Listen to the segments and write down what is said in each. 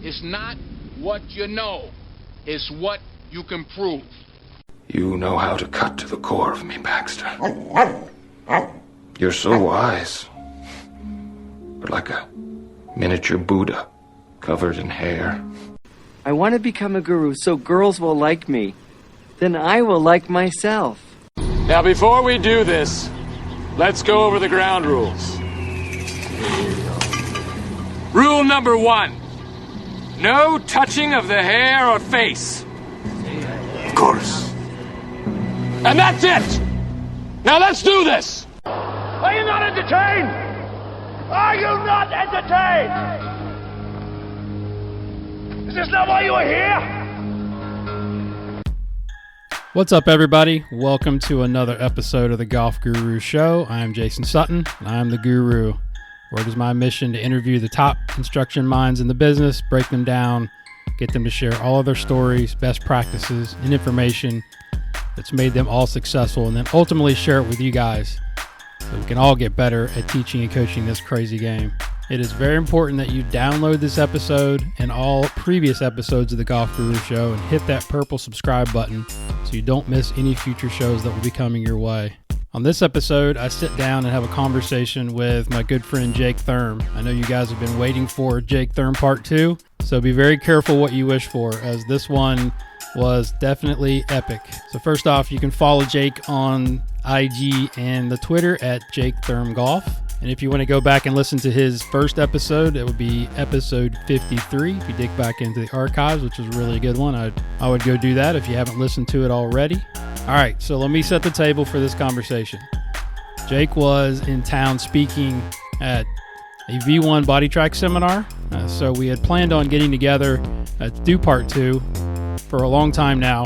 is not what you know, it's what you can prove. You know how to cut to the core of me, Baxter. You're so wise. But like a miniature Buddha, covered in hair. I want to become a guru so girls will like me. Then I will like myself. Now, before we do this, let's go over the ground rules. Rule number 1. No touching of the hair or face. Of course. And that's it! Now let's do this! Are you not entertained? Are you not entertained? Is this not why you are here? What's up, everybody? Welcome to another episode of the Golf Guru Show. I'm Jason Sutton, and I'm the Guru, where it is my mission to interview the top construction minds in the business, break them down, get them to share all of their stories, best practices, and information that's made them all successful, and then ultimately share it with you guys so we can all get better at teaching and coaching this crazy game. It is very important that you download this episode and all previous episodes of the Golf Guru Show and hit that purple subscribe button so you don't miss any future shows that will be coming your way. On this episode, I sit down and have a conversation with my good friend Jake Thurm. I know you guys have been waiting for Jake Thurm Part 2, so be very careful what you wish for, as this one was definitely epic. So first off, you can follow Jake on IG and the Twitter at Jake Thurm Golf. And if you want to go back and listen to his first episode, it would be episode 53. If you dig back into the archives, which was a really good one, I would go do that if you haven't listened to it already. All right, so let me set the table for this conversation. Jake was in town speaking at a V1 body track seminar. So we had planned on getting together to do part 2 for a long time now.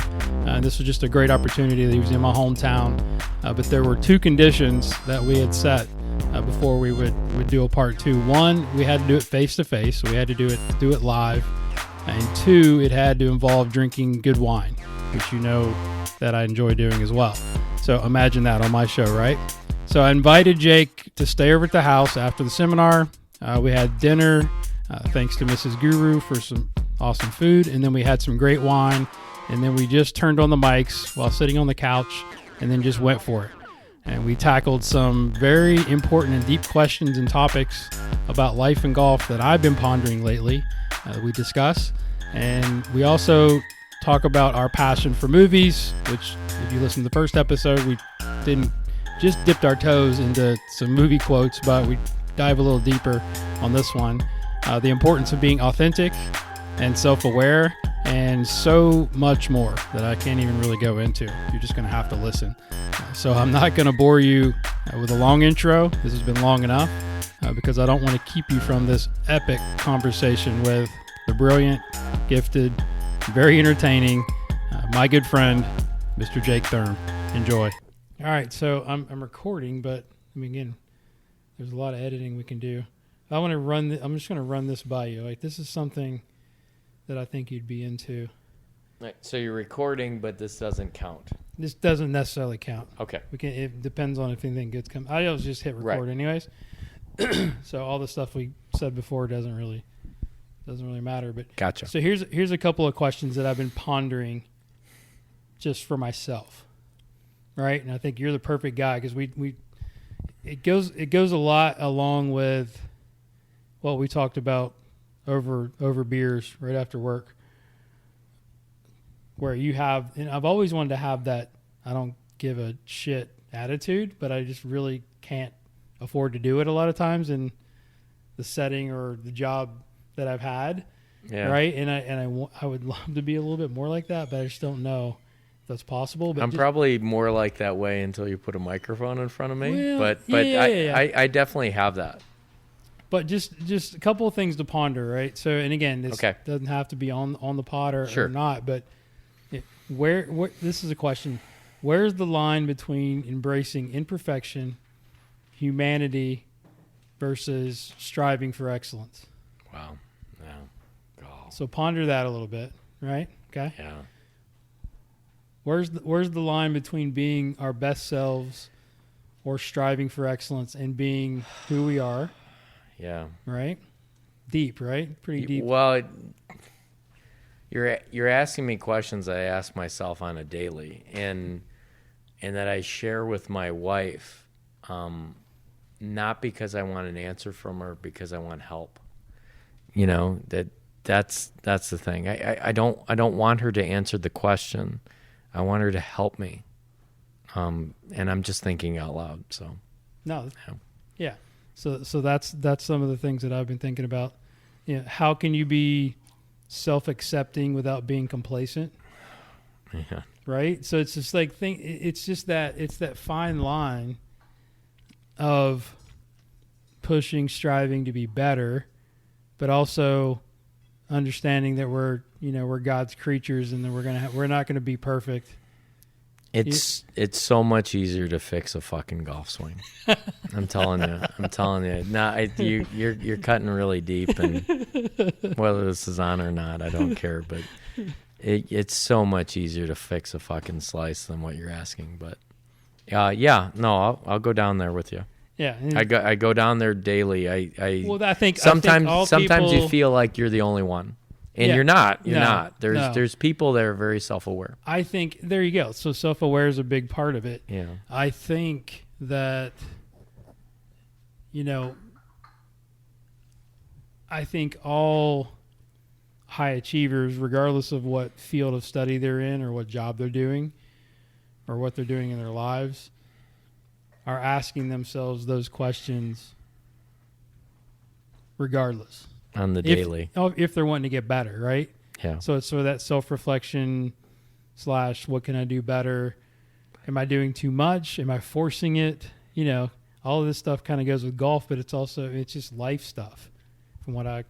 This was just a great opportunity that he was in my hometown. But there were 2 conditions that we had set before we would do a part 2. 1, we had to do it face to face, so we had to do it live. And 2, it had to involve drinking good wine, which you know that I enjoy doing as well. So imagine that on my show, right? So I invited Jake to stay over at the house after the seminar. We had dinner, thanks to Mrs. Guru for some awesome food, and then we had some great wine, and then we just turned on the mics while sitting on the couch and then just went for it. And we tackled some very important and deep questions and topics about life and golf that I've been pondering lately. We discuss, and we also talk about our passion for movies, which if you listen to the first episode, we didn't just dipped our toes into some movie quotes, but we dive a little deeper on this one. The importance of being authentic and self-aware, and so much more that I can't even really go into. You're just going to have to listen. So I'm not going to bore you with a long intro. This has been long enough because I don't want to keep you from this epic conversation with the brilliant, gifted, very entertaining, my good friend, Mr. Jake Thurm. Enjoy. All right, so I'm recording, but I mean, again, there's a lot of editing we can do. I'm just going to run this by you. Like, this is something that I think you'd be into. Right, so you're recording, but this doesn't count. This doesn't necessarily count. Okay. It depends on if anything gets come. I always just hit record anyways. So all the stuff we said before doesn't really matter. But gotcha. So here's a couple of questions that I've been pondering just for myself, right? And I think you're the perfect guy because it goes a lot along with what we talked about over beers right after work, where you have, and I've always wanted to have that I don't give a shit attitude, but I just really can't afford to do it a lot of times in the setting or the job that I've had. Yeah. Right. And I would love to be a little bit more like that, but I just don't know if that's possible. But I'm probably more like that way until you put a microphone in front of me. Well, but yeah. I definitely have that. But just a couple of things to ponder, right? So, and again, this doesn't have to be on the pod or not, but where this is a question. Where's the line between embracing imperfection, humanity, versus striving for excellence? Wow. Yeah. Oh. So ponder that a little bit, right? Okay. Yeah. Where's the line between being our best selves or striving for excellence and being who we are? Yeah. Right? Deep, right? Pretty deep. Well, You're asking me questions I ask myself on a daily, and that I share with my wife, not because I want an answer from her, because I want help. That's the thing. I don't want her to answer the question. I want her to help me. And I'm just thinking out loud. So no, yeah. So that's some of the things that I've been thinking about. How can you be self-accepting without being complacent? Yeah. Right. So it's just like it's that fine line of pushing, striving to be better, but also understanding that we're God's creatures and that we're not going to be perfect. It's so much easier to fix a fucking golf swing. I'm telling you. Nah, you're cutting really deep, and whether this is on or not, I don't care. But it's so much easier to fix a fucking slice than what you're asking. But I'll go down there with you. Yeah, I go down there daily. I think sometimes people, you feel like you're the only one. And you're not. You're not. There's people that are very self-aware. I think there you go. So self-aware is a big part of it. Yeah. I think that I think all high achievers, regardless of what field of study they're in or what job they're doing or what they're doing in their lives, are asking themselves those questions regardless. On the daily. If they're wanting to get better, right? Yeah. So it's sort of that self-reflection / what can I do better? Am I doing too much? Am I forcing it? All of this stuff kind of goes with golf, but it's just life stuff from what I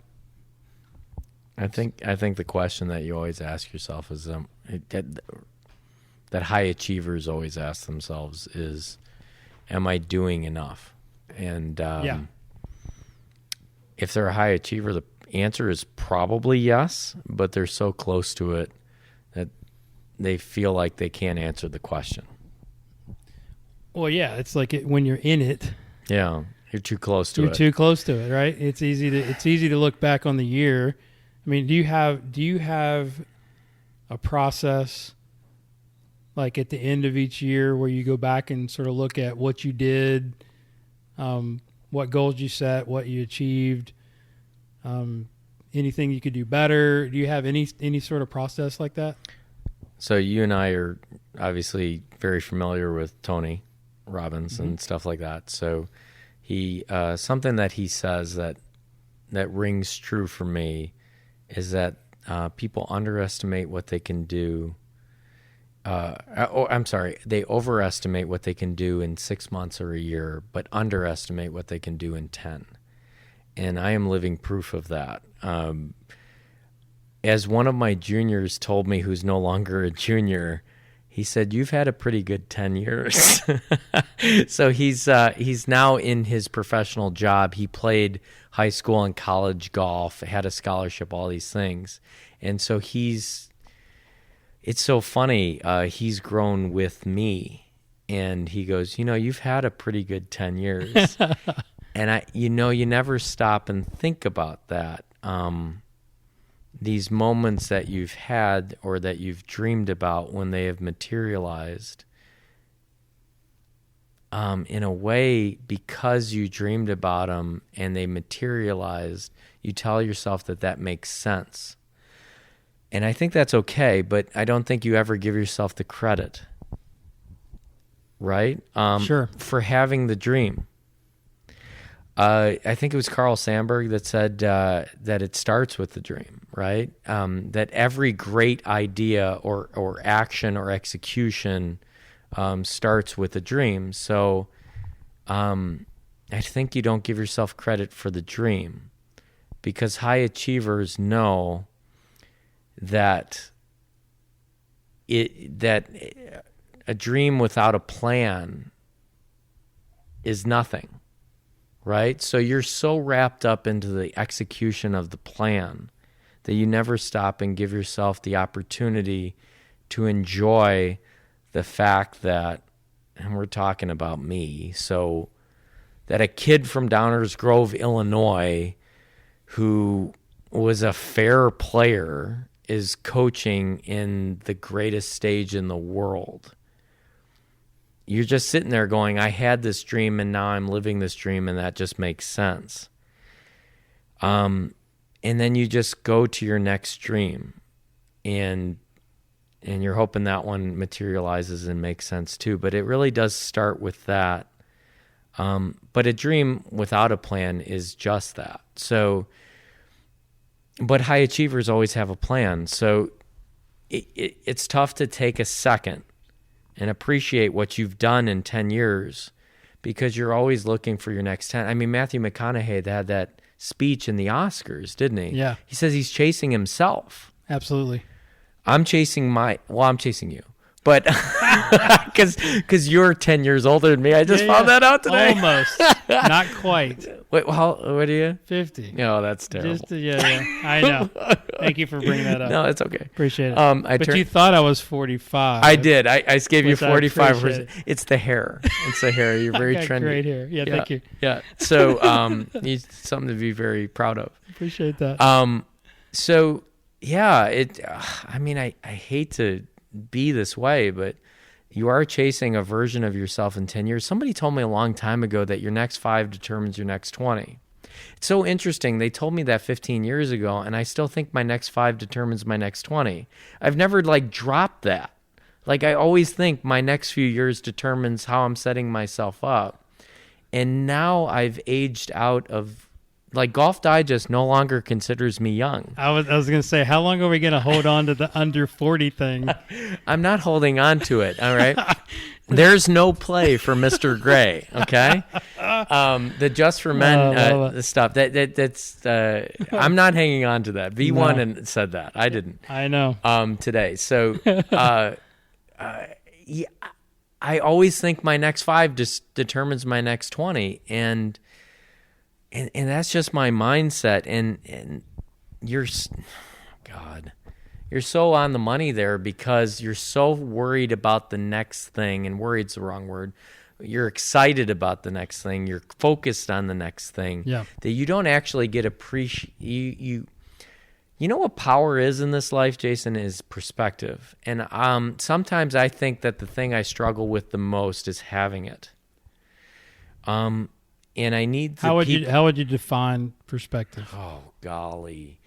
think the question that you always ask yourself is that high achievers always ask themselves is, am I doing enough? And if they're a high achiever, the answer is probably yes, but they're so close to it that they feel like they can't answer the question. Well, yeah, it's like when you're in it. Yeah, you're too close to it. You're too close to it, right? It's easy to look back on the year. I mean, do you have a process like at the end of each year where you go back and sort of look at what you did, what goals you set, what you achieved, anything you could do better? Do you have any sort of process like that? So you and I are obviously very familiar with Tony Robbins and stuff like that. So he something that he says that rings true for me is that people underestimate what they can do. They overestimate what they can do in 6 months or a year, but underestimate what they can do in 10. And I am living proof of that. As one of my juniors told me, who's no longer a junior, he said, "You've had a pretty good 10 years." So he's now in his professional job. He played high school and college golf, had a scholarship, all these things. And so it's so funny. He's grown with me, and he goes, "You've had a pretty good 10 years." And you never stop and think about that. These moments that you've had or that you've dreamed about, when they have materialized, in a way, because you dreamed about them and they materialized, you tell yourself that makes sense. And I think that's okay, but I don't think you ever give yourself the credit, right? Sure. For having the dream. I think it was Carl Sandburg that said that it starts with the dream, right? That every great idea or action or execution starts with a dream. So I think you don't give yourself credit for the dream, because high achievers know that a dream without a plan is nothing. Right? So you're so wrapped up into the execution of the plan that you never stop and give yourself the opportunity to enjoy the fact that, and we're talking about me, so that a kid from Downers Grove, Illinois, who was a fair player is coaching in the greatest stage in the world. You're just sitting there going, I had this dream and now I'm living this dream, and that just makes sense. And then you just go to your next dream, and you're hoping that one materializes and makes sense too. But it really does start with that. But a dream without a plan is just that. So, but high achievers always have a plan. So it's tough to take a second and appreciate what you've done in 10 years because you're always looking for your next 10. I mean, Matthew McConaughey had that speech in the Oscars, didn't he? Yeah. He says he's chasing himself. Absolutely. I'm chasing you. But because you're 10 years older than me. I just found that out today. Almost. Not quite. Wait, what are you? 50. No, that's terrible. Yeah. I know. Thank you for bringing that up. No, it's okay. Appreciate it. But you thought I was 45. I did. I gave you 45. It's the hair. It's the hair. You're very trendy. Great hair. Yeah, thank you. Yeah. So it's something to be very proud of. Appreciate that. So yeah, I mean, I hate to be this way, but you are chasing a version of yourself in 10 years. Somebody told me a long time ago that your next 5 determines your next 20. It's so interesting. They told me that 15 years ago, and I still think my next 5 determines my next 20. I've never dropped that. I always think my next few years determines how I'm setting myself up. And now I've aged out of Golf Digest no longer considers me young. I was going to say, how long are we going to hold on to the under 40 thing? I'm not holding on to it, all right? There's no play for Mr. Gray, okay? The Just for Men stuff, that's I'm not hanging on to that. V1 and said that. I didn't. I know. Today. So yeah, I always think my next 5 just determines my next 20, and that's just my mindset. And you're so on the money there because you're so worried about the next thing, and worried's the wrong word. You're excited about the next thing. You're focused on the next thing. Yeah. That you don't actually get you know what power is in this life, Jason, is perspective. And sometimes I think that the thing I struggle with the most is having it. And I need how would you define perspective? Oh, golly.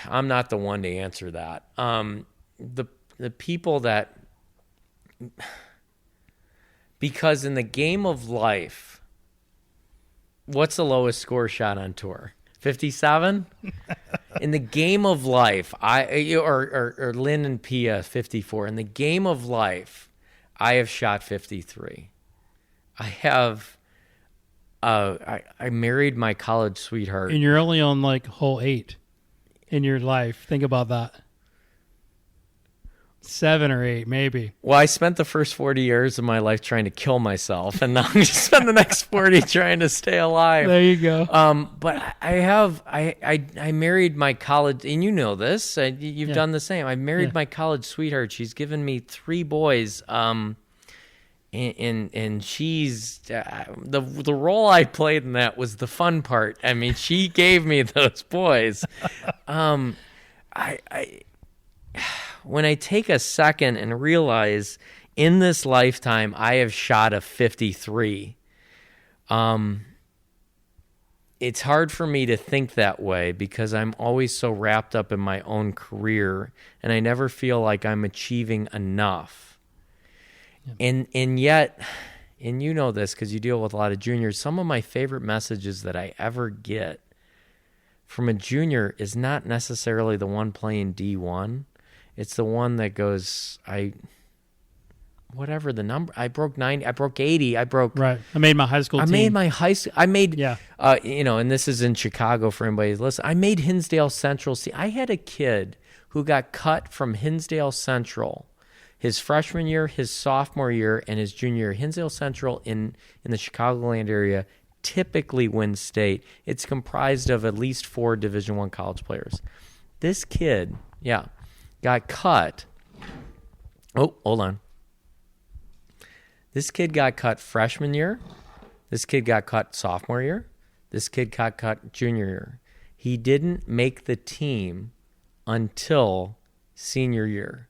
I'm not the one to answer that. The people that, because in the game of life, what's the lowest score shot on tour? 57? In the game of life, or Lynn and Pia 54. In the game of life, I have shot 53. I have. I married my college sweetheart. And you're only on hole 8 in your life. Think about that. 7 or 8, maybe. Well, I spent the first 40 years of my life trying to kill myself, and now I'm just spend the next 40 trying to stay alive. There you go. But I married my college, and you know this. You've done the same. I married my college sweetheart. She's given me 3 boys. And she's the role I played in that was the fun part. I mean, she gave me those boys. When I take a second and realize in this lifetime I have shot a 53, it's hard for me to think that way because I'm always so wrapped up in my own career, and I never feel like I'm achieving enough. And yet, and you know this because you deal with a lot of juniors, some of my favorite messages that I ever get from a junior is not necessarily the one playing D1. It's the one that goes, whatever the number, I broke 90, I broke 80, Right. I made my high school team. And this is in Chicago for anybody who's listening. I made Hinsdale Central. See, I had a kid who got cut from Hinsdale Central his freshman year, his sophomore year, and his junior year. Hinsdale Central in the Chicagoland area typically wins state. It's comprised of at least 4 Division I college players. This kid, got cut. Oh, hold on. This kid got cut freshman year. This kid got cut sophomore year. This kid got cut junior year. He didn't make the team until senior year.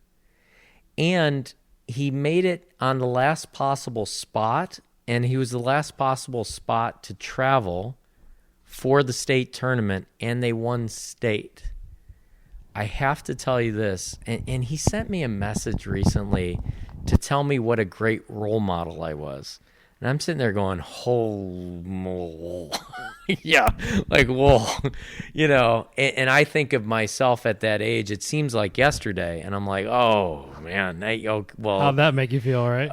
And he made it on the last possible spot, and he was the last possible spot to travel for the state tournament, and they won state. I have to tell you this, and he sent me a message recently to tell me what a great role model I was. And I'm sitting there going, whoa, yeah, like, whoa, you know, and I think of myself at that age, it seems like yesterday, and I'm like, oh, man, well. How'd that make you feel, right?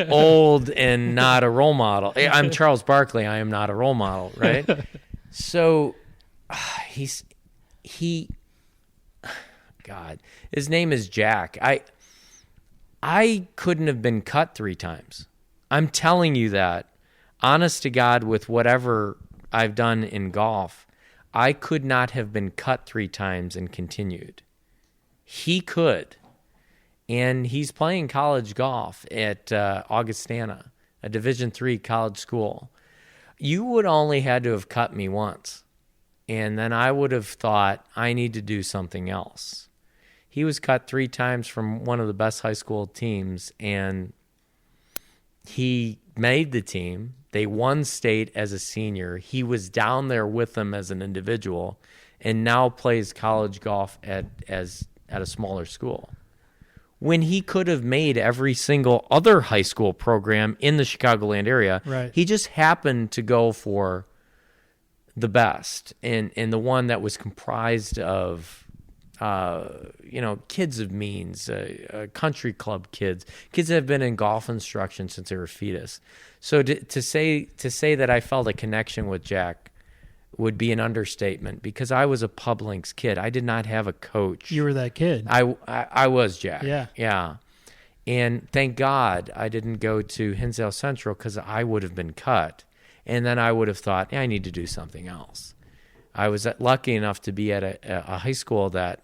Old and not a role model. I'm Charles Barkley, I am not a role model, right? So, God, his name is Jack. I couldn't have been cut 3 times. I'm telling you that, honest to God, with whatever I've done in golf, I could not have been cut 3 times and continued. He could. And he's playing college golf at Augustana, a Division III college school. You would only had to have cut me once. And then I would have thought, I need to do something else. He was cut 3 times from one of the best high school teams, and he made the team. They won state as a senior. He was down there with them as an individual, and now plays college golf at a smaller school. When he could have made every single other high school program in the Chicagoland area, right. He just happened to go for the best, and the one that was comprised of kids of means, country club kids that have been in golf instruction since they were fetus. So to say that I felt a connection with Jack would be an understatement, because I was a Pub Links kid. I did not have a coach. You were that kid. I was Jack. Yeah. And thank God I didn't go to Hinsdale Central, because I would have been cut. And then I would have thought, I need to do something else. I was lucky enough to be at a high school that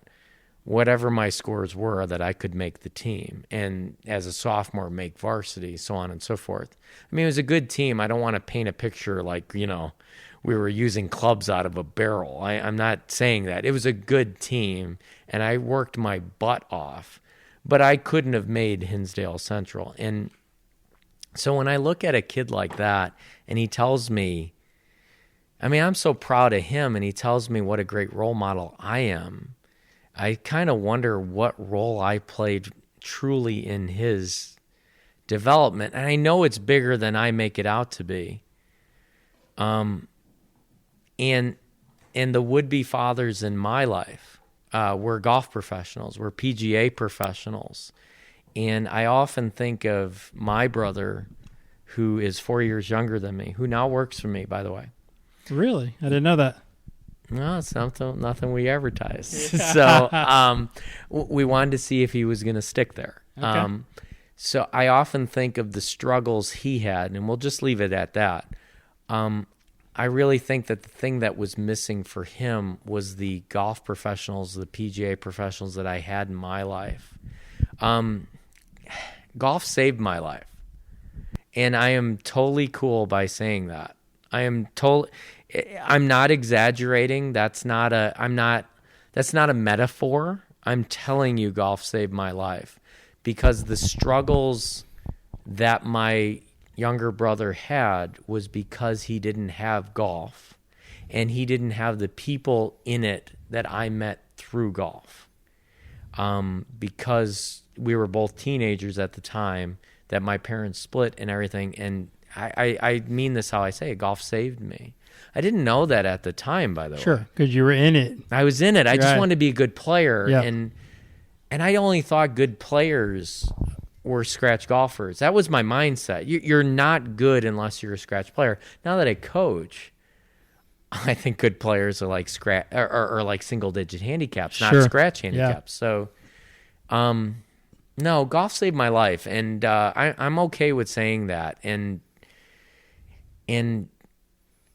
whatever my scores were, that I could make the team. And as a sophomore, make varsity, so on and so forth. I mean, it was a good team. I don't want to paint a picture like, we were using clubs out of a barrel. I'm not saying that. It was a good team, and I worked my butt off. But I couldn't have made Hinsdale Central. And so when I look at a kid like that, and he tells me, I'm so proud of him, and he tells me what a great role model I am, I kind of wonder what role I played truly in his development. And I know it's bigger than I make it out to be. And the would-be fathers in my life were golf professionals, were PGA professionals. And I often think of my brother, who is 4 years younger than me, who now works for me, by the way. Really? I didn't know that. No, it's nothing we advertised. So we wanted to see if he was going to stick there. Okay. So I often think of the struggles he had, and we'll just leave it at that. I really think that the thing that was missing for him was the golf professionals, the PGA professionals that I had in my life. Golf saved my life, and I am totally cool by saying that. I'm not exaggerating. That's not a metaphor. I'm telling you, golf saved my life, because the struggles that my younger brother had was because he didn't have golf, and he didn't have the people in it that I met through golf. Because we were both teenagers at the time that my parents split and everything. And I mean this how I say it, golf saved me. I didn't know that at the time, by the way. Sure, because you were in it. I was in it. I just Right. wanted to be a good player. Yeah. And I only thought good players were scratch golfers. That was my mindset. You're not good unless you're a scratch player. Now that I coach, I think good players are like scratch or like single-digit handicaps, not Sure. scratch handicaps. So, no, golf saved my life, and I'm okay with saying that. And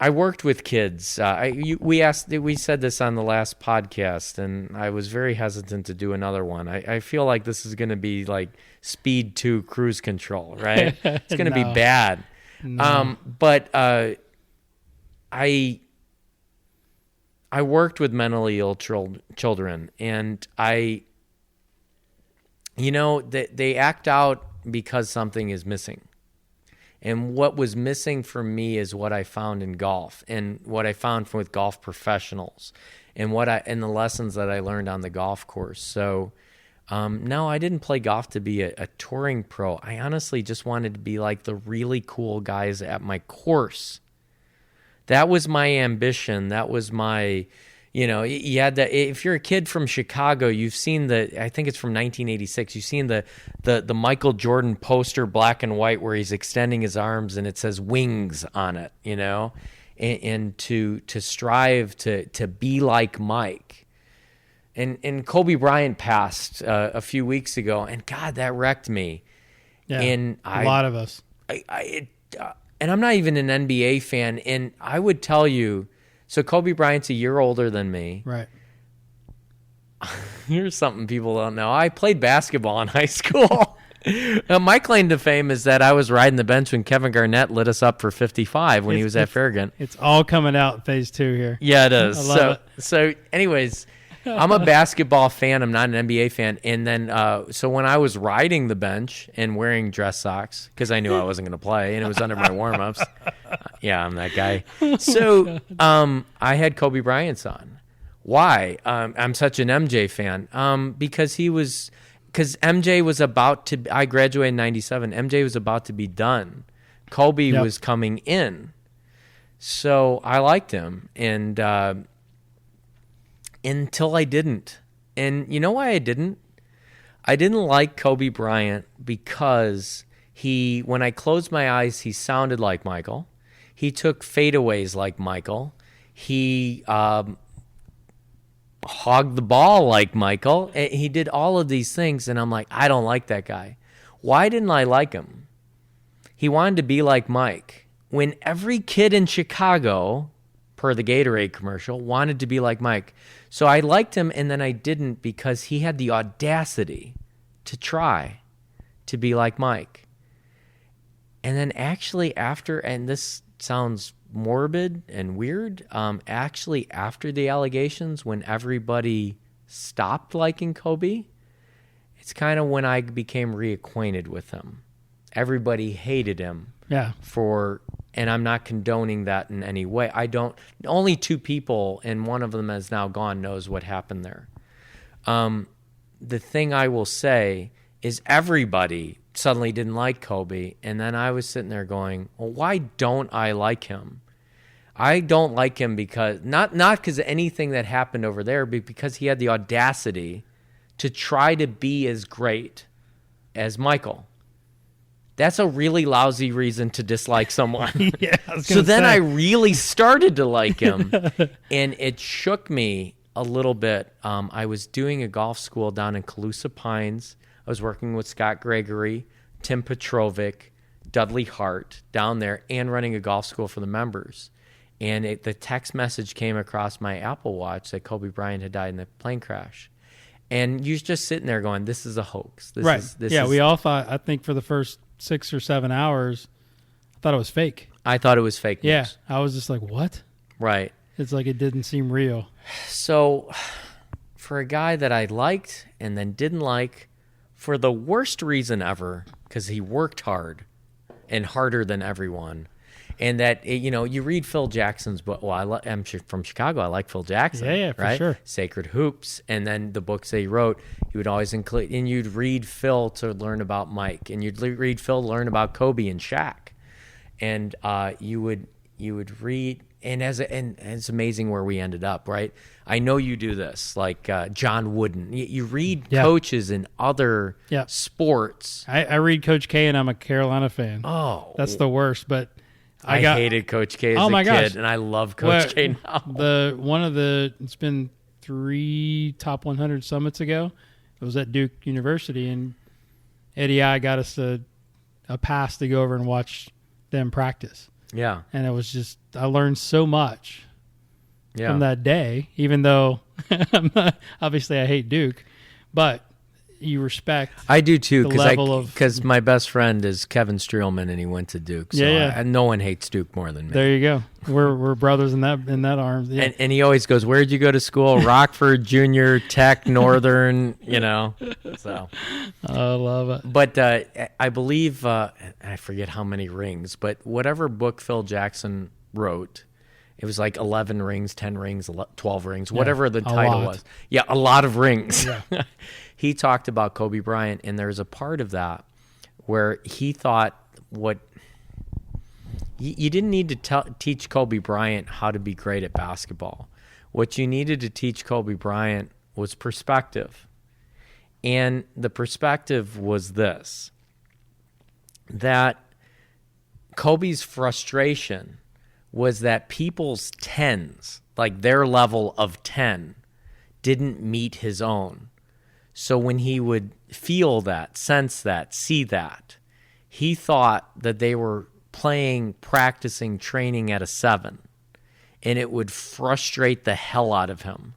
I worked with kids. We said this on the last podcast, and I was very hesitant to do another one. I feel like this is going to be like Speed 2 Cruise Control, right? It's going to be bad. No. But I I worked with mentally ill children, and they act out because something is missing. And what was missing for me is what I found in golf, and what I found with golf professionals, and the lessons that I learned on the golf course. So, no, I didn't play golf to be a touring pro. I honestly just wanted to be like the really cool guys at my course. That was my ambition. That was my, you had that. If you're a kid from Chicago, you've seen I think it's from 1986. You've seen the Michael Jordan poster, black and white, where he's extending his arms and it says wings on it, and to strive to be like Mike. And Kobe Bryant passed a few weeks ago, and God, that wrecked me. Yeah, and a lot of us. And I'm not even an NBA fan, and I would tell you, so Kobe Bryant's a year older than me. Right. Here's something people don't know. I played basketball in high school. My claim to fame is that I was riding the bench when Kevin Garnett lit us up for 55 when he was at Farragut. It's all coming out in phase 2 here. Yeah, it is. I love it. So anyways, I'm a basketball fan. I'm not an NBA fan. And then, so when I was riding the bench and wearing dress socks, because I knew I wasn't going to play, and it was under my warm-ups. Yeah, I'm that guy. So I had Kobe Bryant's on. Why? I'm such an MJ fan. Because MJ was about to, I graduated in 97. MJ was about to be done. Kobe was coming in. So I liked him. And until I didn't. And you know why I didn't? I didn't like Kobe Bryant because when I closed my eyes, he sounded like Michael. He took fadeaways like Michael. He hogged the ball like Michael. He did all of these things, and I'm like, I don't like that guy. Why didn't I like him? He wanted to be like Mike. When every kid in Chicago, per the Gatorade commercial, wanted to be like Mike. So I liked him, and then I didn't because he had the audacity to try to be like Mike. And then actually after, and this sounds morbid and weird, actually after the allegations, when everybody stopped liking Kobe, it's kind of when I became reacquainted with him. Everybody hated him. Yeah. And I'm not condoning that in any way. Only 2 people, and one of them is now gone, knows what happened there. The thing I will say is everybody suddenly didn't like Kobe, and then I was sitting there going, well, why don't I like him? I don't like him because, not because of anything that happened over there, but because he had the audacity to try to be as great as Michael. That's a really lousy reason to dislike someone. Yeah, I really started to like him, and it shook me a little bit. I was doing a golf school down in Calusa Pines. I was working with Scott Gregory, Tim Petrovic, Dudley Hart down there, and running a golf school for the members. And the text message came across my Apple Watch that Kobe Bryant had died in the plane crash. And you're just sitting there going, this is a hoax. We all thought, I think for the first 6 or 7 hours, I thought it was fake. I thought it was fake news. Yeah, I was just like, what? Right. It's like it didn't seem real. So for a guy that I liked and then didn't like for the worst reason ever, because he worked hard and harder than everyone, and that, you read Phil Jackson's book. Well, I'm from Chicago. I like Phil Jackson. Yeah, for right? sure. Sacred Hoops. And then the books that he wrote, he would always include, and you'd read Phil to learn about Mike, and you'd read Phil to learn about Kobe and Shaq. And you would read, and it's amazing where we ended up, right? I know you do this, like John Wooden. You read coaches in other sports. I read Coach K, and I'm a Carolina fan. Oh. That's the worst, but I hated Coach K as a kid, and I love Coach K now. It's been 3 top 100 summits ago. It was at Duke University, and Eddie I got us a pass to go over and watch them practice. Yeah. And it was just, I learned so much from that day, even though obviously I hate Duke. But, you respect. I do too, the because my best friend is Kevin Streelman, and he went to Duke. So Yeah. no one hates Duke more than me. There you go. We're brothers in that arms. Yeah. And he always goes, "Where'd you go to school?" Rockford, Junior, Tech, Northern. So I love it. But I believe I forget how many rings, but whatever book Phil Jackson wrote, it was like 11 rings, 10 rings, 12 rings, whatever the title was. Yeah, a lot of rings. Yeah. He talked about Kobe Bryant, and there's a part of that where he thought you didn't need to teach Kobe Bryant how to be great at basketball. What you needed to teach Kobe Bryant was perspective. And the perspective was this, that Kobe's frustration was that people's 10s, like their level of 10, didn't meet his own. So when he would feel that, sense that, see that, he thought that they were playing, practicing, training at a 7, and it would frustrate the hell out of him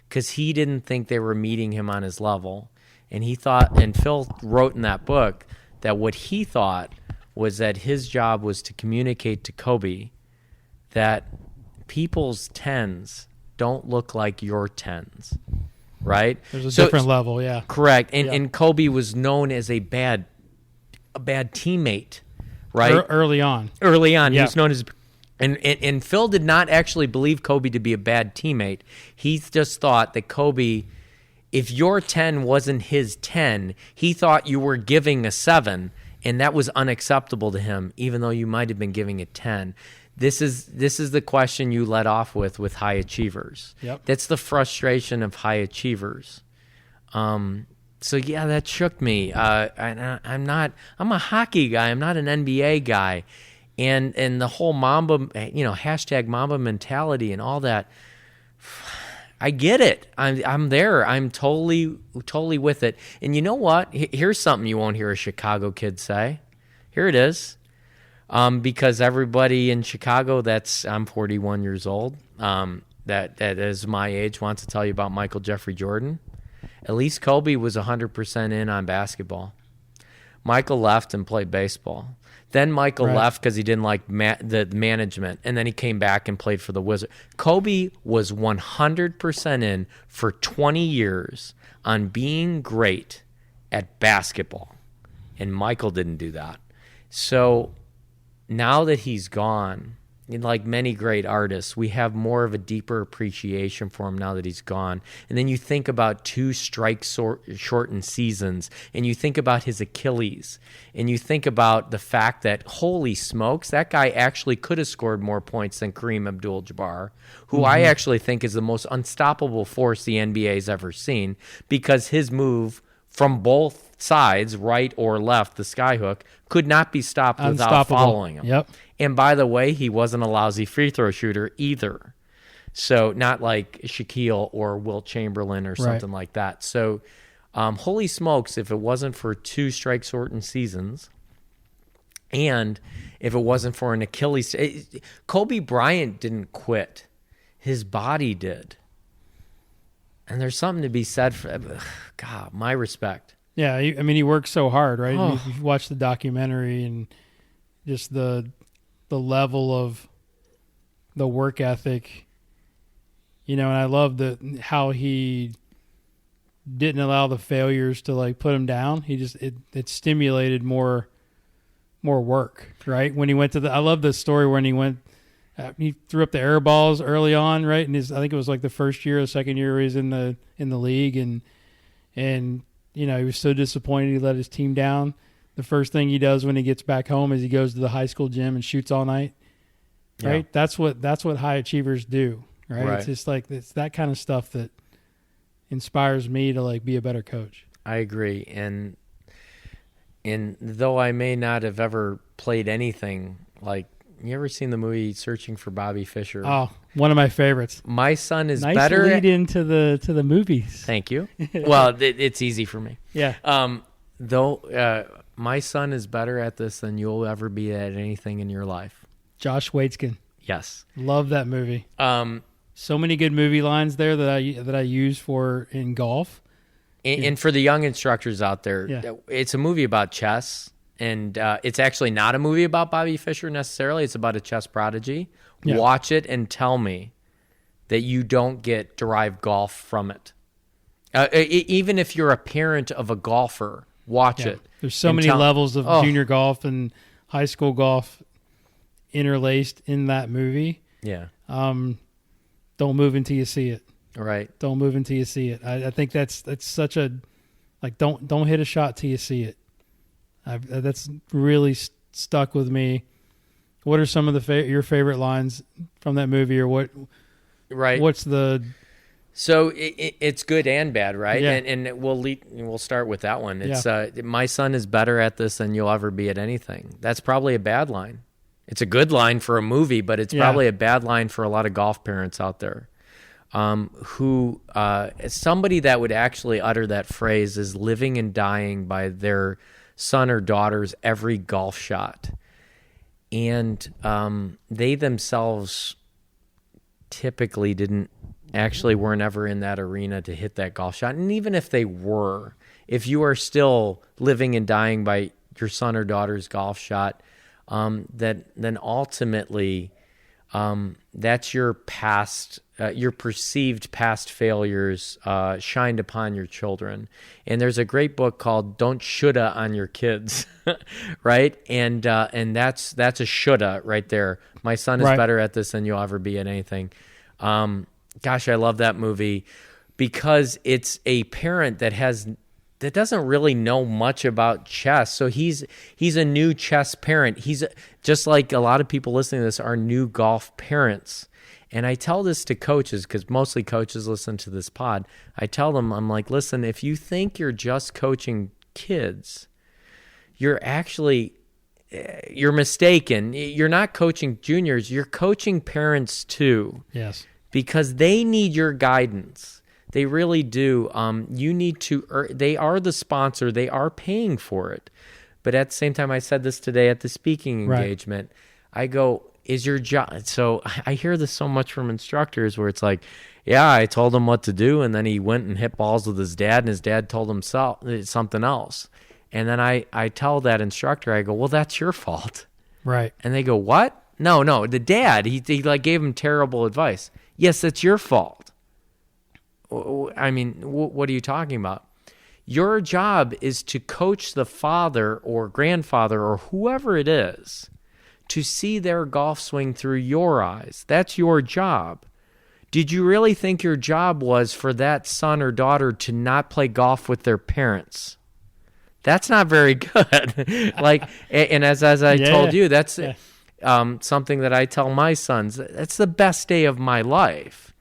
because he didn't think they were meeting him on his level. And he thought, and Phil wrote in that book, that what he thought was that his job was to communicate to Kobe that people's 10s don't look like your 10s, right? There's a different level, yeah. Correct. And Kobe was known as a bad teammate, right? Early on. Yeah. He was known as... And Phil did not actually believe Kobe to be a bad teammate. He just thought that Kobe... If your 10 wasn't his 10, he thought you were giving a 7, and that was unacceptable to him, even though you might have been giving a 10. This is the question you let off with high achievers. Yep. That's the frustration of high achievers. So yeah, that shook me. I'm a hockey guy. I'm not an NBA guy, and the whole Mamba, hashtag Mamba mentality and all that. I get it. I'm there. I'm totally with it. And you know what? Here's something you won't hear a Chicago kid say. Here it is. Because everybody in Chicago I'm 41 years old, that is my age, wants to tell you about Michael Jeffrey Jordan. At least Kobe was 100% in on basketball. Michael left and played baseball. Then Michael left because he didn't like the management, and then he came back and played for the Wizards. Kobe was 100% in for 20 years on being great at basketball, and Michael didn't do that. So now that he's gone, and like many great artists, we have more of a deeper appreciation for him now that he's gone. And then you think about 2 strike-shortened seasons, and you think about his Achilles, and you think about the fact that, holy smokes, that guy actually could have scored more points than Kareem Abdul-Jabbar, who I actually think is the most unstoppable force the NBA's ever seen, because his move from both sides, right or left, the skyhook, could not be stopped without following him. Yep. And by the way, he wasn't a lousy free throw shooter either. So not like Shaquille or Wilt Chamberlain or something like that. So holy smokes, if it wasn't for 2 strike-shortened seasons, and if it wasn't for an Achilles... Kobe Bryant didn't quit. His body did. And there's something to be said for... God, my respect. Yeah, he worked so hard, right? Oh. You watch the documentary and just the level of the work ethic, and I love how he didn't allow the failures to like put him down. He just it stimulated more work, right? When he went to I love the story when he went. He threw up the air balls early on, right? And I think it was like the first year or second year he was in the league, and he was so disappointed he let his team down. The first thing he does when he gets back home is he goes to the high school gym and shoots all night. Right? Yeah. That's what high achievers do, right? It's just like it's that kind of stuff that inspires me to like be a better coach. I agree. And though I may not have ever played anything, like, you ever seen the movie Searching for Bobby Fischer? Oh, one of my favorites. My son is nice better. Nice lead into the movies. Thank you. Well, it's easy for me. Yeah. Though my son is better at this than you'll ever be at anything in your life. Josh Waitzkin. Yes. Love that movie. So many good movie lines there that I use in golf. And for the young instructors out there, it's a movie about chess, and it's actually not a movie about Bobby Fischer necessarily. It's about a chess prodigy. Yeah. Watch it and tell me that you don't get derived golf from it. Even if you're a parent of a golfer, watch it. There's so many levels of junior golf and high school golf interlaced in that movie. Yeah. Don't move until you see it. Right. Don't move until you see it. I think that's such a, like, don't hit a shot till you see it. That's really stuck with me. What are some of your favorite lines from that movie, or what? Right. What's the? So it's good and bad, right? Yeah. And we'll start with that one. It's my son is better at this than you'll ever be at anything. That's probably a bad line. It's a good line for a movie, but it's probably a bad line for a lot of golf parents out there. Who somebody that would actually utter that phrase is living and dying by their son or daughter's every golf shot. And they themselves typically weren't ever in that arena to hit that golf shot. And even if they were, if you are still living and dying by your son or daughter's golf shot, then ultimately that's your past, your perceived past failures shined upon your children. And there's a great book called "Don't Shoulda on Your Kids," right? And that's a shoulda right there. My son is better at this than you'll ever be at anything. Gosh, I love that movie because it's a parent that doesn't really know much about chess. So he's a new chess parent. He's just like a lot of people listening to this are new golf parents. And I tell this to coaches because mostly coaches listen to this pod. I tell them, I'm like, listen, if you think you're just coaching kids, you're mistaken. You're not coaching juniors. You're coaching parents too. Yes. Because they need your guidance. They really do. You need to. They are the sponsor. They are paying for it. But at the same time, I said this today at the speaking engagement. I go, is your job? So I hear this so much from instructors where it's like, yeah, I told him what to do, and then he went and hit balls with his dad, and his dad told him something else. And then I tell that instructor, I go, well, that's your fault. Right. And they go, what? No, the dad, he like gave him terrible advice. Yes, that's your fault. I mean, what are you talking about? Your job is to coach the father or grandfather or whoever it is to see their golf swing through your eyes. That's your job. Did you really think your job was for that son or daughter to not play golf with their parents? That's not very good. And as I told you, that's something that I tell my sons. That's the best day of my life.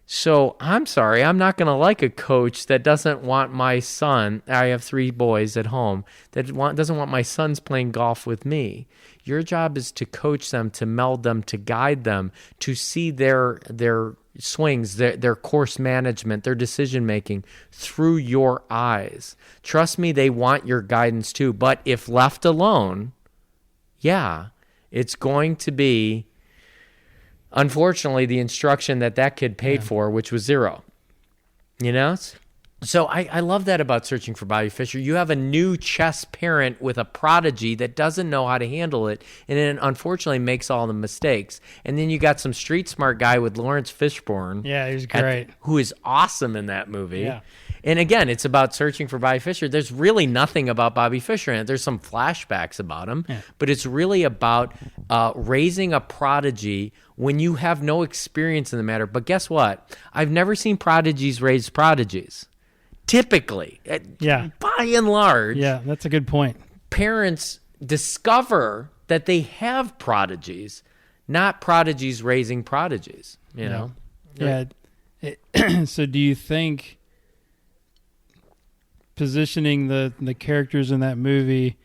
So I'm sorry, I'm not going to like a coach that doesn't want my son, I have 3 boys at home, that doesn't want my sons playing golf with me. Your job is to coach them, to meld them, to guide them, to see their swings, their course management, their decision-making through your eyes. Trust me, they want your guidance too. But if left alone, it's going to be, unfortunately, the instruction that kid paid for, which was 0. You know? So I love that about Searching for Bobby Fischer. You have a new chess parent with a prodigy that doesn't know how to handle it, and then unfortunately makes all the mistakes. And then you got some street smart guy with Lawrence Fishburne. Yeah, he was great. Who is awesome in that movie. Yeah. And again, it's about searching for Bobby Fischer. There's really nothing about Bobby Fischer in it. There's some flashbacks about him, but it's really about raising a prodigy when you have no experience in the matter. But guess what? I've never seen prodigies raise prodigies. Typically, by and large, that's a good point. Parents discover that they have prodigies, not prodigies raising prodigies. You know? Yeah. So do you think positioning the characters in that movie,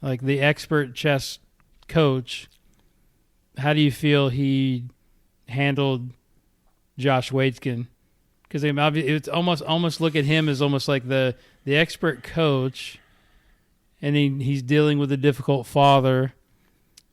like the expert chess coach, how do you feel he handled Josh Waitzkin? Because it's almost look at him as almost like the expert coach, and he's dealing with a difficult father,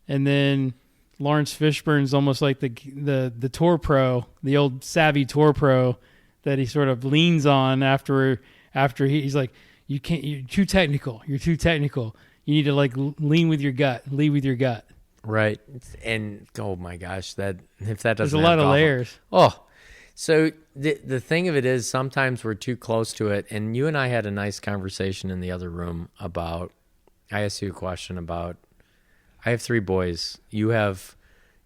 and then Lawrence Fishburne's almost like the tour pro, the old savvy tour pro that he sort of leans on after after he's like, you can't, you're too technical. You're too technical. You need to like lead with your gut. Right. And oh my gosh, that if that doesn't there's a lot of layers. Oh, so the thing of it is sometimes we're too close to it. And you and I had a nice conversation in the other room about, I asked you a question about, I have 3 boys. You have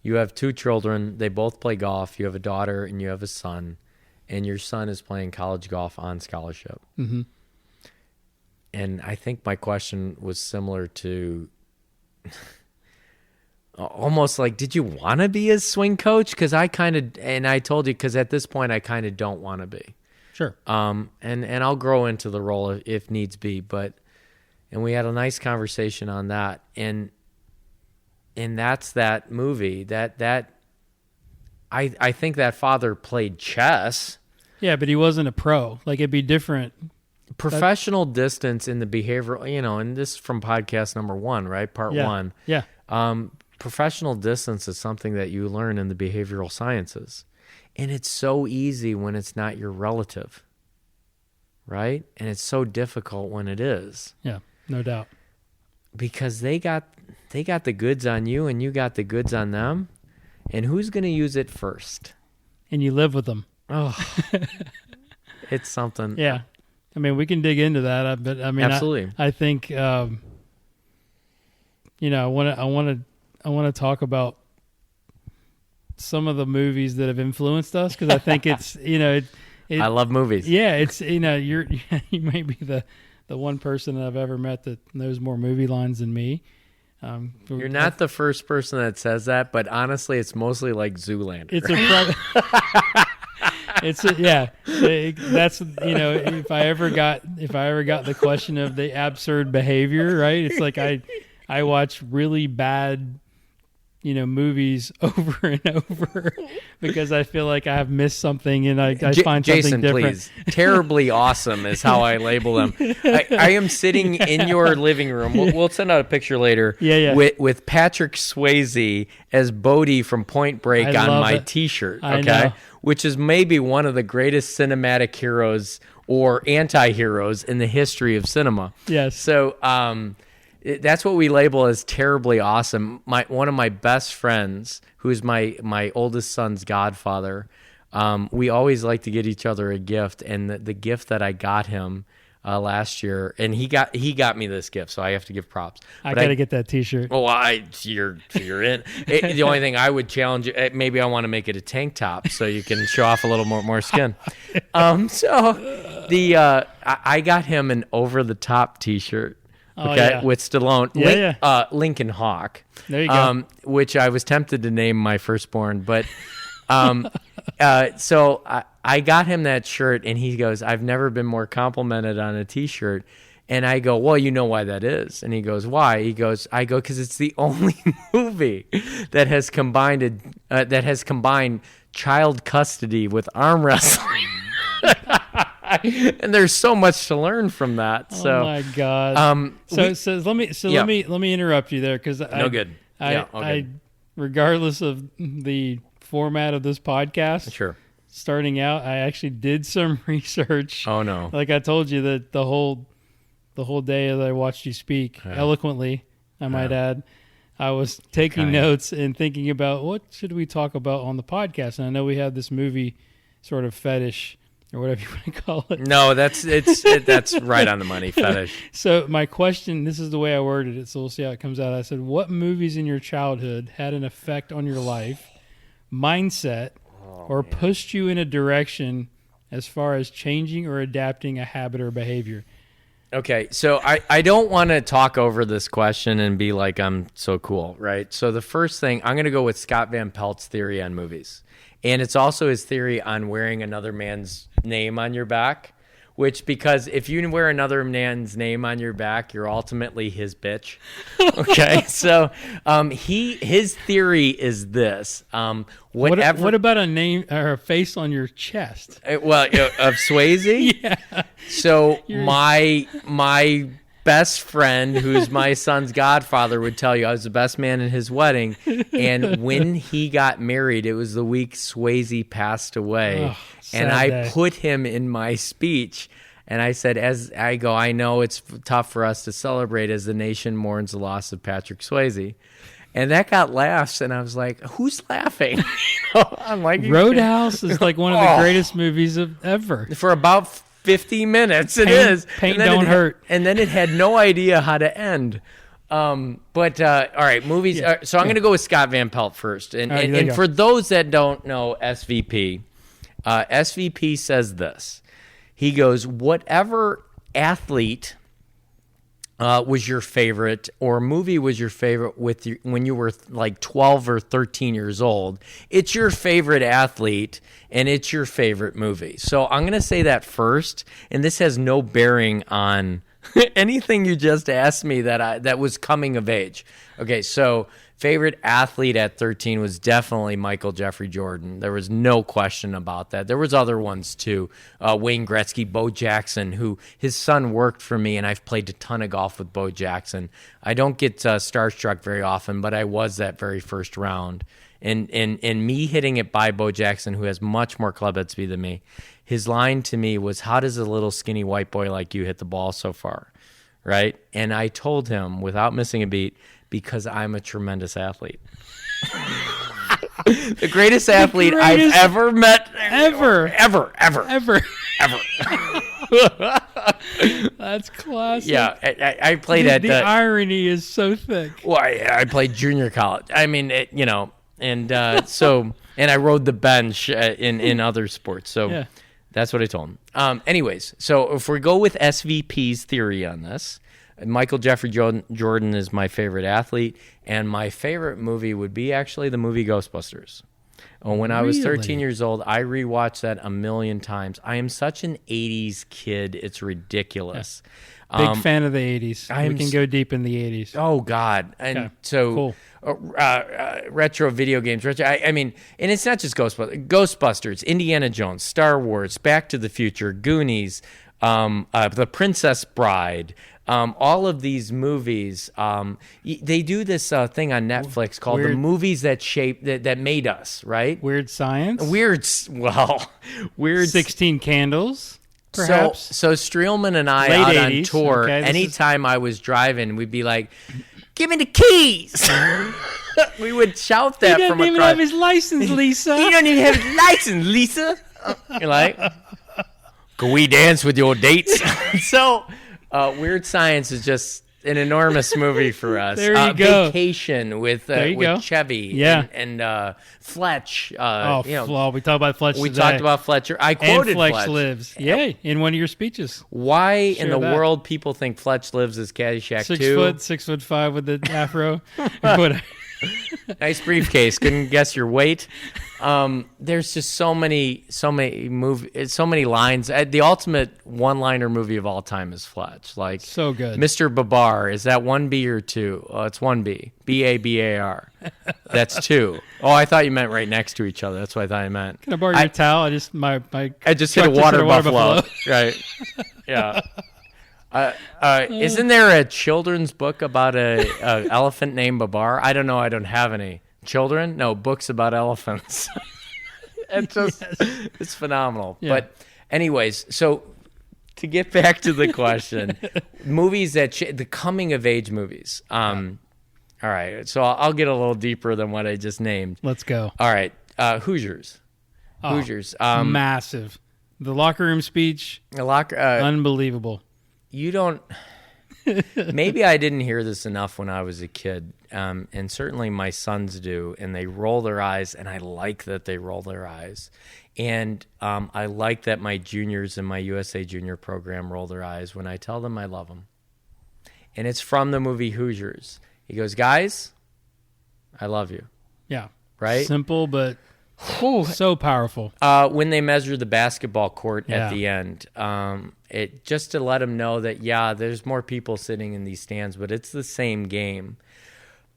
2 children. They both play golf. You have a daughter and you have a son, and your son is playing college golf on scholarship. Mm-hmm. And I think my question was similar to almost like, did you want to be a swing coach? Because I kind of, and I told you, because at this point I kind of don't want to be. Sure. And I'll grow into the role if needs be. And we had a nice conversation on that. And that's that movie that I think that father played chess. Yeah, but he wasn't a pro. Like, it'd be different. Professional distance in the behavioral, and this is from podcast number 1, right? Part 1. Yeah. Professional distance is something that you learn in the behavioral sciences. And it's so easy when it's not your relative, right? And it's so difficult when it is. Yeah, no doubt. Because they got the goods on you and you got the goods on them. And who's going to use it first? And you live with them. Oh, it's something. Yeah. I mean, we can dig into that, but I mean, absolutely. I think, I want to talk about some of the movies that have influenced us, because I think it's, I love movies. Yeah, it's, you may be the one person that I've ever met that knows more movie lines than me. You're not the first person that says that, but honestly, it's mostly like Zoolander. That's, if I ever got the question of the absurd behavior, right? It's like I watch really bad, movies over and over because I feel like I have missed something and I find Jason, something different. Please. Terribly awesome is how I label them. I am sitting in your living room. We'll send out a picture later. Yeah. With Patrick Swayze as Bodie from Point Break on my T-shirt. I Okay, know. Which is maybe one of the greatest cinematic heroes or anti-heroes in the history of cinema. Yes. So that's what we label as terribly awesome. One of my best friends, who's my oldest son's godfather, we always like to get each other a gift, and the gift that I got him last year, and he got me this gift, so I have to give props. I got to get that T-shirt. Oh, you're in. The only thing I would challenge you, maybe I want to make it a tank top so you can show off a little more skin. I got him an over the top T-shirt. With Stallone, Lincoln Hawk. There you go. Which I was tempted to name my firstborn, but so I got him that shirt, and he goes, "I've never been more complimented on a T-shirt." And I go, "Well, you know why that is?" And he goes, "Why?" He goes, "I go because it's the only movie that has combined child custody with arm wrestling." And there's so much to learn from that. So, oh my God. Let me interrupt you there, because good. Regardless of the format of this podcast, sure. Starting out, I actually did some research. Oh no! Like I told you that the whole day that I watched you speak eloquently, I might add, I was taking notes and thinking about what should we talk about on the podcast. And I know we have this movie sort of fetish, or whatever you want to call it. No, that's right on the money, fetish. So my question, this is the way I worded it, so we'll see how it comes out. I said, what movies in your childhood had an effect on your life, mindset, or pushed you in a direction as far as changing or adapting a habit or behavior? Okay, so I don't want to talk over this question and be like I'm so cool, right? So the first thing, I'm going to go with Scott Van Pelt's theory on movies. And it's also his theory on wearing another man's name on your back, because if you wear another man's name on your back, you're ultimately his bitch. Okay, so his theory is this. What about a name or a face on your chest? Of Swayze? Yeah. So my best friend, who's my son's godfather, would tell you I was the best man in his wedding. And when he got married, it was the week Swayze passed away. And I put him in my speech And I said, I know it's tough for us to celebrate as the nation mourns the loss of Patrick Swayze. And that got laughs, and I was like, who's laughing? I'm like, Roadhouse is like one of the greatest movies ever. For about 50 minutes, it Pain- is. pain And then don't hurt. And then it had no idea how to end. All right, movies. So I'm going to go with Scott Van Pelt first. And, All right, there you and go. for those that don't know SVP, SVP says this. He goes, whatever athlete was your favorite or movie was your favorite when you were like 12 or 13 years old, it's your favorite athlete and it's your favorite movie. So I'm going to say that first, and this has no bearing on anything you just asked me that was coming of age. Okay, so favorite athlete at 13 was definitely Michael Jeffrey Jordan. There was no question about that. There was other ones too. Wayne Gretzky, Bo Jackson, who his son worked for me, and I've played a ton of golf with Bo Jackson. I don't get starstruck very often, but I was that very first round. And me hitting it by Bo Jackson, who has much more club head speed than me, his line to me was, how does a little skinny white boy like you hit the ball so far? Right? And I told him, without missing a beat, because I'm a tremendous athlete. The greatest athlete I've ever met. Ever. Ever. That's classic. Yeah, I played at... The irony is so thick. Well, I played junior college. I mean, and I rode the bench in other sports. So Yeah. that's what I told him. Anyways, so if we go with SVP's theory on this, Michael Jeffrey Jordan is my favorite athlete, and my favorite movie would be actually the movie Ghostbusters. When I was 13 years old, I rewatched that a million times. I am such an 80s kid. It's ridiculous. Big fan of the 80s. We can s- go deep in the 80s. Oh, God. And Okay, so cool. retro video games. I mean, and it's not just Ghostbusters, Indiana Jones, Star Wars, Back to the Future, Goonies, The Princess Bride, all of these movies. They do this thing on Netflix called The Movies That Made Us, right? Weird Science. Weird 16 Candles, perhaps. So Streelman and I Late out 80s, on tour, okay, anytime I was driving, we'd be like, give me the keys. We would shout that he from doesn't even across. have his license, Lisa. He don't even have his license, Lisa. You're like, can we dance with your dates? So Weird Science is just an enormous movie for us. There you go. Vacation with Chevy Yeah. and Fletch. Well, we talked about Fletch we today. talked about Fletcher. I and quoted Fletch Lives. Yeah, in one of your speeches. Why in the that. world people think Fletch Lives is Caddyshack 2? 6'5" with the afro. What- Nice briefcase. Couldn't guess your weight. There's just so many lines. The ultimate one-liner movie of all time is Fletch. Like So good. Mr. Babar. Is that 1B or 2? It's 1B. B-A-B-A-R. That's 2. Oh, I thought you meant right next to each other. That's what I thought you meant. Can I borrow your towel? I just hit a water hit buffalo. Right. Yeah. Isn't there a children's book about a elephant named Babar? I don't know. I don't have any children. No, books about elephants. It's phenomenal. Yeah. But anyways, so to get back to the question, movies the coming of age movies. All right. So I'll get a little deeper than what I just named. Let's go. All right. Hoosiers. Oh, Hoosiers. Massive. The locker room speech, unbelievable. You don't. Maybe I didn't hear this enough when I was a kid, and certainly my sons do, and they roll their eyes, and I like that they roll their eyes. And I like that my juniors in my USA Junior program roll their eyes when I tell them I love them. And it's from the movie Hoosiers. He goes, guys, I love you. Yeah. Right? Simple, but so powerful. When they measure the basketball court at the end, it just to let them know that, yeah, there's more people sitting in these stands, but it's the same game.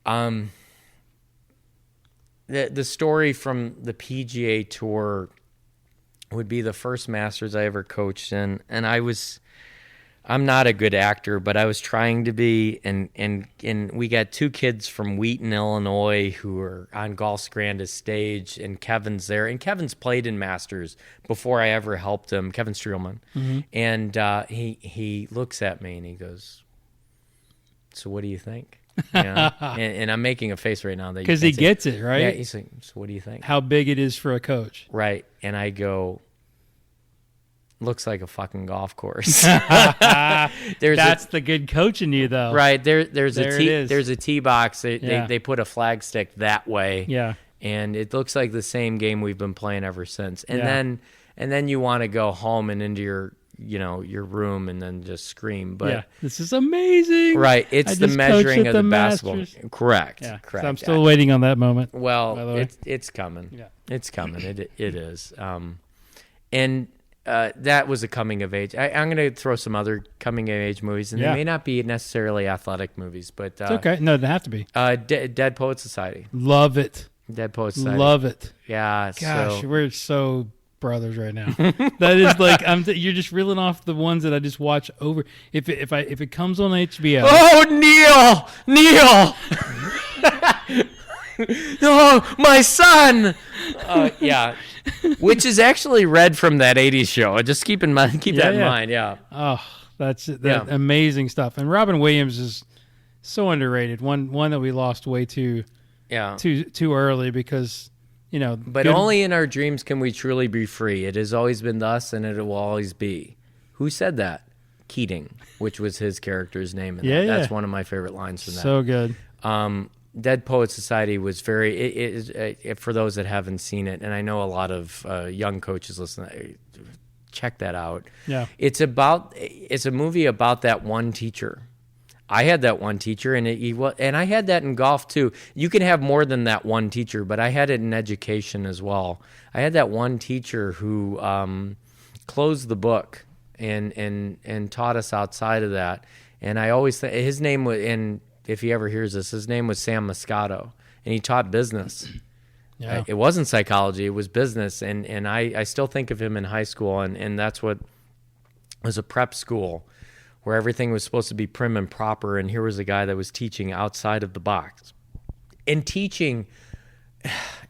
The story from the PGA Tour would be the first Masters I ever coached in, and I was I'm not a good actor, but I was trying to be, and we got 2 kids from Wheaton, Illinois, who are on Golf's grandest stage, and Kevin's there, and Kevin's played in Masters before I ever helped him, Kevin Streelman, and he looks at me and he goes, "So what do you think?" And I'm making a face right now that because he gets it, right? Yeah, he's like, "So what do you think?" How big it is for a coach, right? And I go, "Looks like a fucking golf course." That's the good coach in you, though. Right. There's a tee box. They put a flag stick that way. Yeah. And it looks like the same game we've been playing ever since. And then you want to go home and into your room and then just scream. But this is amazing. Right. It's the measuring of the basketball. Correct. Yeah. Correct. So I'm still waiting on that moment. Well, it's coming. Yeah. It's coming. It is. And that was a coming of age. I'm going to throw some other coming of age movies, and they may not be necessarily athletic movies, but it's okay. No, they have to be. Dead Poet Society. Love it. Dead Poet Society. Love it. Yeah. Gosh, we're so brothers right now. That is like you're just reeling off the ones that I just watch over. If it comes on HBO. Oh, Neil. Oh, my son. Yeah. Which is actually read from that 80s show. Just keep that in mind. Yeah. Oh, that's amazing stuff. And Robin Williams is so underrated. One that we lost way too early because, But only in our dreams can we truly be free. It has always been thus, and it will always be. Who said that? Keating, which was his character's name. That's one of my favorite lines from that. So good. Dead Poet Society was very, for those that haven't seen it, and I know a lot of young coaches listen, check that out. Yeah. It's a movie about that one teacher. I had that one teacher, and I had that in golf too. You can have more than that one teacher, but I had it in education as well. I had that one teacher who closed the book and taught us outside of that. And I always think his name was, and if he ever hears this, his name was Sam Moscato, and he taught business. Yeah. It wasn't psychology, it was business. And I still think of him in high school, and that's what was a prep school where everything was supposed to be prim and proper, and here was a guy that was teaching outside of the box. And teaching,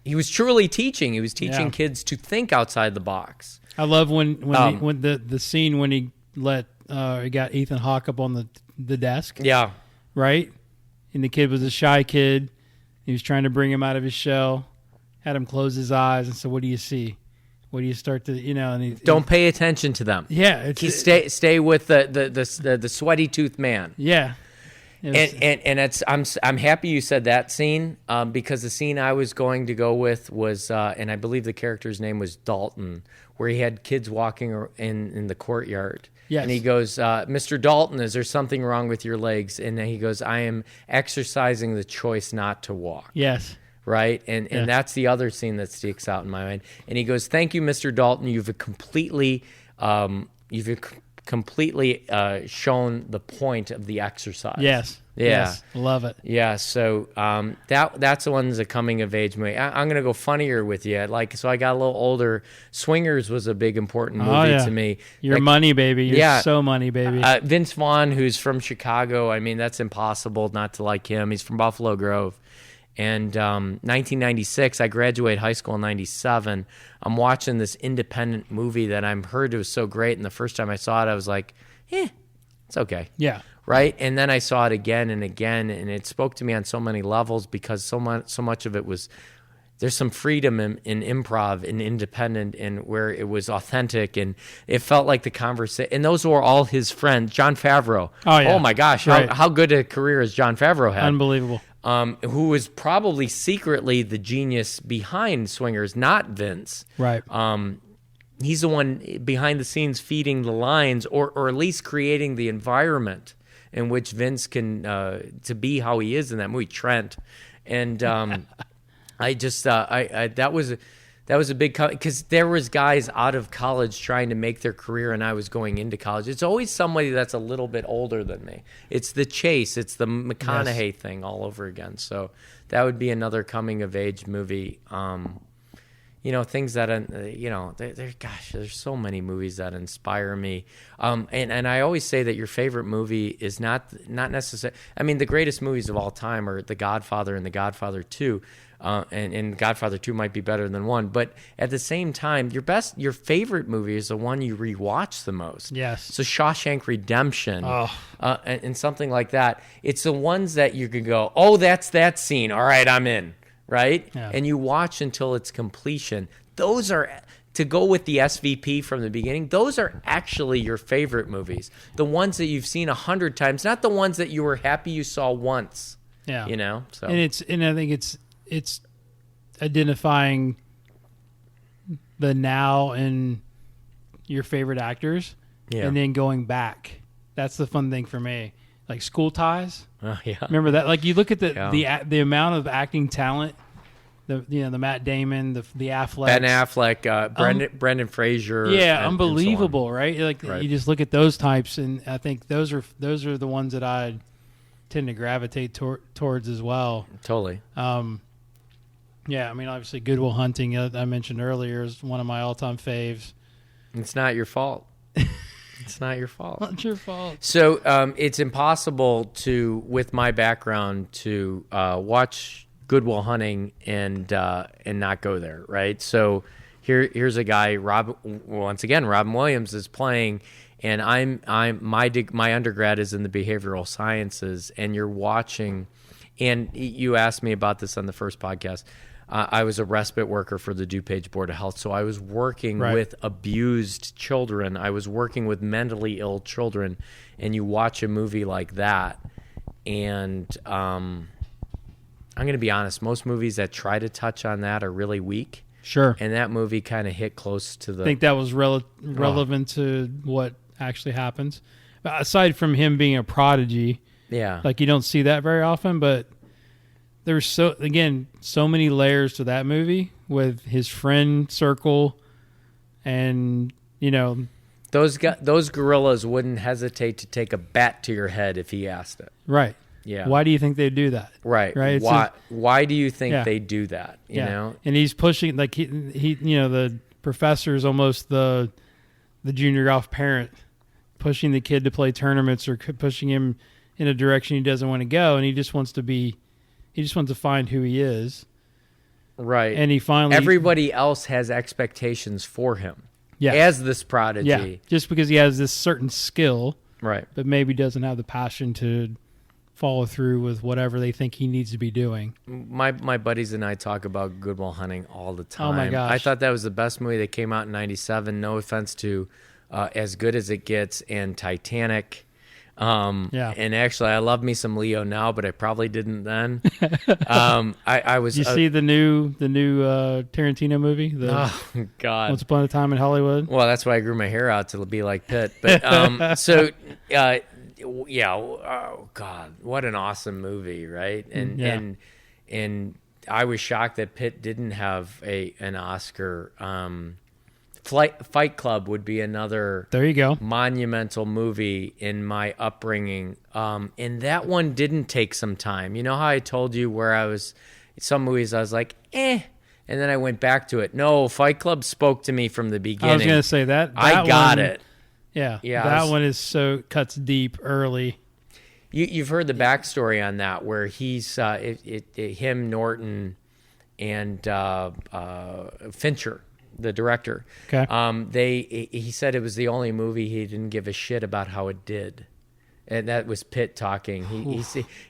he was truly teaching. He was teaching kids to think outside the box. I love when the scene when he got Ethan Hawke up on the desk. Yeah. Right? And the kid was a shy kid. He was trying to bring him out of his shell, had him close his eyes, and said, "What do you see? What do you start to, And don't pay attention to them. Yeah. Stay with the sweaty tooth man. Yeah. And I'm happy you said that scene because the scene I was going to go with was, and I believe the character's name was Dalton, where he had kids walking in the courtyard. Yes. And he goes, Mr. Dalton, is there something wrong with your legs? And then he goes, I am exercising the choice not to walk. Yes. Right? And that's the other scene that sticks out in my mind. And he goes, thank you, Mr. Dalton. You've completely shown the point of the exercise. Yes. Yeah. Yes. Love it. Yeah. So that's the one that's a coming of age movie. I'm gonna go funnier with you. So I got a little older. Swingers was a big important movie to me. You're money, baby. You're so money, baby. Vince Vaughn, who's from Chicago. I mean, that's impossible not to like him. He's from Buffalo Grove. And 1996, I graduated high school in 97. I'm watching this independent movie that I'm heard was so great. And the first time I saw it, I was like, it's okay. Yeah. Right? And then I saw it again and again, and it spoke to me on so many levels because so much of it was, there's some freedom in improv and independent and where it was authentic, and it felt like the conversation. And those were all his friends. John Favreau. Oh, yeah. Oh, my gosh. Right. How good a career has John Favreau had? Unbelievable. Who was probably secretly the genius behind Swingers, not Vince. Right. He's the one behind the scenes feeding the lines or at least creating the environment in which Vince can to be how he is in that movie, Trent. And I just that was a big because there was guys out of college trying to make their career, and I was going into college. It's always somebody that's a little bit older than me. It's the chase. It's the McConaughey thing all over again. So that would be another coming of age movie. things that, gosh, there's so many movies that inspire me. And I always say that your favorite movie is not necessarily, I mean, the greatest movies of all time are The Godfather and The Godfather 2. And Godfather 2 might be better than 1, but at the same time, your favorite movie is the one you rewatch the most. Yes. So Shawshank Redemption, and something like that. It's the ones that you can go, oh, that's that scene. All right, I'm in. Right? Yeah. And you watch until its completion. Those are, to go with the SVP from the beginning, those are actually your favorite movies. The ones that you've seen 100 times, not the ones that you were happy you saw once. Yeah. So. And I think it's identifying the now and your favorite actors, and then going back. That's the fun thing for me. Like School Ties. Oh yeah. Remember that? Like you look at the amount of acting talent, the Matt Damon, the Affleck, Ben Affleck, Brendan Fraser. Yeah, unbelievable, and so right? Like you just look at those types, and I think those are the ones that I tend to gravitate towards as well. Totally. Yeah, I mean, obviously, Good Will Hunting, I mentioned earlier, is one of my all-time faves. It's not your fault. It's not your fault. Not your fault. So it's impossible with my background, to watch Good Will Hunting and not go there, right? So here's a guy, Robin Williams is playing, and my undergrad is in the behavioral sciences, and you're watching, and you asked me about this on the first podcast. I was a respite worker for the DuPage Board of Health, so I was working with abused children. I was working with mentally ill children, and you watch a movie like that, and I'm going to be honest, most movies that try to touch on that are really weak. Sure. And that movie kind of hit close to the... I think that was relevant to what actually happens. Aside from him being a prodigy, like you don't see that very often, but there's so many layers to that movie with his friend circle, and those gorillas wouldn't hesitate to take a bat to your head if he asked it. Right. Yeah. Why do you think they do that? Right. Right. Why do you think they do that? You know. And he's pushing, like he the professor is almost the junior golf parent, pushing the kid to play tournaments or pushing him in a direction he doesn't want to go, and he just wants to find who he is. Right. And he finally... Everybody else has expectations for him. Yeah. As this prodigy. Yeah. Just because he has this certain skill. Right. But maybe doesn't have the passion to follow through with whatever they think he needs to be doing. My buddies and I talk about Good Will Hunting all the time. Oh my gosh. I thought that was the best movie that came out in 97. No offense to As Good as It Gets and Titanic. And actually, I love me some Leo now, but I probably didn't then. I was. You see the new Tarantino movie? Oh God! Once Upon a Time in Hollywood. Well, that's why I grew my hair out to be like Pitt. But oh God, what an awesome movie, right? And I was shocked that Pitt didn't have an Oscar. Fight Club would be another monumental movie in my upbringing. And that one didn't take some time. You know how I told you where some movies I was like, and then I went back to it. No, Fight Club spoke to me from the beginning. I was going to say that I got it. Yeah. That one cuts deep early. You've heard the backstory on that, where he's him, Norton, and Fincher, the director. Okay. He said it was the only movie he didn't give a shit about how it did. And that was Pitt talking.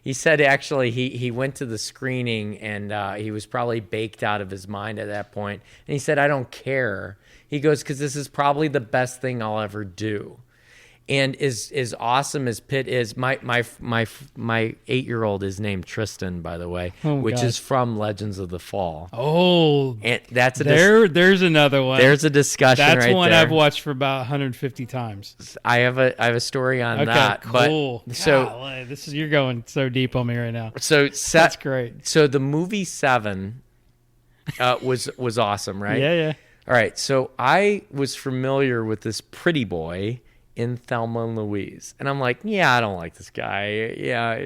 He said actually he went to the screening and he was probably baked out of his mind at that point. And he said, I don't care. He goes, because this is probably the best thing I'll ever do. And as awesome as Pitt is, my 8-year-old is named Tristan, by the way, which is from Legends of the Fall. Oh, and that's there's another one. There's a discussion. That's right one there. I've watched for about 150 times. I have a story on that. Cool. But, so golly, you're going so deep on me right now. So that's great. So the movie Seven was awesome, right? Yeah. All right, so I was familiar with this pretty boy in Thelma and Louise. And I'm like, yeah, I don't like this guy. Yeah,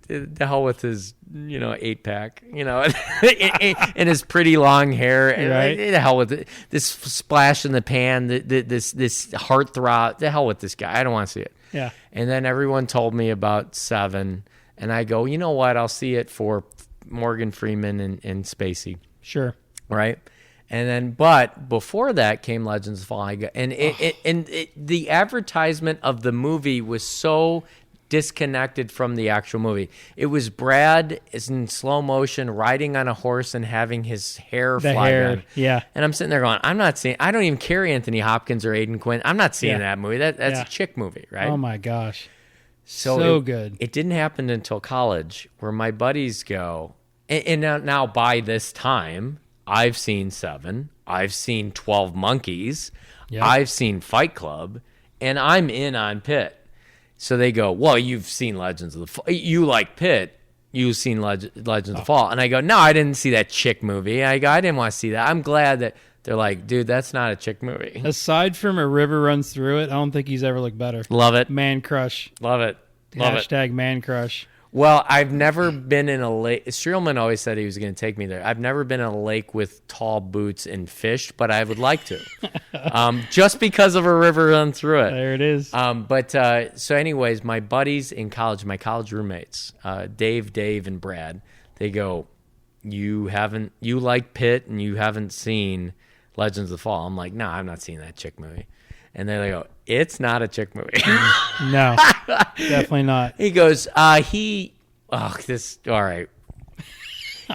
the hell with his, 8-pack, and his pretty long hair. Right. The hell with it. This splash in the pan, this heartthrob. The hell with this guy. I don't want to see it. Yeah. And then everyone told me about Seven, and I go, you know what? I'll see it for Morgan Freeman and Spacey. Sure. Right. And then, but before that came Legends of the Fall. The advertisement of the movie was so disconnected from the actual movie. It was Brad is in slow motion riding on a horse and having his hair fly down. Yeah. And I'm sitting there going, I don't even care Anthony Hopkins or Aidan Quinn. I'm not seeing that movie. That's a chick movie, right? Oh my gosh. So good. It didn't happen until college where my buddies go, and now by this time, I've seen Seven, I've seen 12 Monkeys, Yep. I've seen Fight Club, and I'm in on Pitt. So they go, well, you've seen Legends of the Fall. You like Pitt. You've seen Legends of the Fall. And I go, no, I didn't see that chick movie. I go, I didn't want to see that. I'm glad that they're like, dude, that's not a chick movie. Aside from A River Runs Through It, I don't think he's ever looked better. Love it. Man crush. Love it. Love it. Hashtag man crush. Well, I've never been in a lake. Streelman always said he was going to take me there. I've never been in a lake with tall boots and fished, but I would like to. Just because of A River Run Through It. There it is. So anyways, my buddies in college, my college roommates, Dave, and Brad, they go, you like Pitt and you haven't seen Legends of the Fall. I'm like, no, I'm not seeing that chick movie. And then they go, it's not a chick movie. No, definitely not. He goes, all right.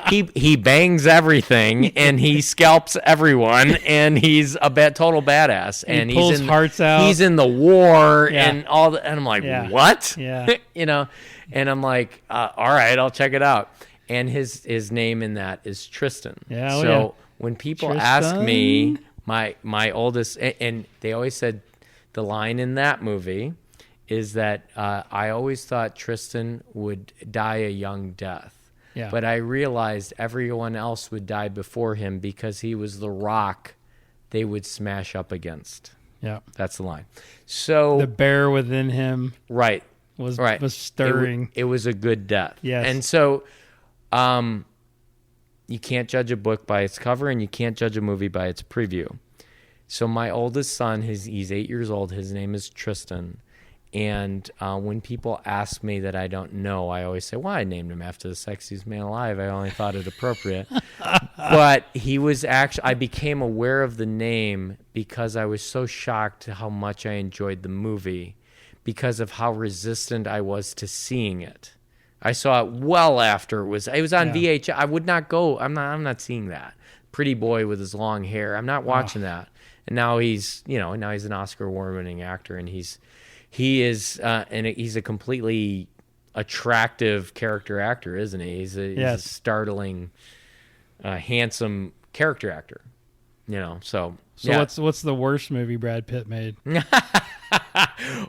He bangs everything and he scalps everyone and he's a total badass. And he pulls hearts out. He's in the war Yeah. and all that. And I'm like, what? Yeah. And I'm like, all right, I'll check it out. And his name in that is Tristan. Yeah. So when people ask me, my oldest, and they always said the line in that movie is that I always thought Tristan would die a young death. Yeah. But I realized everyone else would die before him because he was the rock they would smash up against. Yeah. That's the line. So the bear within him was stirring. It was a good death. Yes. And so you can't judge a book by its cover and you can't judge a movie by its preview. So my oldest son, he's 8 years old. His name is Tristan. And when people ask me that I don't know, I always say, well, I named him after the sexiest man alive. I only thought it appropriate. But he was I became aware of the name because I was so shocked how much I enjoyed the movie because of how resistant I was to seeing it. I saw it well after it was on VHS. I would not go. I'm not seeing that. Pretty boy with his long hair. I'm not watching that. And now he's an Oscar award-winning actor, and he's a completely attractive character actor, isn't he? He's a startling, handsome character actor. So what's the worst movie Brad Pitt made?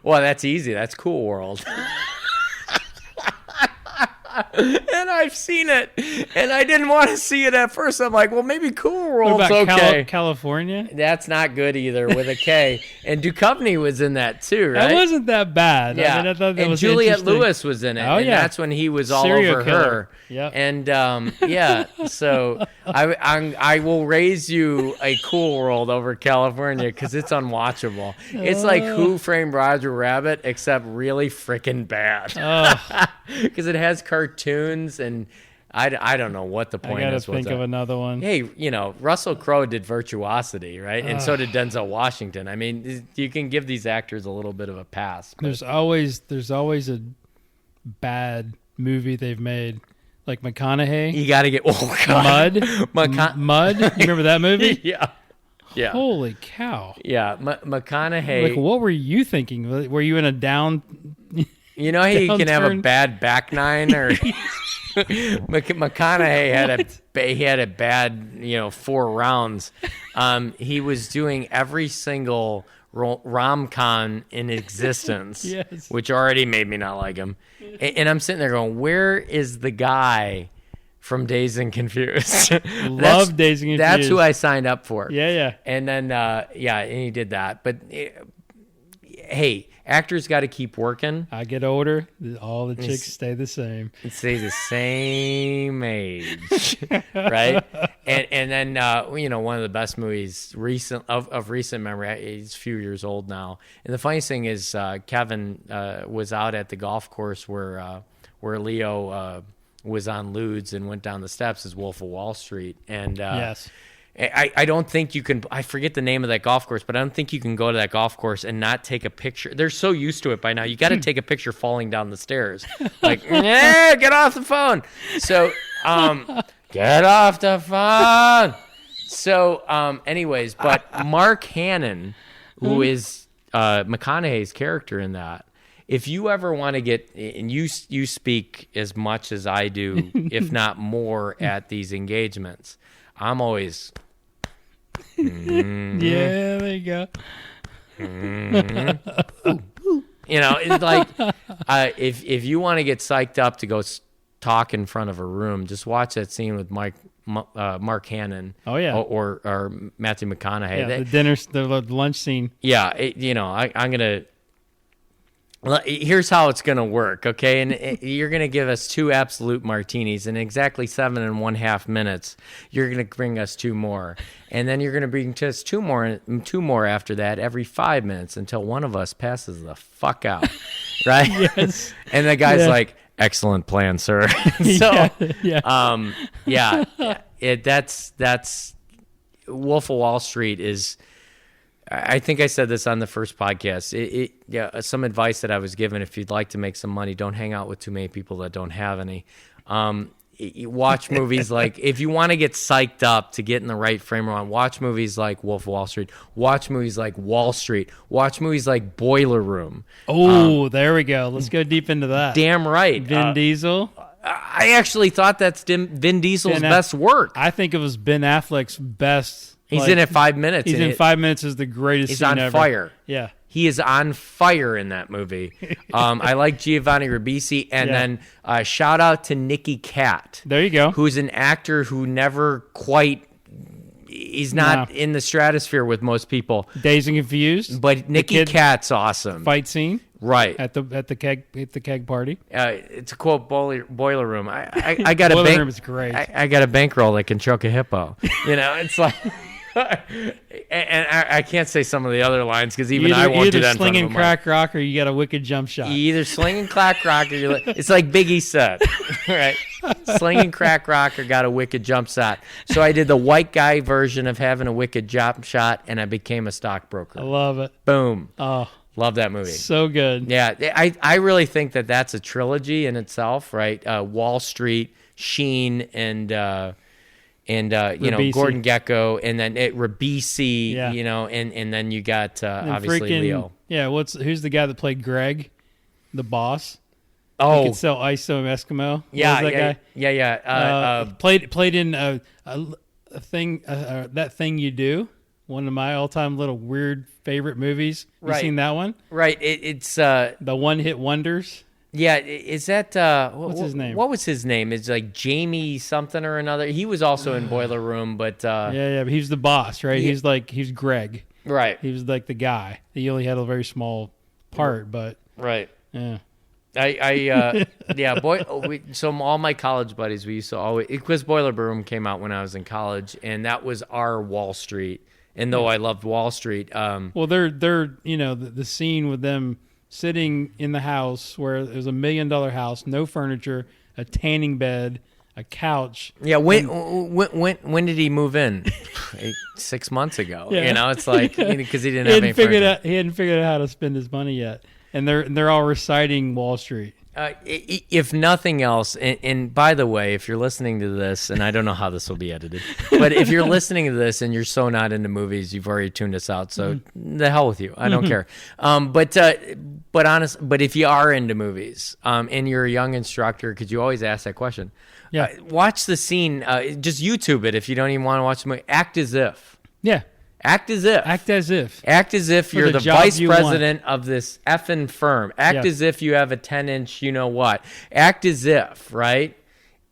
Well, that's easy. That's Cool World. And I've seen it, and I didn't want to see it at first. I'm like, well, maybe Cool World's what about okay. California? That's not good either with a K. And Duchovny was in that too, right? That wasn't that bad. Yeah. I mean, I thought that and was Juliette interesting. Lewis was in it. Oh, and yeah. that's when he was all Serial over killer. her. Yep. And so I will raise you a Cool World over California because it's unwatchable. It's like Who Framed Roger Rabbit, except really freaking bad. Because it has cartoons and I don't know what the point I gotta is. think of another one. Hey, Russell Crowe did Virtuosity, right? And so did Denzel Washington. I mean, you can give these actors a little bit of a pass. But There's always a bad movie they've made, like McConaughey. you got to get God. Mud. You remember that movie? Yeah. Holy cow! Yeah, McConaughey. Like, what were you thinking? Were you in a down? You know how you can have a downturn? bad back nine, or McConaughey had a bad 4 rounds. He was doing every single rom-com in existence, Yes. which already made me not like him. And I'm sitting there going, where is the guy from Dazed and Confused? Love Dazed and Confused. That's who I signed up for. Yeah. And then, and he did that. But hey, actors got to keep working. I get older, all the chicks stay the same. It stays the same age, right? And then one of the best movies of recent memory. He's a few years old now. And the funniest thing is Kevin was out at the golf course where Leo was on lewds and went down the steps as Wolf of Wall Street. And yes. I don't think you can. I forget the name of that golf course, but I don't think you can go to that golf course and not take a picture. They're so used to it by now. You got to take a picture falling down the stairs. Like, yeah, get off the phone. So, get off the phone. So, anyways, but Mark Hannon, who is McConaughey's character in that, if you ever want to get, and you speak as much as I do, if not more, at these engagements, I'm always. Yeah, there you go. It's like if you want to get psyched up to go talk in front of a room, just watch that scene with Mark Hannon. Oh yeah, or Matthew McConaughey. Yeah, the lunch scene. Yeah, I'm gonna. Here's how it's going to work, okay? And you're going to give us 2 absolute martinis in exactly 7.5 minutes. You're going to bring us 2 more. And then you're going to bring us 2 more after that every 5 minutes until one of us passes the fuck out, right? Yes. And the guy's like, excellent plan, sir. So, that's Wolf of Wall Street is... I think I said this on the first podcast. Some advice that I was given: if you'd like to make some money, don't hang out with too many people that don't have any. Watch movies like, if you want to get psyched up to get in the right frame of mind, watch movies like Wolf of Wall Street. Watch movies like Wall Street. Watch movies like Boiler Room. Oh, there we go. Let's go deep into that. Damn right. Vin Diesel. I actually thought that's Vin Diesel's best work. I think it was Ben Affleck's best. He's in it 5 minutes. He's in 5 minutes is the greatest He's scene on ever. fire. Yeah. He is on fire in that movie. I like Giovanni Ribisi. And then shout out to Nicky Katt. There you go. Who's an actor who never quite... He's not in the stratosphere with most people. Dazed and Confused. But Nicky Katt's awesome. Fight scene. Right. At the keg party. It's a quote, Boiler Room. I got Boiler Room is great. I got a bankroll that can choke a hippo. It's like... and I can't say some of the other lines because even I won't do that in front of slinging crack rock or you got a wicked jump shot. You either slinging crack rock or it's like Biggie said, right? Slinging crack rock or got a wicked jump shot. So I did the white guy version of having a wicked jump shot, and I became a stockbroker. I love it. Boom. Oh, love that movie. So good. Yeah, I really think that's a trilogy in itself, right? Wall Street, Sheen, and Gordon Gekko, and then Ribisi, and then you got obviously Leo. Yeah, who's the guy that played Greg, the boss? Oh, he could sell ice to an Eskimo. Guy? Played in a thing, that thing you do. One of my all-time little weird favorite movies. You seen that one? Right. It's the One Hit Wonders. Yeah, is that what's his name? What was his name? It's like Jamie something or another. He was also in Boiler Room, but but he's the boss, right? Yeah. He's Greg, right? He was like the guy. He only had a very small part, but right. Yeah, So all my college buddies, we used to always, because Boiler Room came out when I was in college, and that was our Wall Street. And though I loved Wall Street, well, they're the scene with them sitting in the house where it was $1 million house, no furniture, a tanning bed, a couch. Yeah, when did he move in? 6 months ago. Yeah. It's like because he didn't have any furniture. He hadn't figured out how to spend his money yet, and they're all reciting Wall Street. If nothing else, and by the way, if you're listening to this, and I don't know how this will be edited, but if you're listening to this and you're so not into movies, you've already tuned us out. So the hell with you, I don't care. But if you are into movies, and you're a young instructor, because you always ask that question, watch the scene. Just YouTube it if you don't even want to watch the movie. Act as if. Yeah. Act as if. Act as if. Act as if you're the vice president of this effing firm. Act as if you have a 10-inch you-know-what. Act as if, right?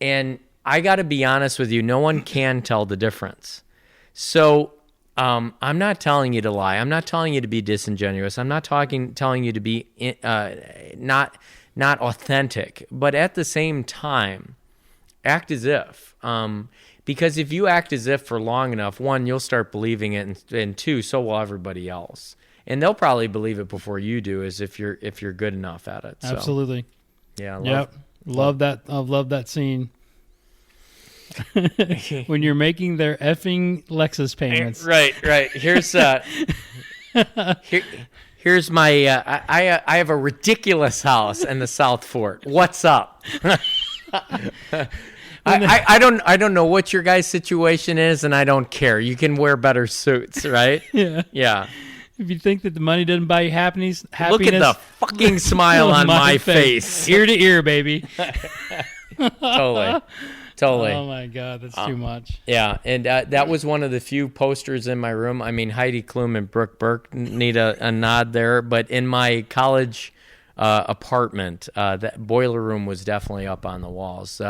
And I got to be honest with you, no one can tell the difference. So I'm not telling you to lie. I'm not telling you to be disingenuous. I'm not telling you to be not authentic. But at the same time, act as if. Because if you act as if for long enough, one, you'll start believing it, and two, so will everybody else. And they'll probably believe it before you do, as if you're good enough at it. So, Absolutely. Yeah. Love that. I love that scene. When you're making their effing Lexus payments. Right. Here's my. I have a ridiculous house in the South Fort. What's up? I don't know what your guys' situation is, and I don't care. You can wear better suits, right? Yeah. If you think that the money doesn't buy you happiness, look at the fucking smile on my face. Ear to ear, baby. Totally. Oh my God, that's too much. Yeah, and that was one of the few posters in my room. I mean, Heidi Klum and Brooke Burke need a nod there, but in my college apartment, that Boiler Room was definitely up on the walls.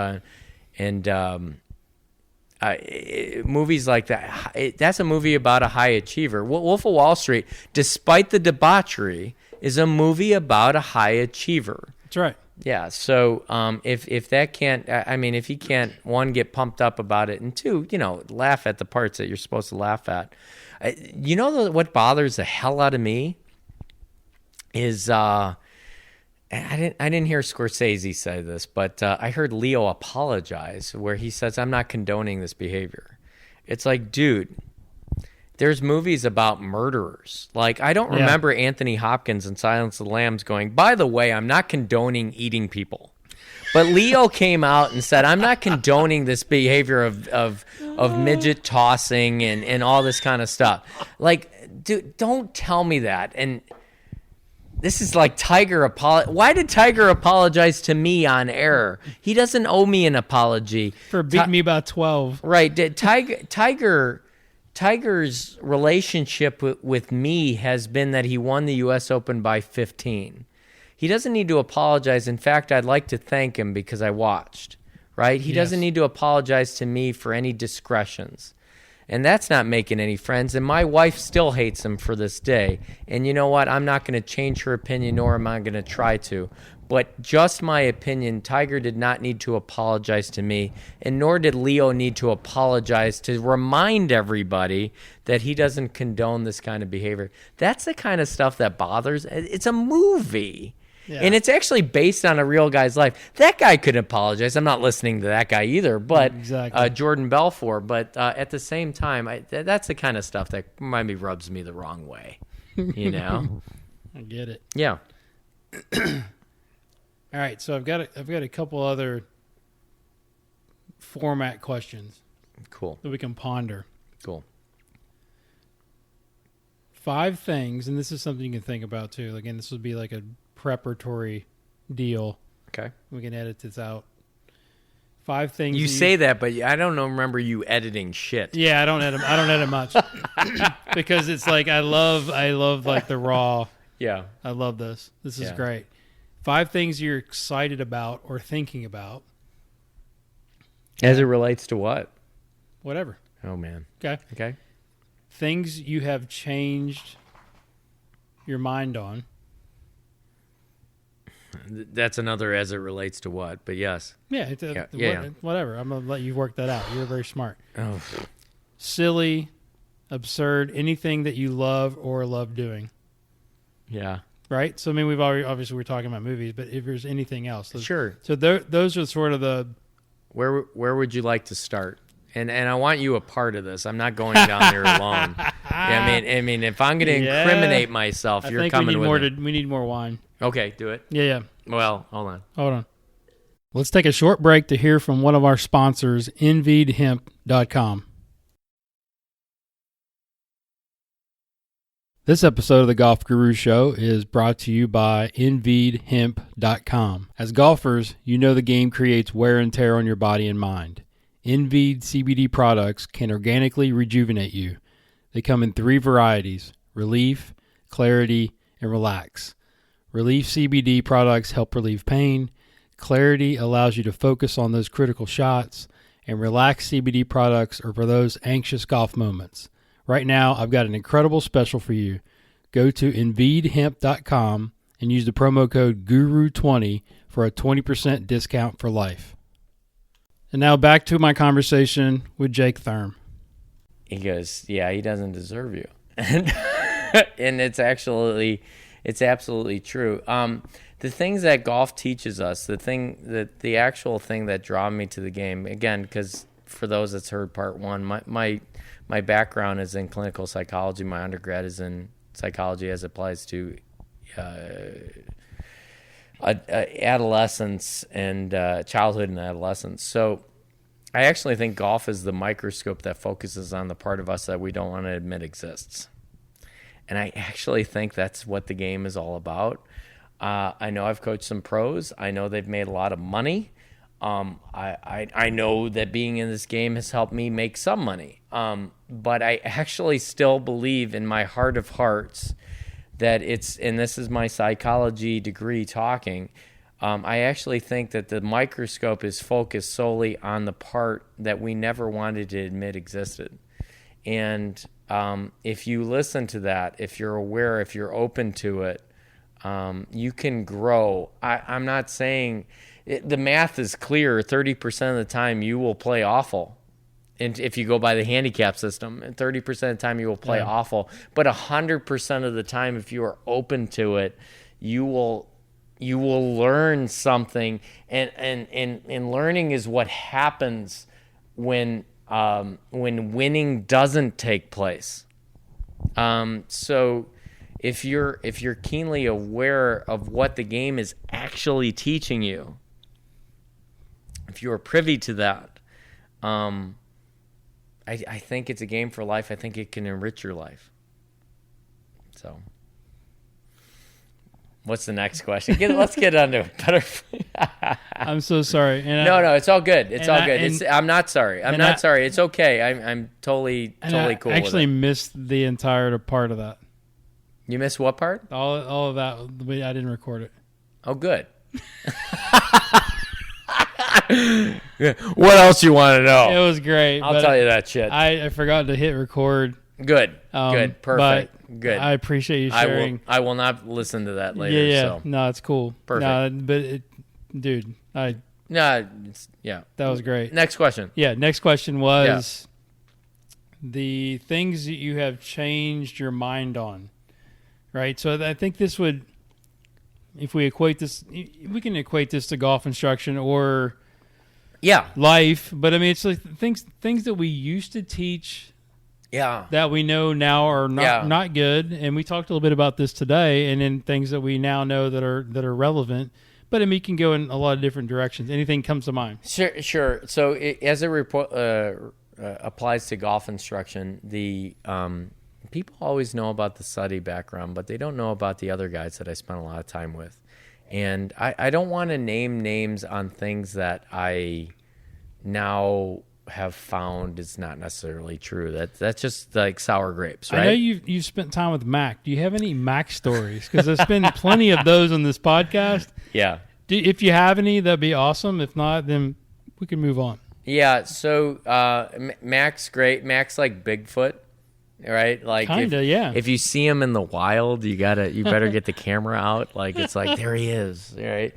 Movies like that, that's a movie about a high achiever. Wolf of Wall Street, despite the debauchery, is a movie about a high achiever. That's right. Yeah, so if that can't, if you can't, one, get pumped up about it, and two, laugh at the parts that you're supposed to laugh at. What bothers the hell out of me is, I didn't hear Scorsese say this, but I heard Leo apologize where he says, I'm not condoning this behavior. It's like, dude, there's movies about murderers. Like, I don't remember Anthony Hopkins in Silence of the Lambs going, by the way, I'm not condoning eating people. But Leo came out and said, I'm not condoning this behavior of midget tossing and all this kind of stuff. Like, dude, don't tell me that. And this is like Tiger why did Tiger apologize to me on air? He doesn't owe me an apology. For beating me about 12. Right. Tiger's relationship with me has been that he won the U.S. Open by 15. He doesn't need to apologize. In fact, I'd like to thank him because I watched, right? He doesn't need to apologize to me for any discretions. And that's not making any friends. And my wife still hates him for this day. And you know what? I'm not going to change her opinion, nor am I going to try to. But just my opinion, Tiger did not need to apologize to me, and nor did Leo need to apologize to remind everybody that he doesn't condone this kind of behavior. That's the kind of stuff that bothers. It's a movie. Yeah. And it's actually based on a real guy's life. That guy could apologize. I'm not listening to that guy either, but exactly. Jordan Belfort. But at the same time, that's the kind of stuff that maybe rubs me the wrong way. I get it. Yeah. All right, so I've got a couple other format questions. Cool. That we can ponder. Cool. 5 things, and this is something you can think about too. Again, this would be like a preparatory deal. Okay. We can edit this out. 5 things. You say that, but I don't remember you editing shit. Yeah, I don't edit much because it's like I love like the raw. Yeah. I love this. This is great. 5 things you're excited about or thinking about. As it relates to what? Whatever. Oh, man. Okay. Things you have changed your mind on. That's another as it relates to what, but yes. Yeah. Whatever. I'm going to let you work that out. You're very smart. Oh. Silly, absurd, anything that you love or love doing. Yeah. Right? So, I mean, obviously we're talking about movies, but if there's anything else. Sure. So those are sort of the... Where would you like to start? And I want you a part of this. I'm not going down there alone. I mean, if I'm going to incriminate myself, you're coming with me. We need more wine. Okay, do it. Yeah. Well, hold on. Let's take a short break to hear from one of our sponsors, enviedhemp.com. This episode of the Golf Guru Show is brought to you by enviedhemp.com. As golfers, you know the game creates wear and tear on your body and mind. Envied CBD products can organically rejuvenate you. They come in 3 varieties: Relief, Clarity, and Relax. Relief CBD products help relieve pain. Clarity allows you to focus on those critical shots. And Relax CBD products are for those anxious golf moments. Right now, I've got an incredible special for you. Go to InveedHemp.com and use the promo code GURU20 for a 20% discount for life. And now back to my conversation with Jake Thurm. He goes, yeah, he doesn't deserve you. And it's absolutely true. The things that golf teaches us, the actual thing that draw me to the game, again, because for those that's heard part one, my background is in clinical psychology. My undergrad is in psychology as it applies to adolescence and childhood and adolescence. So I actually think golf is the microscope that focuses on the part of us that we don't want to admit exists. And I actually think that's what the game is all about. I know I've coached some pros. I know they've made a lot of money. I know that being in this game has helped me make some money. But I actually still believe in my heart of hearts that and this is my psychology degree talking, I actually think that the microscope is focused solely on the part that we never wanted to admit existed. And if you listen to that, if you're aware, if you're open to it, you can grow. I'm not saying the math is clear. 30% of the time you will play awful. And if you go by the handicap system, 30% of the time you will play awful. But 100% of the time, if you are open to it, you will learn something. And learning is what happens when winning doesn't take place. So if you're keenly aware of what the game is actually teaching you, if you are privy to that, I think it's a game for life. I think it can enrich your life. So, what's the next question? Let's get on to it. I'm so sorry. And no, it's all good. It's all good. I'm not sorry. I'm not sorry. It's okay. I'm totally cool with it. I actually missed the entire part of that. You missed what part? All of that. I didn't record it. Oh, good. What else you want to know? It was great. I'll tell you that shit. I forgot to hit record. Good. Good. Perfect. Good. I appreciate you sharing. I will not listen to that later. Yeah. So. No, it's cool. Perfect. No, but dude, that was great. Next question. Yeah. Next question was the things that you have changed your mind on, right? So I think this would, if we equate this, we can equate this to golf instruction or life. But I mean, it's like things that we used to teach that we know now are not good. And we talked a little bit about this today, and then things that we now know that are relevant. But I mean, it can go in a lot of different directions. Anything comes to mind? Sure. So as it applies to golf instruction, the people always know about the study background, but they don't know about the other guys that I spent a lot of time with. And I don't want to name names on things that I now have found is not necessarily true. That's just like sour grapes, right? I know you've spent time with Mac. Do you have any Mac stories? Because there's been plenty of those on this podcast. Yeah. If you have any, that'd be awesome. If not, then we can move on. Yeah. So Mac's great. Mac's like Bigfoot. Right, like if you see him in the wild, you better get the camera out. Like it's like there he is. Right.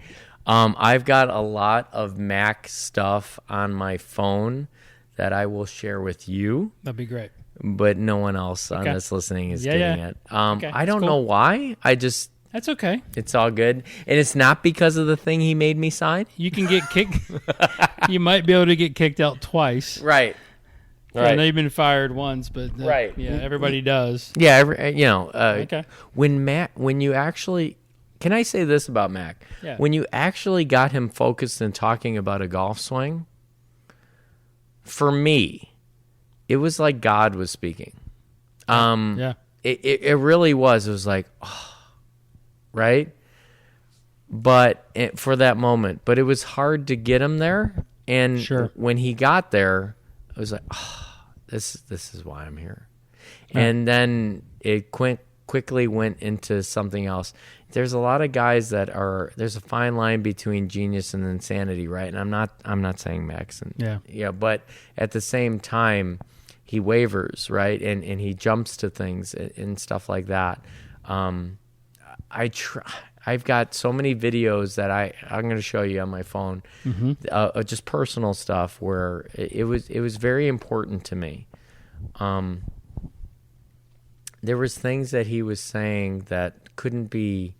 I've got a lot of Mac stuff on my phone that I will share with you. That'd be great. But no one else on this listening is getting it. I don't know why. That's okay. It's all good, and it's not because of the thing he made me sign. You can get kicked. You might be able to get kicked out twice. Right. I know you've been fired once, but everybody does. Yeah, okay. When you actually, can I say this about Mac? Yeah. When you actually got him focused and talking about a golf swing, for me, it was like God was speaking. It really was. It was like, right? But for that moment, but it was hard to get him there. And when he got there, I was like, this is why I'm here. Yeah. And then it quickly went into something else. There's a lot of guys there's a fine line between genius and insanity, right? And I'm not saying Max. But at the same time, he wavers, right? And he jumps to things and stuff like that. I've got so many videos that I'm going to show you on my phone, just personal stuff where it was very important to me. There was things that he was saying that couldn't be,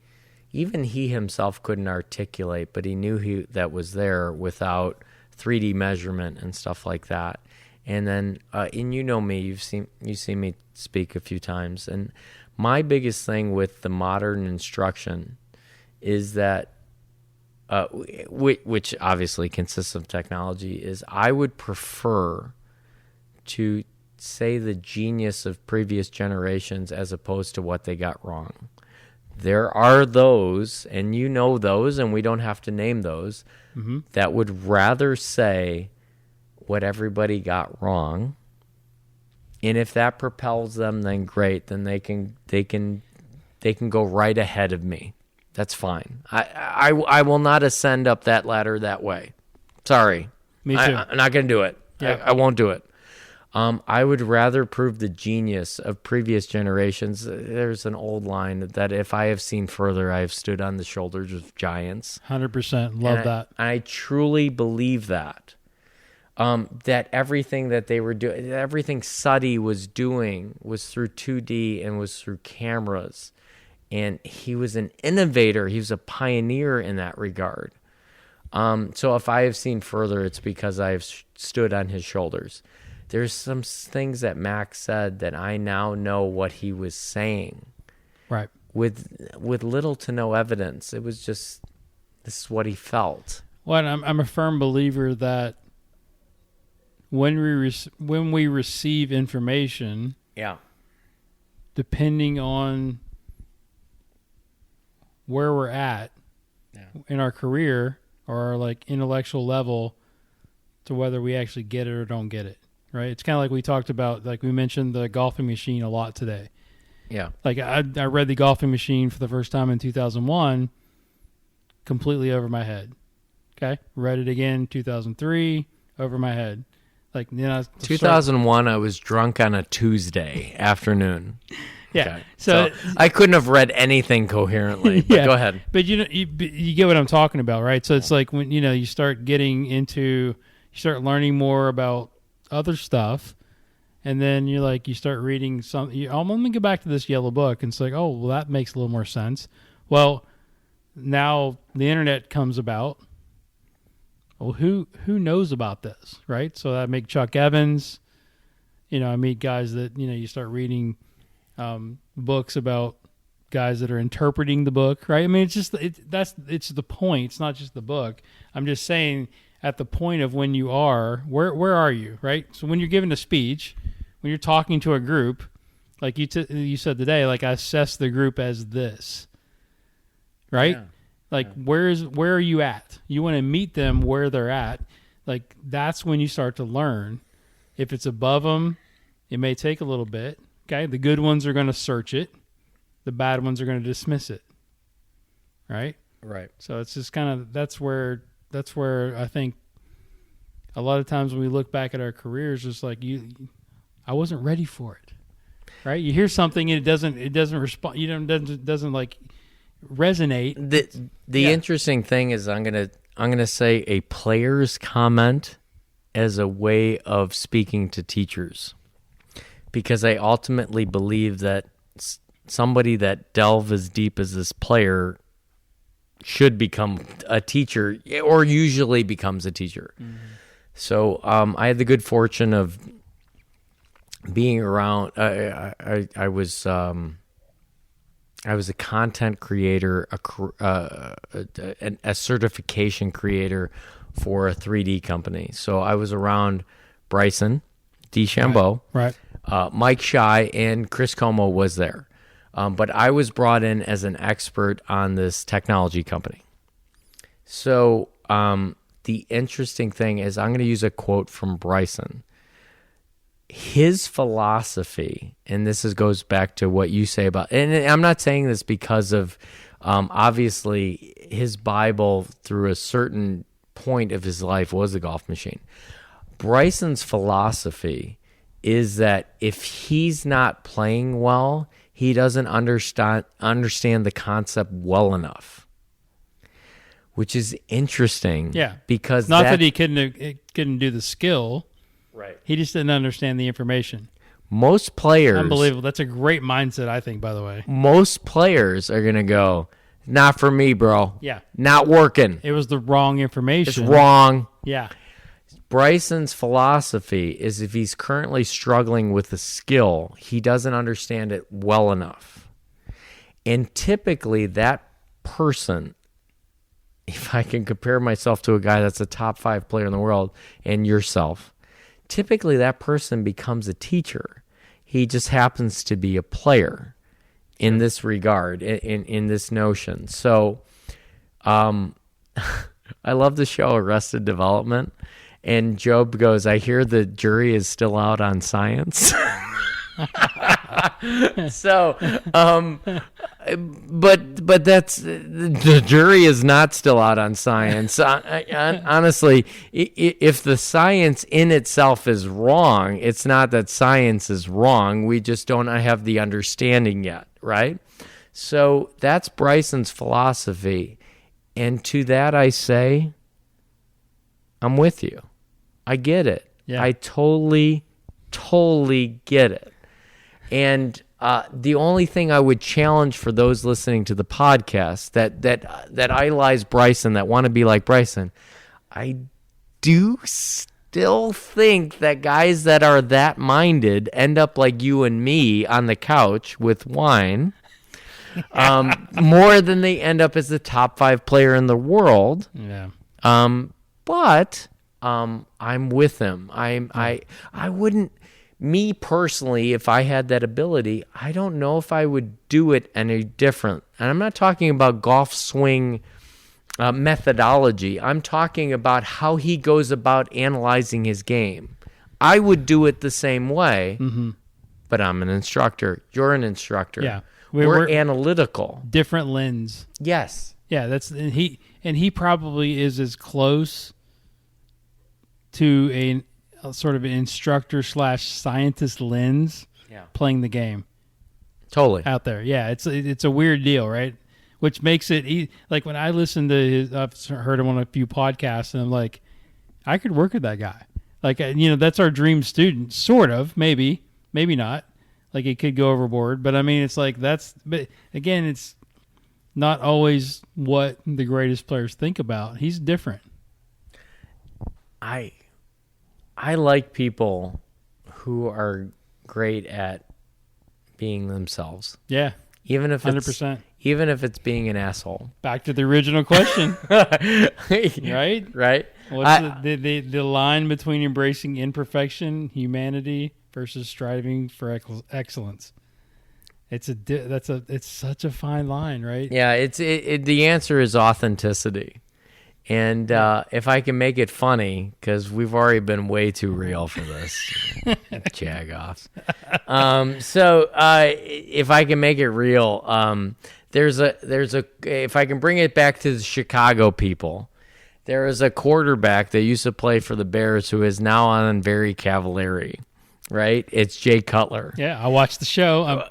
even he himself couldn't articulate, but he knew that was there without 3D measurement and stuff like that. And then, and you know me, you've seen me speak a few times, and my biggest thing with the modern instruction is that, which obviously consists of technology, is I would prefer to say the genius of previous generations as opposed to what they got wrong. There are those, and you know those, and we don't have to name those, that would rather say what everybody got wrong, and if that propels them, then great. Then they can go right ahead of me. That's fine. I will not ascend up that ladder that way. Sorry, Me too. I'm not going to do it. Yeah. I won't do it. I would rather prove the genius of previous generations. There's an old line that if I have seen further, I have stood on the shoulders of giants. 100%. Love that. I truly believe that. That everything that they were doing, everything SUTI was doing was through 2D and was through cameras. And he was an innovator. He was a pioneer in that regard. So if I have seen further, it's because I have stood on his shoulders. There's some things that Max said that I now know what he was saying. Right. With little to no evidence. It was just, this is what he felt. Well, I'm a firm believer that when we receive information, depending on where we're at in our career or our like intellectual level, to whether we actually get it or don't get it, right? It's kind of like we talked about, like we mentioned the golfing machine a lot today. Yeah. Like I read the golfing machine for the first time in 2001, completely over my head. Okay, read it again 2003, over my head. Like 2001, I was drunk on a Tuesday afternoon. Yeah, okay. So I couldn't have read anything coherently. But go ahead. But you get what I'm talking about, right? So it's like when you start getting into, you start learning more about other stuff, and then you start reading some. I'm going to go back to this yellow book, and it's like, oh, well, that makes a little more sense. Well, now the internet comes about. Well, who knows about this, right? So I make Chuck Evans. I meet guys that you start reading books about guys that are interpreting the book, right? I mean, it's the point. It's not just the book. I'm just saying, at the point of when you are, where are you, right? So when you're giving a speech, when you're talking to a group, like you said today, like I assess the group as this, right? Yeah. Like, where are you at? You want to meet them where they're at. Like, that's when you start to learn. If it's above them, it may take a little bit. Okay, the good ones are going to search it. The bad ones are going to dismiss it. Right? Right. So it's just kind of, that's where I think a lot of times when we look back at our careers, it's like I wasn't ready for it. Right? You hear something and it doesn't respond. Doesn't like resonate. The interesting thing is I'm gonna say a player's comment as a way of speaking to teachers, because I ultimately believe that somebody that delves as deep as this player should become a teacher, or usually becomes a teacher. Mm-hmm. So I had the good fortune of being around. I was a content creator, a certification creator for a 3D company. So I was around Bryson DeChambeau, right. Mike Shy, and Chris Como was there. But I was brought in as an expert on this technology company. So the interesting thing is, I'm going to use a quote from Bryson. His philosophy, and goes back to what you say about, and I'm not saying this because of, obviously, his Bible through a certain point of his life was the golf machine. Bryson's philosophy is that if he's not playing well, he doesn't understand the concept well enough, which is interesting. Yeah, because not that he couldn't do the skill, right? He just didn't understand the information. Most players, unbelievable. That's a great mindset, I think. By the way, most players are gonna go, not for me, bro. Yeah, not working. It was the wrong information. It's wrong. Yeah. Bryson's philosophy is if he's currently struggling with a skill, he doesn't understand it well enough. And typically that person, if I can compare myself to a guy that's a top 5 player in the world and yourself, typically that person becomes a teacher. He just happens to be a player in this regard, in this notion. So I love the show Arrested Development. And Job goes, I hear the jury is still out on science. So, but that's, the jury is not still out on science. Honestly, if the science in itself is wrong, it's not that science is wrong. We just don't have the understanding yet, right? So that's Bryson's philosophy. And to that I say, I'm with you. I get it. Yeah. I totally get it. And the only thing I would challenge for those listening to the podcast that idolize Bryson, that want to be like Bryson, I do still think that guys that are that minded end up like you and me on the couch with wine more than they end up as the top 5 player in the world. Yeah. But I'm with him. I wouldn't, me personally, if I had that ability, I don't know if I would do it any different. And I'm not talking about golf swing methodology. I'm talking about how he goes about analyzing his game. I would do it the same way, but I'm an instructor. You're an instructor. Yeah. We're analytical. Different lens. Yes. Yeah, and he probably is as close to a sort of an instructor / scientist lens playing the game. Totally. Out there. Yeah, it's a weird deal, right? Which makes it like when I listen to I've heard him on a few podcasts and I'm like, I could work with that guy. Like, that's our dream student, sort of, maybe not. Like it could go overboard, but I mean, it's like but again, it's not always what the greatest players think about. He's different. I like people who are great at being themselves. Yeah. Even if 100%. Even if it's being an asshole. Back to the original question. Right? Right. What's the line between embracing imperfection, humanity, versus striving for excellence? It's such a fine line, right? Yeah, the answer is authenticity. And if I can make it funny, because we've already been way too real for this, jag-offs. So if I can make it real, there's a if I can bring it back to the Chicago people, there is a quarterback that used to play for the Bears who is now on Very Cavalieri, right? It's Jay Cutler. Yeah, I watched the show. I'm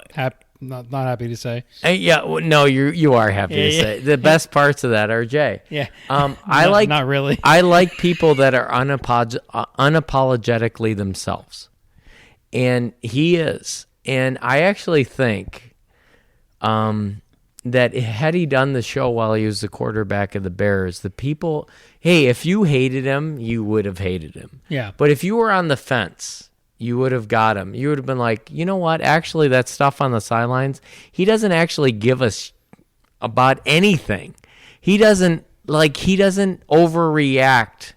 not happy to say. No, you are happy to say. The best parts of that are Jay. Yeah. Not really. I like people that are unapologetically themselves, and he is. And I actually think that had he done the show while he was the quarterback of the Bears, the people, hey, if you hated him, you would have hated him. Yeah. But if you were on the fence, you would have got him. You would have been like, you know what? Actually, that stuff on the sidelines, he doesn't actually give us about anything. He doesn't overreact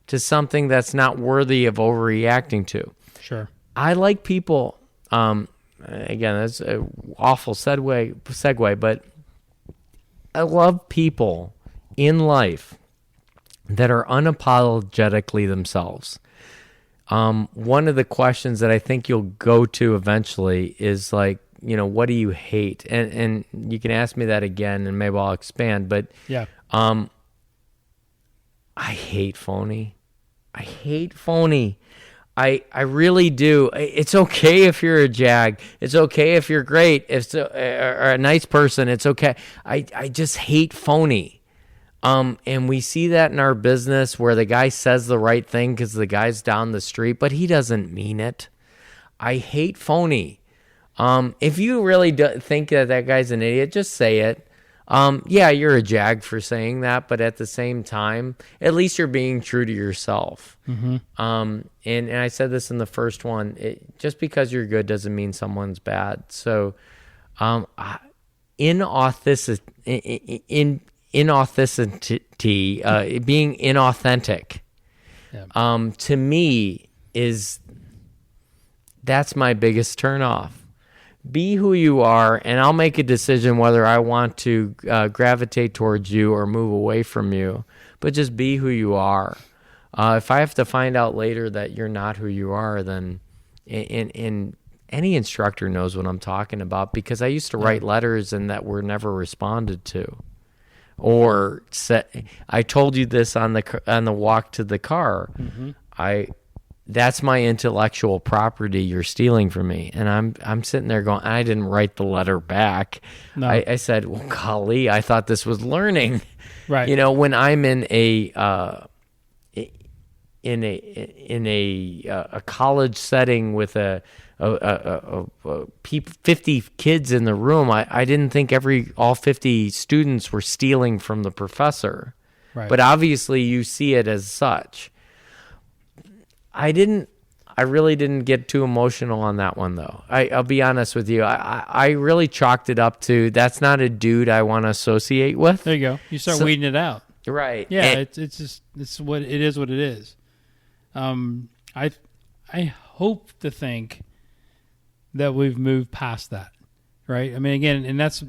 to something that's not worthy of overreacting to. Sure. I like people, again, that's an awful segue, but I love people in life that are unapologetically themselves. One of the questions that I think you'll go to eventually is like, what do you hate? And you can ask me that again and maybe I'll expand, but yeah. I hate phony. I I really do. It's okay if you're a jag. It's okay if you're great. If or a nice person, it's okay. I just hate phony. And we see that in our business where the guy says the right thing because the guy's down the street, but he doesn't mean it. I hate phony. If you really think that guy's an idiot, just say it. Yeah, you're a jag for saying that, but at the same time, at least you're being true to yourself. Mm-hmm. And I said this in the first one, just because you're good doesn't mean someone's bad. So, inauthenticity, being inauthentic, to me that's my biggest turnoff. Be who you are, and I'll make a decision whether I want to gravitate towards you or move away from you. But just be who you are. If I have to find out later that you're not who you are, then in any instructor knows what I'm talking about, because I used to write letters and that were never responded to. Or I told you this on the walk to the car. Mm-hmm. That's my intellectual property you're stealing from me. And I'm sitting there going, I didn't write the letter back. No. I said, well, golly, I thought this was learning. Right. You know, when I'm in a college setting with 50 kids in the room, I didn't think all 50 students were stealing from the professor. Right. But obviously you see it as such. I really didn't get too emotional on that one, though. I'll be honest with you. I really chalked it up to, that's not a dude I want to associate with. There you go. You start weeding it out. Right. Yeah, it's what it is. What it is. I hope to think that we've moved past that. Right. I mean, again, and that's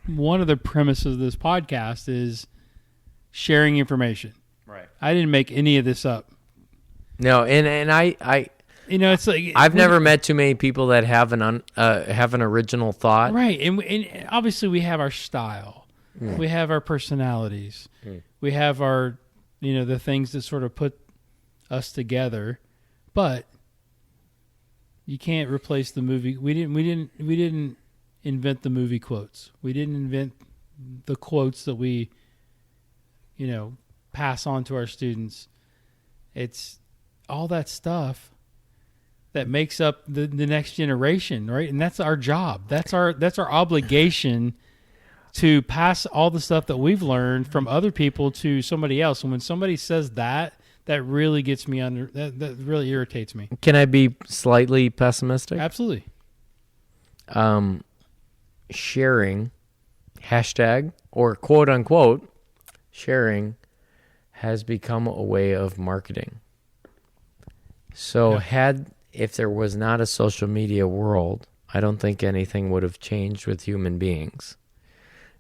one of the premises of this podcast is sharing information. Right. I didn't make any of this up. No, and I it's like I've never met too many people that have an original thought. Right, and obviously we have our style, we have our personalities, we have our the things that sort of put us together, but you can't replace the movie. We didn't invent the movie quotes. We didn't invent the quotes that we pass on to our students. It's all that stuff that makes up the next generation, right? And that's our job. That's our obligation to pass all the stuff that we've learned from other people to somebody else. And when somebody says that really gets me that really irritates me. Can I be slightly pessimistic? Absolutely. Sharing, hashtag, or quote unquote, sharing has become a way of marketing. So if there was not a social media world, I don't think anything would have changed with human beings.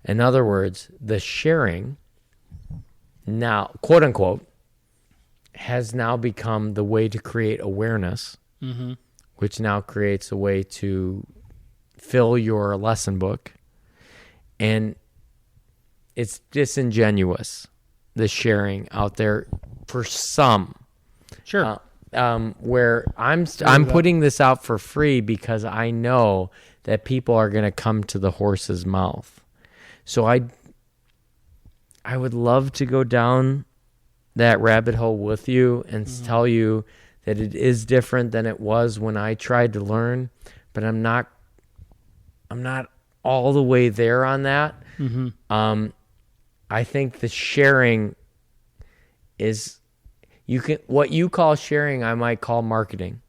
In other words, the sharing now, quote unquote, has now become the way to create awareness, which now creates a way to fill your lesson book. And it's disingenuous, the sharing out there for some. Sure. Where I'm putting this out for free because I know that people are going to come to the horse's mouth. So I would love to go down that rabbit hole with you and tell you that it is different than it was when I tried to learn, but I'm not all the way there on that. I think the sharing is what you call sharing, I might call marketing.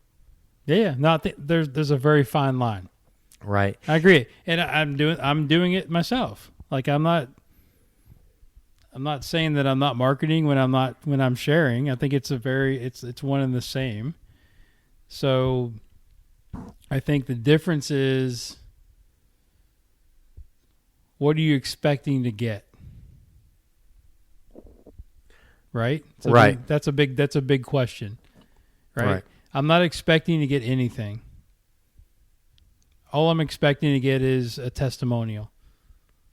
Yeah. No, there's a very fine line. Right. I agree. And I'm doing it myself. Like I'm not saying that I'm not marketing when I'm sharing. I think it's one and the same. So I think the difference is, what are you expecting to get? Right? Right. That's a big question. Right? I'm not expecting to get anything. All I'm expecting to get is a testimonial.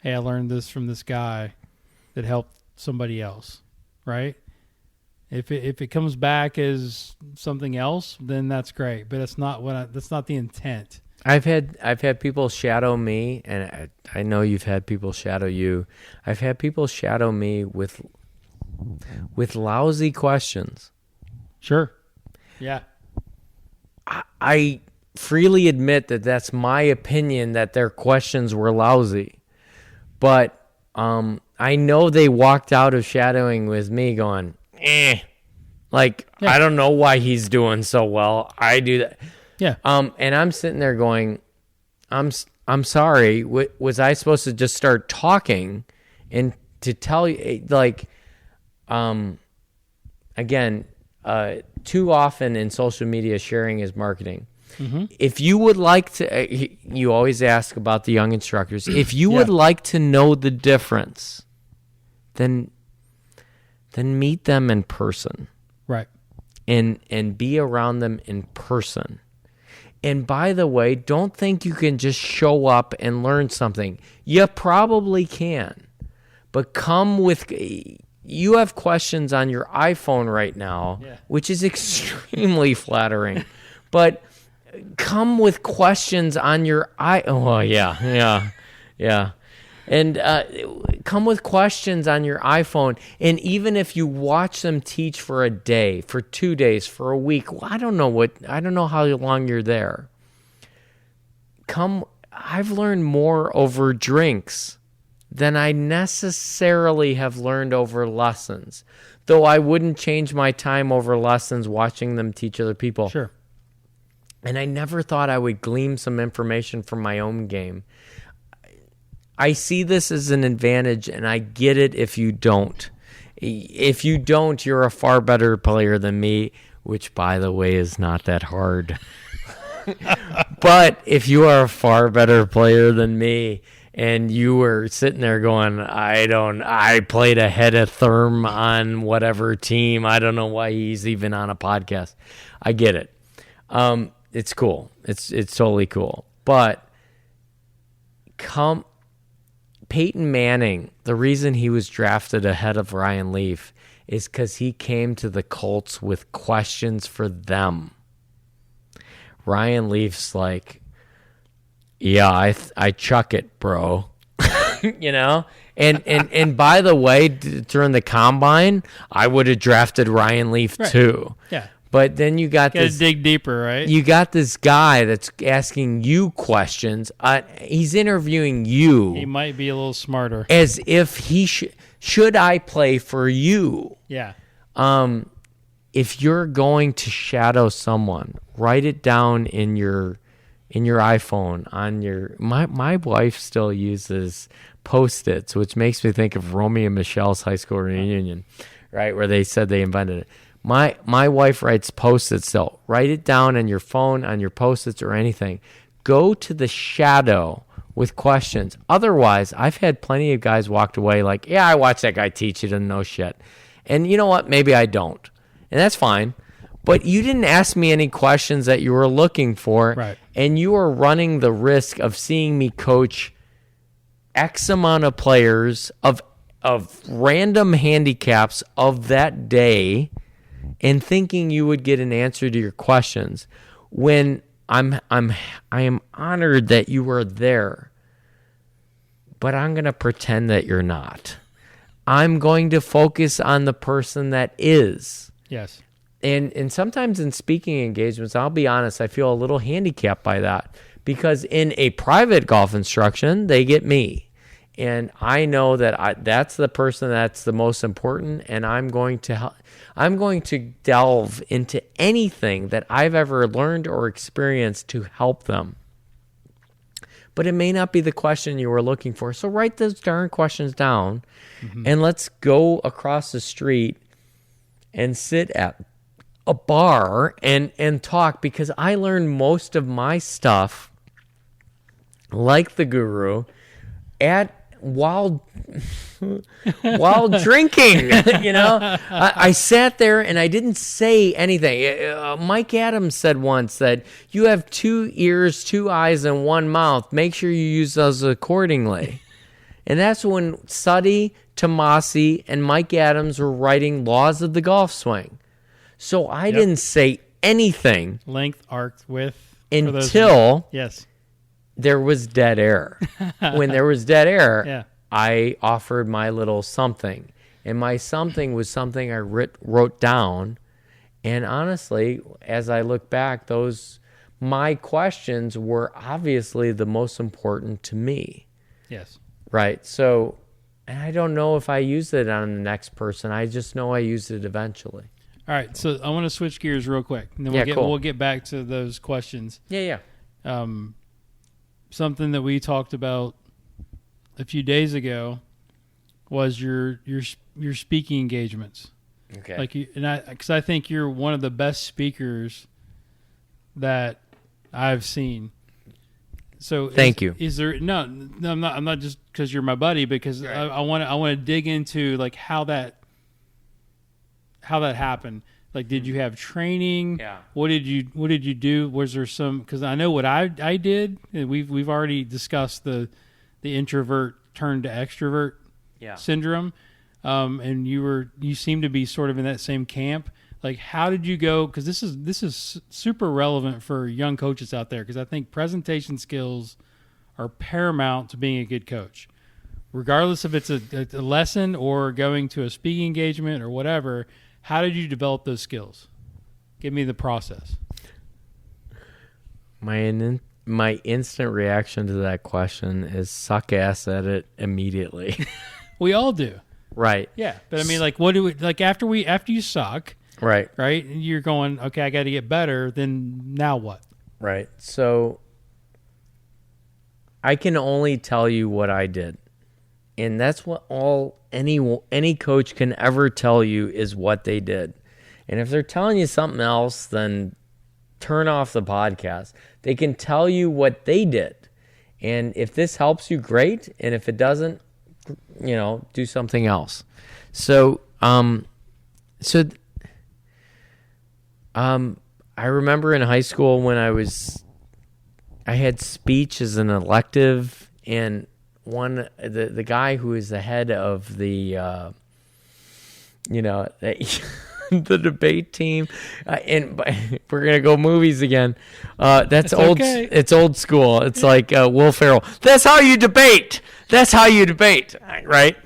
Hey, I learned this from this guy that helped somebody else. Right? If it comes back as something else, then that's great. But that's not the intent. I've had people shadow me, and I know you've had people shadow you. I've had people shadow me with lousy questions. Sure. Yeah. I freely admit that that's my opinion, that their questions were lousy. But I know they walked out of shadowing with me going, like, yeah. I don't know why he's doing so well. I do that. Yeah. And I'm sitting there going, I'm sorry. Was I supposed to just start talking and to tell you, like, again, too often in social media, sharing is marketing. Mm-hmm. If you would like to, you always ask about the young instructors. If you would like to know the difference, then meet them in person. Right. And be around them in person. And by the way, don't think you can just show up and learn something. You probably can. But come with... You have questions on your iPhone right now, which is extremely flattering. But come with questions on your yeah. And come with questions on your iPhone. And even if you watch them teach for a day, for 2 days, for a week, well, I don't know how long you're there. I've learned more over drinks than I necessarily have learned over lessons. Though I wouldn't change my time over lessons watching them teach other people. Sure. And I never thought I would glean some information from my own game. I see this as an advantage, and I get it if you don't. If you don't, you're a far better player than me, which, by the way, is not that hard. But if you are a far better player than me, and you were sitting there going, I played ahead of Therm on whatever team. I don't know why he's even on a podcast. I get it. It's cool. It's totally cool. But Peyton Manning, the reason he was drafted ahead of Ryan Leaf is because he came to the Colts with questions for them. Ryan Leaf's like, yeah, I chuck it, bro. You know? And by the way, during the combine, I would have drafted Ryan Leaf too. Yeah. But then you got this... dig deeper, right? You got this guy that's asking you questions. He's interviewing you. He might be a little smarter. As if he should I play for you? Yeah. If you're going to shadow someone, write it down in your iPhone on your... My wife still uses Post-its, which makes me think of Romeo and Michelle's high school reunion, right, where they said they invented it. My wife writes Post-its still. Write it down on your phone, on your Post-its or anything. Go to the shadow with questions. Otherwise, I've had plenty of guys walked away like, yeah, I watched that guy teach. He doesn't know shit. And you know what? Maybe I don't. And that's fine. But you didn't ask me any questions that you were looking for. Right. And you are running the risk of seeing me coach X amount of players of random handicaps of that day and thinking you would get an answer to your questions when I am honored that you were there, but I'm going to pretend that you're not. I'm going to focus on the person that is. Yes. And sometimes in speaking engagements, I'll be honest, I feel a little handicapped by that because in a private golf instruction, they get me. And I know that that's the person that's the most important, and I'm going to delve into anything that I've ever learned or experienced to help them. But it may not be the question you were looking for. So write those darn questions down, and let's go across the street and sit at a bar and talk, because I learned most of my stuff, like the guru, while drinking. You know, I sat there and I didn't say anything. Mike Adams said once that you have 2 ears, 2 eyes, and 1 mouth. Make sure you use those accordingly. And that's when Suddy Tomasi and Mike Adams were writing Laws of the Golf Swing. So I didn't say anything. Length, arc, width. Until yes, there was dead air. When there was dead air, yeah. I offered my little something. And my something was something I wrote down. And honestly, as I look back, my questions were obviously the most important to me. Yes. Right. So, and I don't know if I used it on the next person. I just know I used it eventually. All right. So I want to switch gears real quick. And then we'll get back to those questions. Yeah. Something that we talked about a few days ago was your speaking engagements. Okay. Like because I think you're one of the best speakers that I've seen. So thank you. Is there no? I'm not just because you're my buddy, because right. I want to dig into like how that happened. Like, did you have training? Yeah. What did you do? Was there some? Because I know what I did. And we've already discussed the introvert turned to extrovert syndrome. And you seem to be sort of in that same camp. Like, how did you go? Because this is super relevant for young coaches out there. Because I think presentation skills are paramount to being a good coach, regardless if it's a lesson or going to a speaking engagement or whatever. How did you develop those skills? Give me the process. My instant reaction to that question is suck ass at it immediately. We all do. Right. Yeah. But I mean, like, what do we, like, after you suck, right. And you're going, okay, I got to get better. Then now what? Right. So I can only tell you what I did. And that's what any coach can ever tell you is what they did. And if they're telling you something else, then turn off the podcast. They can tell you what they did. And if this helps you, great. And if it doesn't, do something else. So, I remember in high school when I had speech as an elective, and the guy who is the head of the, the debate team, and we're gonna go movies again. That's old. Okay. It's old school. It's like Will Ferrell. That's how you debate. That's how you debate, right?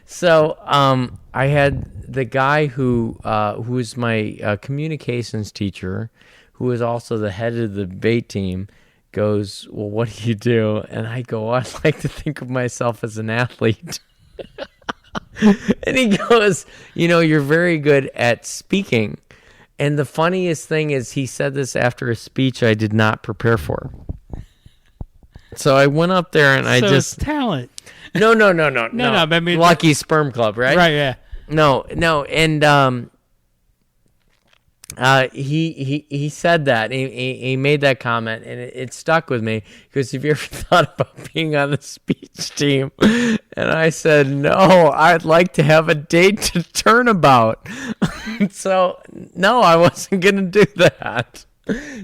So I had the guy who was my communications teacher, who was also the head of the debate team, goes, well, what do you do? And I go, I'd like to think of myself as an athlete. And he goes, you're very good at speaking. And the funniest thing is he said this after a speech I did not prepare for. So I went up there and it's talent. No. But I mean, Lucky Sperm Club, right? Right, yeah. No, and he said that. He made that comment, and it stuck with me, because have you ever thought about being on the speech team? And I said, no, I'd like to have a date to turnabout. So, no, I wasn't going to do that.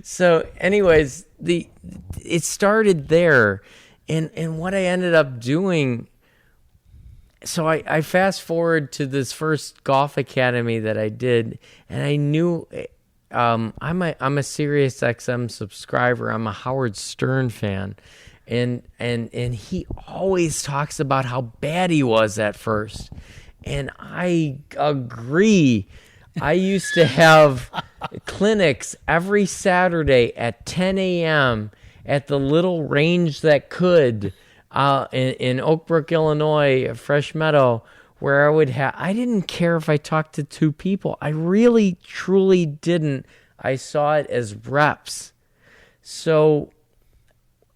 So, anyways, it started there, and what I ended up doing. So I fast forward to this first golf academy that I did, and I knew I'm a Sirius XM subscriber. I'm a Howard Stern fan, and he always talks about how bad he was at first, and I agree. I used to have clinics every Saturday at 10 a.m. at the little range that could. In Oak Brook, Illinois, Fresh Meadow, where I didn't care if I talked to two people. I really, truly didn't. I saw it as reps. So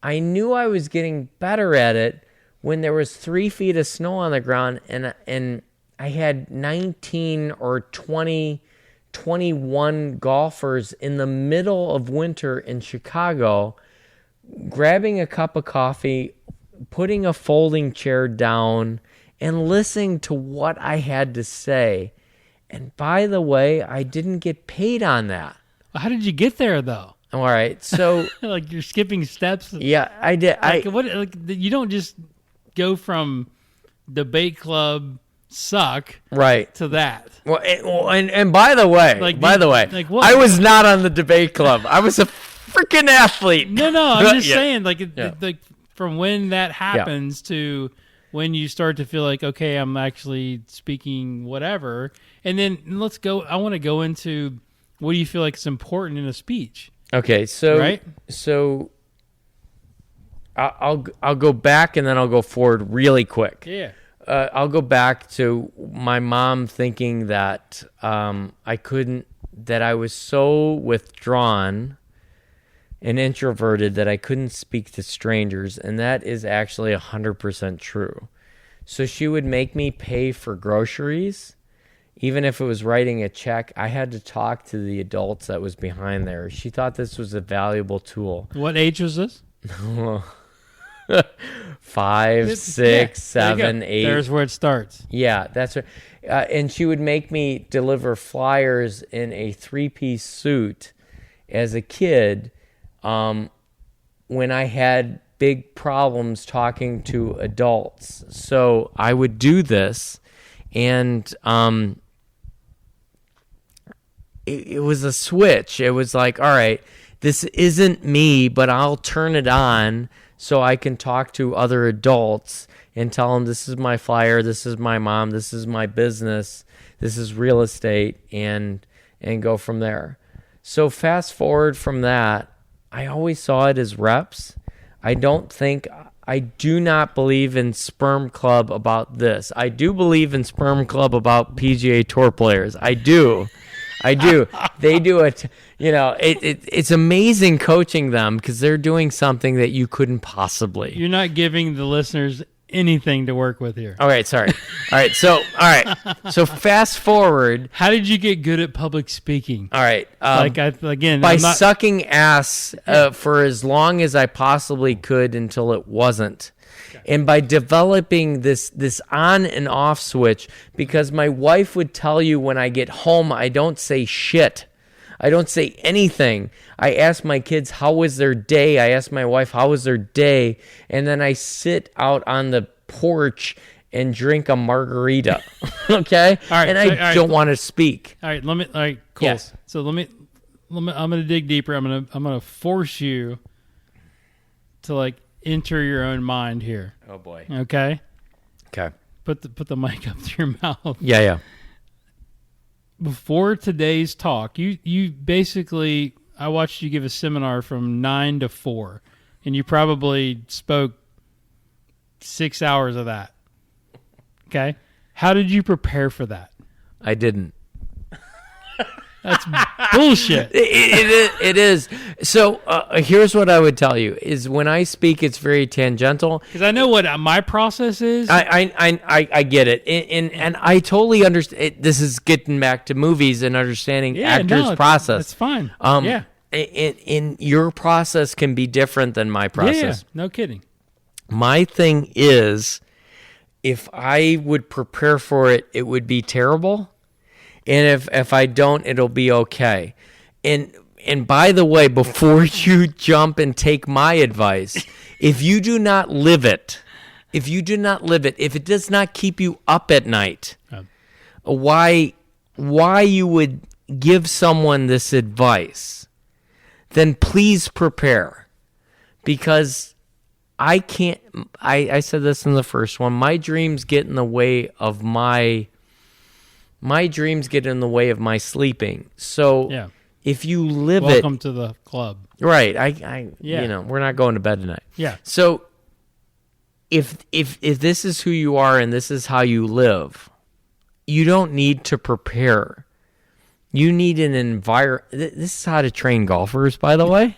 I knew I was getting better at it when there was 3 feet of snow on the ground, and I had 19 or 20, 21 golfers in the middle of winter in Chicago, grabbing a cup of coffee, putting a folding chair down, and listening to what I had to say. And by the way, I didn't get paid on that. How did you get there, though? All right, so like, you're skipping steps. Yeah, I did. You don't just go from debate club suck Right. to that. Well, and by the way, Like, what? I was not on the debate club. I was a freaking athlete. No, I'm just Yeah. saying, like, Yeah. like from when that happens to when you start to feel like, okay, I'm actually speaking whatever. And then let's go. I want to go into what do you feel like is important in a speech? Okay, so Right? so I'll go back and then I'll go forward really quick. Yeah. I'll go back to my mom thinking that that I was so withdrawn and introverted that I couldn't speak to strangers, and that is actually 100% true. So she would make me pay for groceries, even if it was writing a check. I had to talk to the adults that was behind there. She thought this was a valuable tool. What age was this? 5, 6, 7, 8. There's where it starts. Yeah, that's right. And she would make me deliver flyers in a 3-piece suit as a kid when I had big problems talking to adults. So I would do this, and it was a switch. It was like, all right, this isn't me, but I'll turn it on so I can talk to other adults and tell them this is my flyer, this is my mom, this is my business, this is real estate, and go from there. So fast forward from that, I always saw it as reps. I do not believe in Sperm Club about this. I do believe in Sperm Club about PGA Tour players. I do. They do it. It's amazing coaching them because they're doing something that you couldn't possibly. You're not giving the listeners anything to work with here. All right, sorry. All right, so fast forward. How did you get good at public speaking? All right, by sucking ass for as long as I possibly could until it wasn't. And by developing this on and off switch, because my wife would tell you when I get home, I don't say shit. I don't say anything. I ask my kids, how was their day? I ask my wife, how was their day? And then I sit out on the porch and drink a margarita. Okay? All right, and don't want to speak. All right, cool. Yes. So let me I'm going to dig deeper. I'm going to force you to enter your own mind here. Oh boy. Okay? Okay. Put the mic up to your mouth. Yeah. Before today's talk, you basically, I watched you give a seminar from 9 to 4, and you probably spoke 6 hours of that. Okay? How did you prepare for that? I didn't. That's bullshit. It is. So here's what I would tell you is when I speak, it's very tangential. Because I know what my process is. I get it. And I totally understand. This is getting back to movies and understanding actors' process. That's fine. Yeah. In your process can be different than my process. Yeah, no kidding. My thing is, if I would prepare for it, it would be terrible. And if I don't, it'll be okay. And by the way, before you jump and take my advice, if you do not live it, if it does not keep you up at night, why you would give someone this advice, then please prepare. Because I can't, I said this in the first one, my dreams get in the way of my sleeping. So if you live welcome to the club. Right. We're not going to bed tonight. Yeah. So if this is who you are and this is how you live, you don't need to prepare. You need an environment. This is how to train golfers, by the way.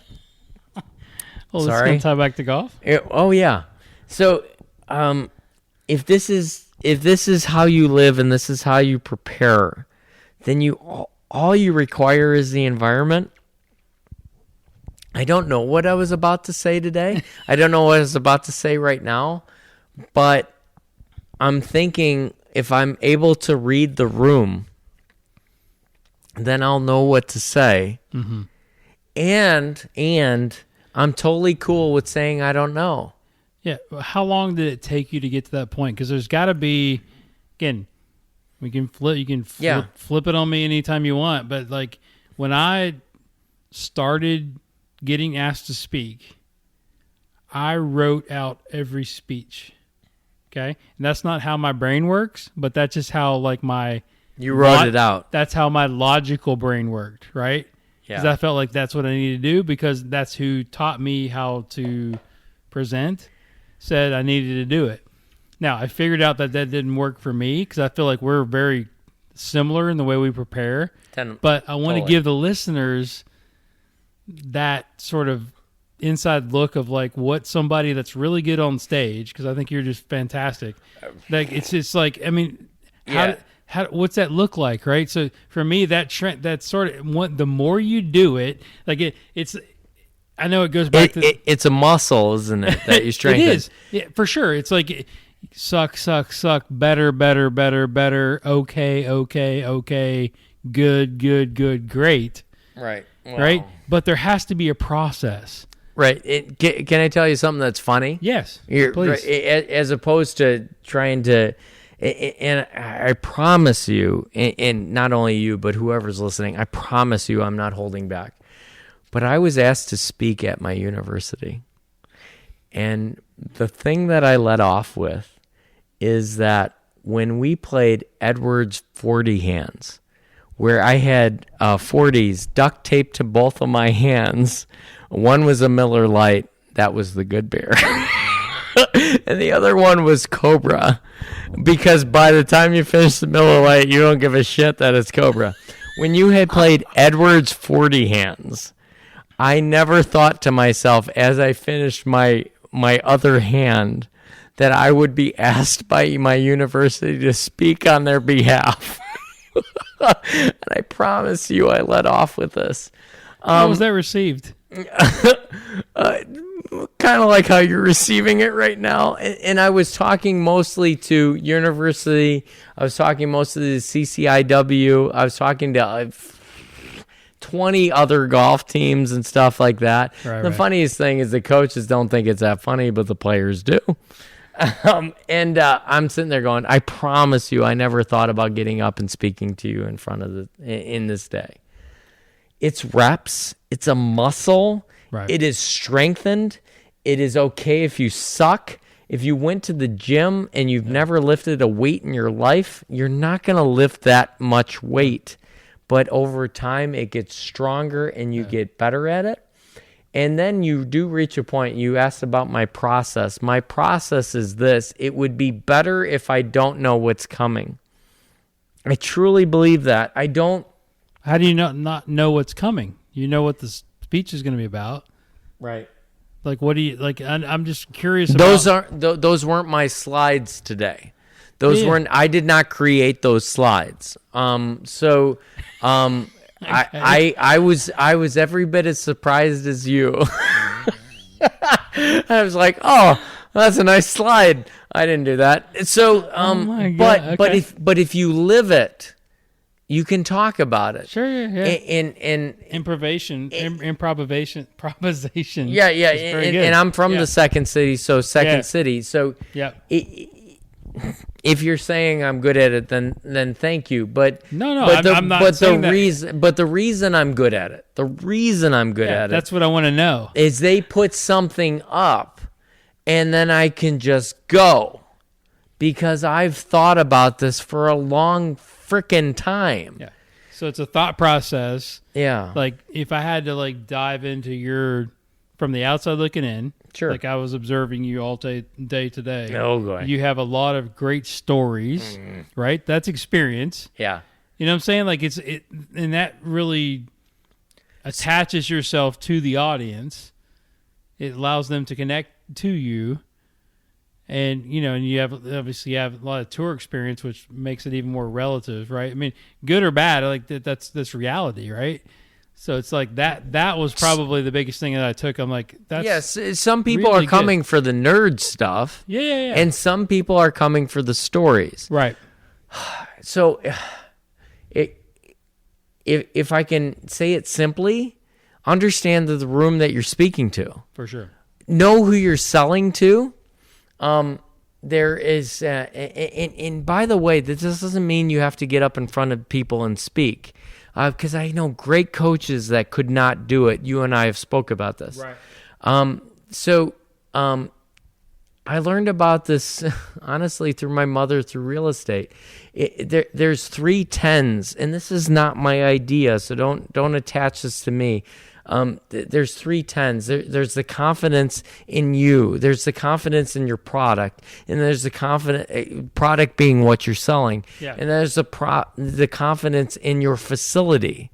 Well, let's go tie back to golf. Oh yeah. So if this is how you live and this is how you prepare, then all you require is the environment. I don't know what I was about to say today. I don't know what I was about to say right now, but I'm thinking if I'm able to read the room, then I'll know what to say. Mm-hmm. And I'm totally cool with saying I don't know. Yeah. How long did it take you to get to that point? Because there's got to be, again, we can flip. You can flip it on me anytime you want. But like when I started getting asked to speak, I wrote out every speech. Okay, and that's not how my brain works, but that's just how like you wrote it out. That's how my logical brain worked, right? Because I felt like that's what I needed to do because that's who taught me how to present. Said I needed to do it. Now I figured out that didn't work for me because I feel like we're very similar in the way we prepare. But I want to give the listeners that sort of inside look of like what somebody that's really good on stage, because I think you're just fantastic. Like it's like, I mean, how what's that look like, right? So for me, that sort of the more you do it, like it's. I know it goes back to it's a muscle, isn't it? That you strengthen. It is, yeah, for sure. It's like suck, better, okay, good, great. Right. Wow. Right. But there has to be a process. Right. Can I tell you something that's funny? Yes, please. As opposed to trying to, and I promise you, and not only you, but whoever's listening, I promise you I'm not holding back. But I was asked to speak at my university. And the thing that I led off with is that when we played Edwards 40 hands, where I had 40s duct taped to both of my hands, one was a Miller Lite, that was the good beer. And the other one was Cobra, because by the time you finish the Miller Lite, you don't give a shit that it's Cobra. When you had played Edwards 40 hands, I never thought to myself as I finished my other hand that I would be asked by my university to speak on their behalf. And I promise you I led off with this. How was that received? Kind of like how you're receiving it right now. And I was talking mostly to university. I was talking mostly to CCIW. I was talking to 20 other golf teams and stuff like that. The funniest thing is the coaches don't think it's that funny, but the players do. And I'm sitting there going, I promise you, I never thought about getting up and speaking to you in front of in this day. It's reps. It's a muscle. Right. It is strengthened. It is okay if you suck. If you went to the gym and you've never lifted a weight in your life, you're not going to lift that much weight. But over time, it gets stronger and you get better at it. And then you do reach a point. You asked about my process. My process is this. It would be better if I don't know what's coming. I truly believe that. I don't. How do you not know what's coming? You know what the speech is going to be about. Right. Like, what do you, like, I'm just curious about. Those weren't my slides today. Those weren't, I did not create those slides. I was every bit as surprised as you. I was like, oh, that's a nice slide. I didn't do that. So, but if you live it, you can talk about it. Sure, yeah. And improvisation. Yeah. And I'm from the second city, so city. So yeah. If you're saying I'm good at it, then thank you. But I'm not saying that. But the reason I'm good at it, that's what I want to know, is they put something up, and then I can just go, because I've thought about this for a long frickin' time. Yeah. So it's a thought process. Yeah. Like if I had to like dive into your from the outside looking in. Sure. Like I was observing you all day today. Oh, boy. You have a lot of great stories, right? That's experience. Yeah. You know what I'm saying? Like and that really attaches yourself to the audience. It allows them to connect to you. And, you know, and you obviously have a lot of tour experience, which makes it even more relative, right? I mean, good or bad, like that's reality, right? So it's like that was probably the biggest thing that I took. I'm like, that's yes. Some people really are coming for the nerd stuff. Yeah. And some people are coming for the stories. Right. So if I can say it simply, understand the room that you're speaking to. For sure. Know who you're selling to. there is, and by the way, this doesn't mean you have to get up in front of people and speak, because I know great coaches that could not do it. You and I have spoke about this. Right. I learned about this, honestly, through my mother, through real estate. There's 3 10s, and this is not my idea, so don't attach this to me. There's 3 10s. There's the confidence in you. There's the confidence in your product, and there's the product being what you're selling. Yeah. And there's the confidence in your facility.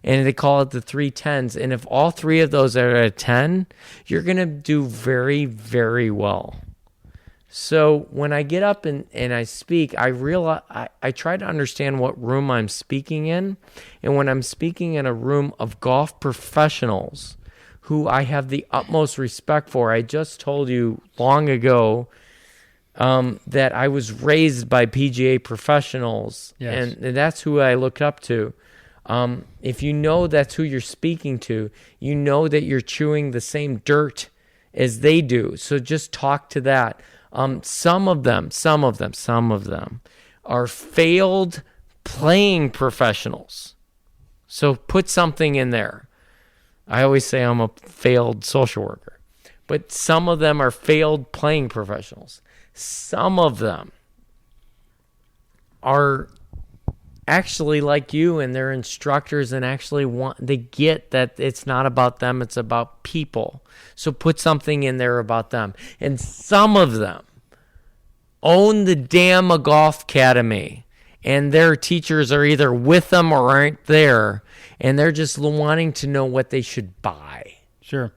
And they call it the 3 10s. And if all 3 of those are at a 10, you're going to do very, very well. So when I get up and I speak, I realize I try to understand what room I'm speaking in. And when I'm speaking in a room of golf professionals who I have the utmost respect for, I just told you long ago that I was raised by PGA professionals. Yes. And that's who I look up to. If you know that's who you're speaking to, you know that you're chewing the same dirt as they do. So just talk to that. Some of them are failed playing professionals. So put something in there. I always say I'm a failed social worker, but some of them are failed playing professionals. Some of them are actually like you, and they're instructors, and actually they get that it's not about them, it's about people. So put something in there about them. And some of them own the damn golf academy, and their teachers are either with them or aren't there, and they're just wanting to know what they should buy. Sure.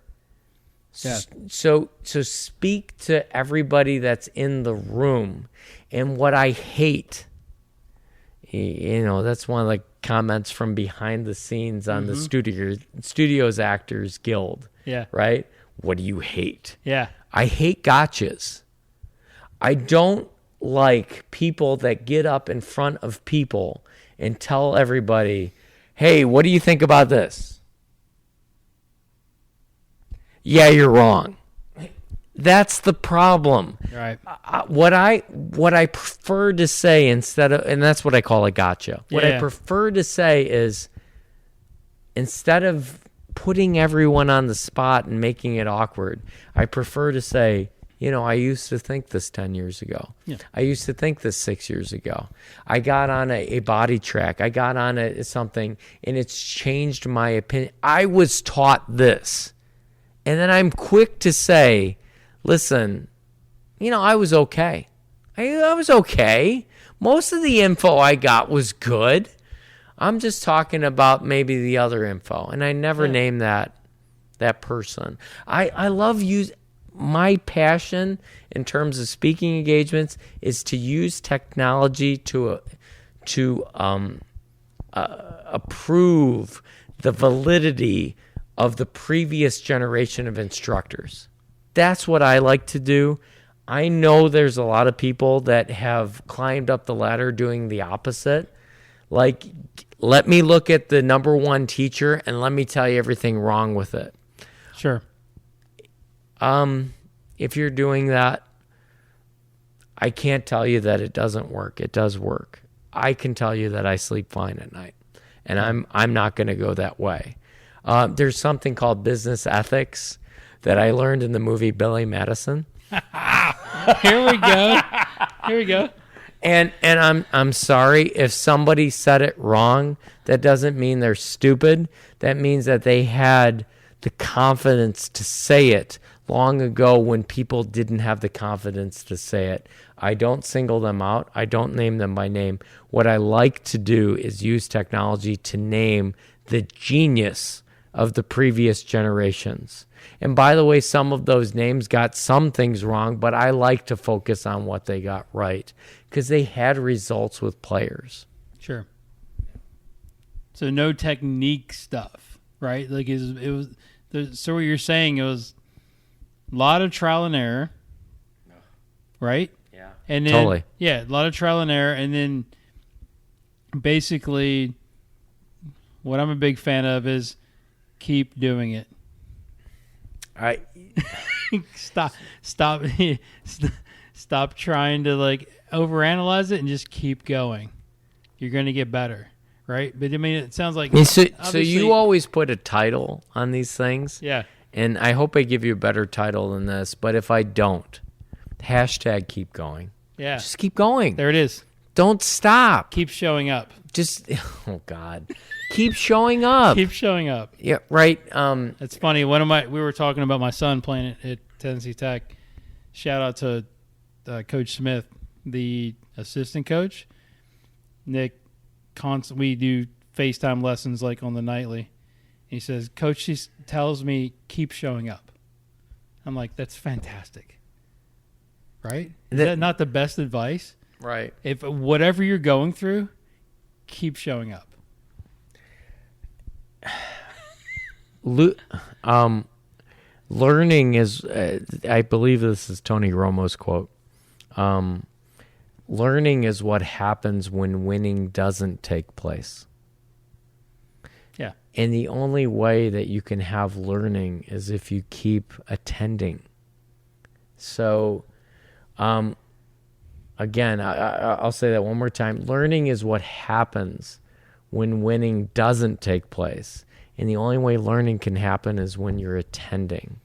Yeah. So speak to everybody that's in the room. And what I hate, that's one of the comments from behind the scenes on the Studios Actors Guild. Yeah. Right? What do you hate? Yeah. I hate gotchas. I don't like people that get up in front of people and tell everybody, hey, what do you think about this? Yeah, you're wrong. That's the problem. Right. What I prefer to say and that's what I call a gotcha. What I prefer to say is, instead of putting everyone on the spot and making it awkward, I prefer to say, I used to think this 10 years ago. Yeah. I used to think this 6 years ago. I got on a body track. I got on something, and it's changed my opinion. I was taught this. And then I'm quick to say, listen, I was okay. I was okay. Most of the info I got was good. I'm just talking about maybe the other info. And I never name that person. I love my passion in terms of speaking engagements is to use technology to approve the validity of the previous generation of instructors. That's what I like to do. I know there's a lot of people that have climbed up the ladder doing the opposite. Like, let me look at the number one teacher and let me tell you everything wrong with it. Sure. If you're doing that, I can't tell you that it doesn't work. It does work. I can tell you that I sleep fine at night, and I'm not going to go that way. There's something called business ethics that I learned in the movie Billy Madison. Here we go. And I'm sorry if somebody said it wrong. That doesn't mean they're stupid. That means that they had the confidence to say it long ago when people didn't have the confidence to say it. I don't single them out. I don't name them by name. What I like to do is use technology to name the genius of the previous generations. And by the way, some of those names got some things wrong, but I like to focus on what they got right because they had results with players. Sure. So no technique stuff, right? Like it was. So what you're saying, it was a lot of trial and error, right? Yeah. And then, totally. Yeah, a lot of trial and error, and then basically, what I'm a big fan of is keep doing it. stop stop trying to like overanalyze it and just keep going. You're going to get better, right? But I mean, it sounds like so you always put a title on these things. Yeah. And I hope I give you a better title than this, but if I don't, hashtag keep going. Yeah. Just keep going. There it is. Don't stop. Keep showing up. Just, oh God, keep showing up. Keep showing up. Yeah, right. It's funny. We were talking about my son playing at Tennessee Tech. Shout out to Coach Smith, the assistant coach. Nick, we do FaceTime lessons like on the nightly. He says, Coach, she tells me keep showing up. I'm like, that's fantastic. Right? Is that not the best advice? Right. If whatever you're going through, keep showing up. Learning is, I believe this is Tony Romo's quote. Learning is what happens when winning doesn't take place. Yeah. And the only way that you can have learning is if you keep attending. So, again, I'll say that one more time. Learning is what happens when winning doesn't take place. And the only way learning can happen is when you're attending.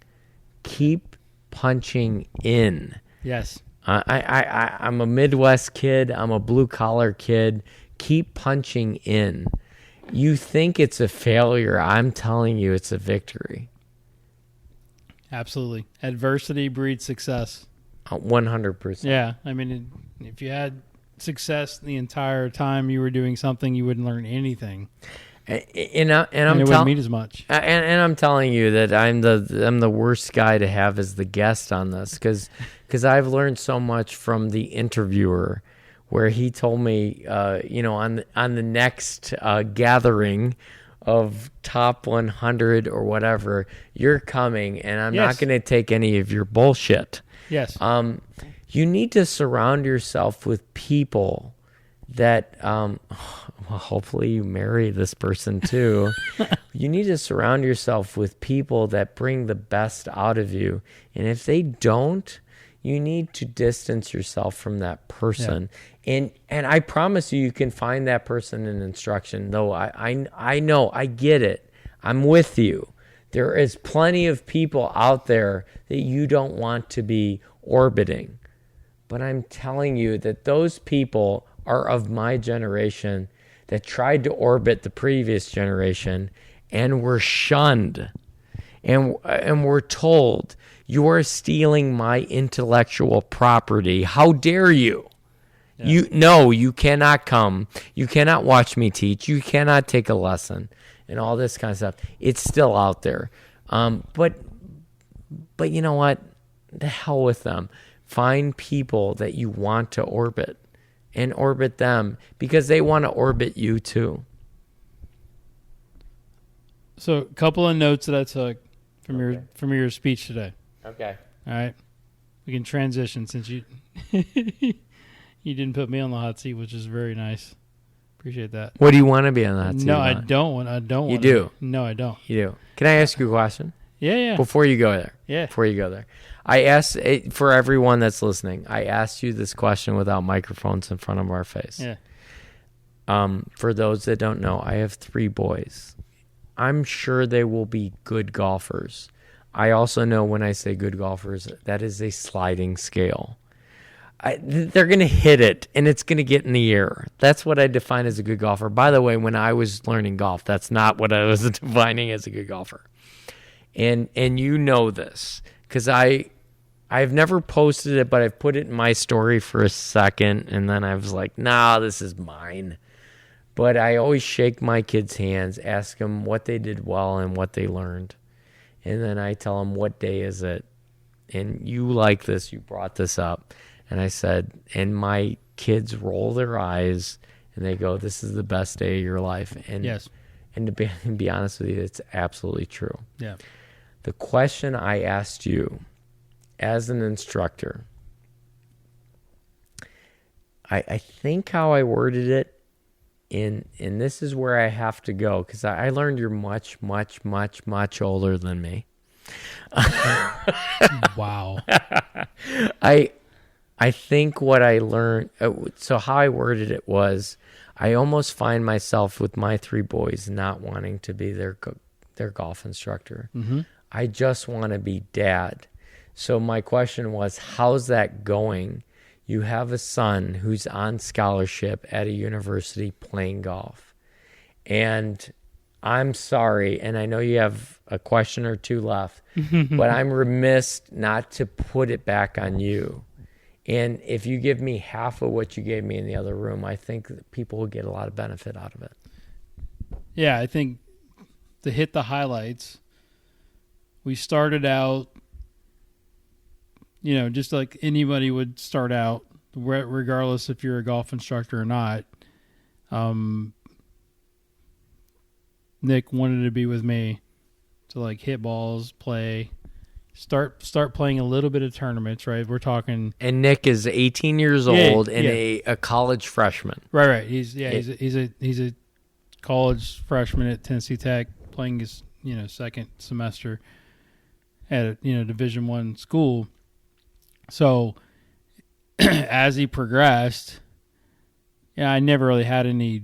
Keep punching in. Yes. I'm a Midwest kid. I'm a blue-collar kid. Keep punching in. You think it's a failure. I'm telling you it's a victory. Absolutely. Adversity breeds success. 100%. Yeah. I mean, if you had success the entire time you were doing something, you wouldn't learn anything. And it wouldn't mean as much. And I'm telling you that I'm the worst guy to have as the guest on this because I've learned so much from the interviewer, where he told me, on the next gathering of top 100 or whatever, you're coming, and I'm not going to take any of your bullshit. Yes. You need to surround yourself with people that, well, hopefully you marry this person too. You need to surround yourself with people that bring the best out of you. And if they don't, you need to distance yourself from that person. Yeah. And I promise you can find that person in instruction, though I know, I get it. I'm with you. There is plenty of people out there that you don't want to be orbiting. But I'm telling you that those people are of my generation that tried to orbit the previous generation and were shunned. And were told, you're stealing my intellectual property. How dare you? Yeah. You cannot come. You cannot watch me teach. You cannot take a lesson and all this kind of stuff. It's still out there. But you know what? The hell with them. Find people that you want to orbit and orbit them because they want to orbit you too. So a couple of notes that I took from your speech today. Okay. All right. We can transition since you you didn't put me on the hot seat, which is very nice. Appreciate that. What do you want to be on the hot seat? No, I don't want. You do. No, I don't. You do. Can I ask you a question? Yeah. Before you go there. Yeah. Before you go there. I asked, for everyone that's listening, I asked you this question without microphones in front of our face. Yeah. For those that don't know, I have 3 boys. I'm sure they will be good golfers. I also know when I say good golfers, that is a sliding scale. They're going to hit it, and it's going to get in the air. That's what I define as a good golfer. By the way, when I was learning golf, that's not what I was defining as a good golfer. And you know this, because I've never posted it, but I've put it in my story for a second, and then I was like, nah, this is mine. But I always shake my kids' hands, ask them what they did well and what they learned. And then I tell them, what day is it? And you like this, you brought this up. And I said, and my kids roll their eyes, and they go, this is the best day of your life. And yes. And to be honest with you, it's absolutely true. Yeah. The question I asked you as an instructor, I think how I worded it, and this is where I have to go, because I learned you're much, much, much, much older than me. Wow. I think what I learned, so how I worded it was, I almost find myself with my 3 boys not wanting to be their golf instructor. Mm-hmm. I just want to be dad. So my question was, how's that going? You have a son who's on scholarship at a university playing golf. And I'm sorry, and I know you have a question or 2 left, but I'm remiss not to put it back on you. And if you give me half of what you gave me in the other room, I think that people will get a lot of benefit out of it. Yeah, I think to hit the highlights, we started out, just like anybody would start out, regardless if you're a golf instructor or not. Nick wanted to be with me to like hit balls, play, start playing a little bit of tournaments, right? We're talking. And Nick is 18 years old and a college freshman. Right. He's a college freshman at Tennessee Tech, playing his second semester at a Division I school. So as he progressed, I never really had any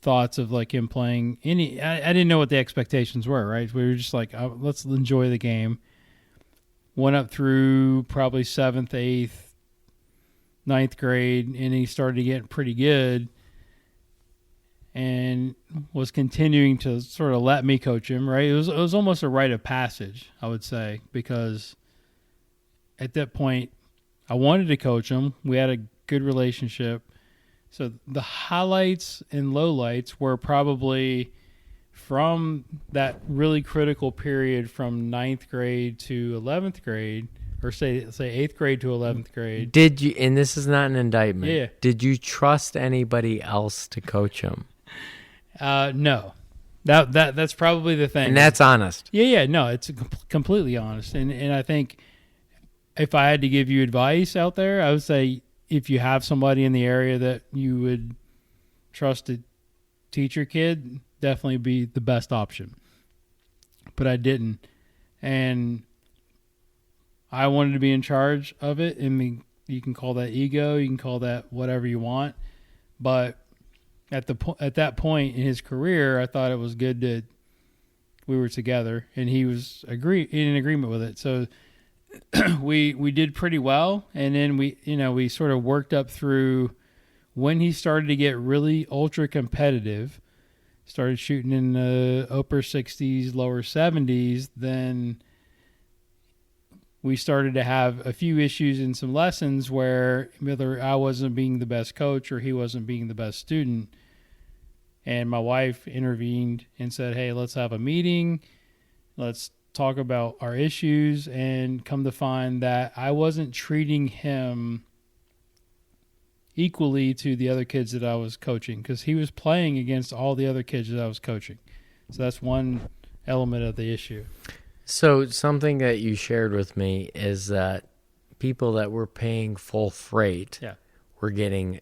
thoughts of like him playing any. I didn't know what the expectations were, right? We were just like, let's enjoy the game. Went up through probably 7th, 8th, 9th grade, and he started to get pretty good and was continuing to sort of let me coach him, right? It was almost a rite of passage, I would say, because at that point I wanted to coach him. We had a good relationship. So the highlights and lowlights were probably from that really critical period from 9th grade to 11th grade, or say 8th grade to 11th grade. Did you, and this is not an indictment, Yeah. Did you trust anybody else to coach him? No. That's probably the thing. And that's honest. Yeah, no, it's completely honest. And I think if I had to give you advice out there, I would say if you have somebody in the area that you would trust to teach your kid, definitely be the best option. But I didn't. And I wanted to be in charge of it. I mean, you can call that ego, you can call that whatever you want. But at that point in his career, I thought it was good that we were together, and he was in agreement with it. So we did pretty well, and then we sort of worked up through when he started to get really ultra competitive, started shooting in the upper 60s, lower 70s, then we started to have a few issues in some lessons where whether I wasn't being the best coach or he wasn't being the best student. And my wife intervened and said, hey, let's have a meeting. Let's talk about our issues, and come to find that I wasn't treating him equally to the other kids that I was coaching, because he was playing against all the other kids that I was coaching. So that's one element of the issue. So something that you shared with me is that people that were paying full freight were getting,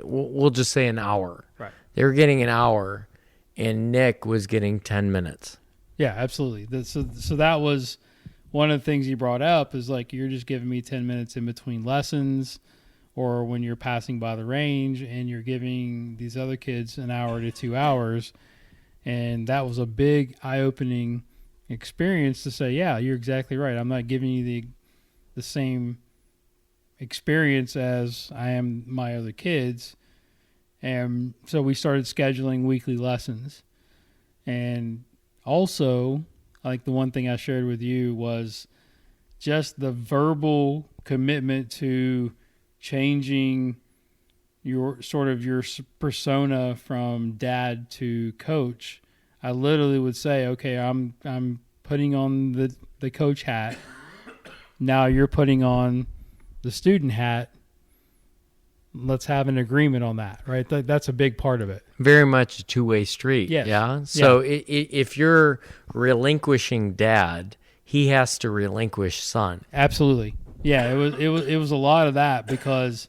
we'll just say an hour. Right. They were getting an hour, and Nick was getting 10 minutes. Yeah, absolutely. So that was one of the things you brought up, is like, you're just giving me 10 minutes in between lessons or when you're passing by the range, and you're giving these other kids an hour to 2 hours. And that was a big eye-opening experience to say, yeah, you're exactly right. I'm not giving you the same experience as I am my other kids. And so we started scheduling weekly lessons. And also, like the one thing I shared with you was just the verbal commitment to changing your persona from dad to coach. I literally would say, okay, I'm putting on the coach hat. Now you're putting on the student hat. Let's have an agreement on that, right? That's a big part of it. Very much a two-way street. Yes. Yeah. So if you're relinquishing dad, he has to relinquish son. Absolutely. Yeah. It was a lot of that, because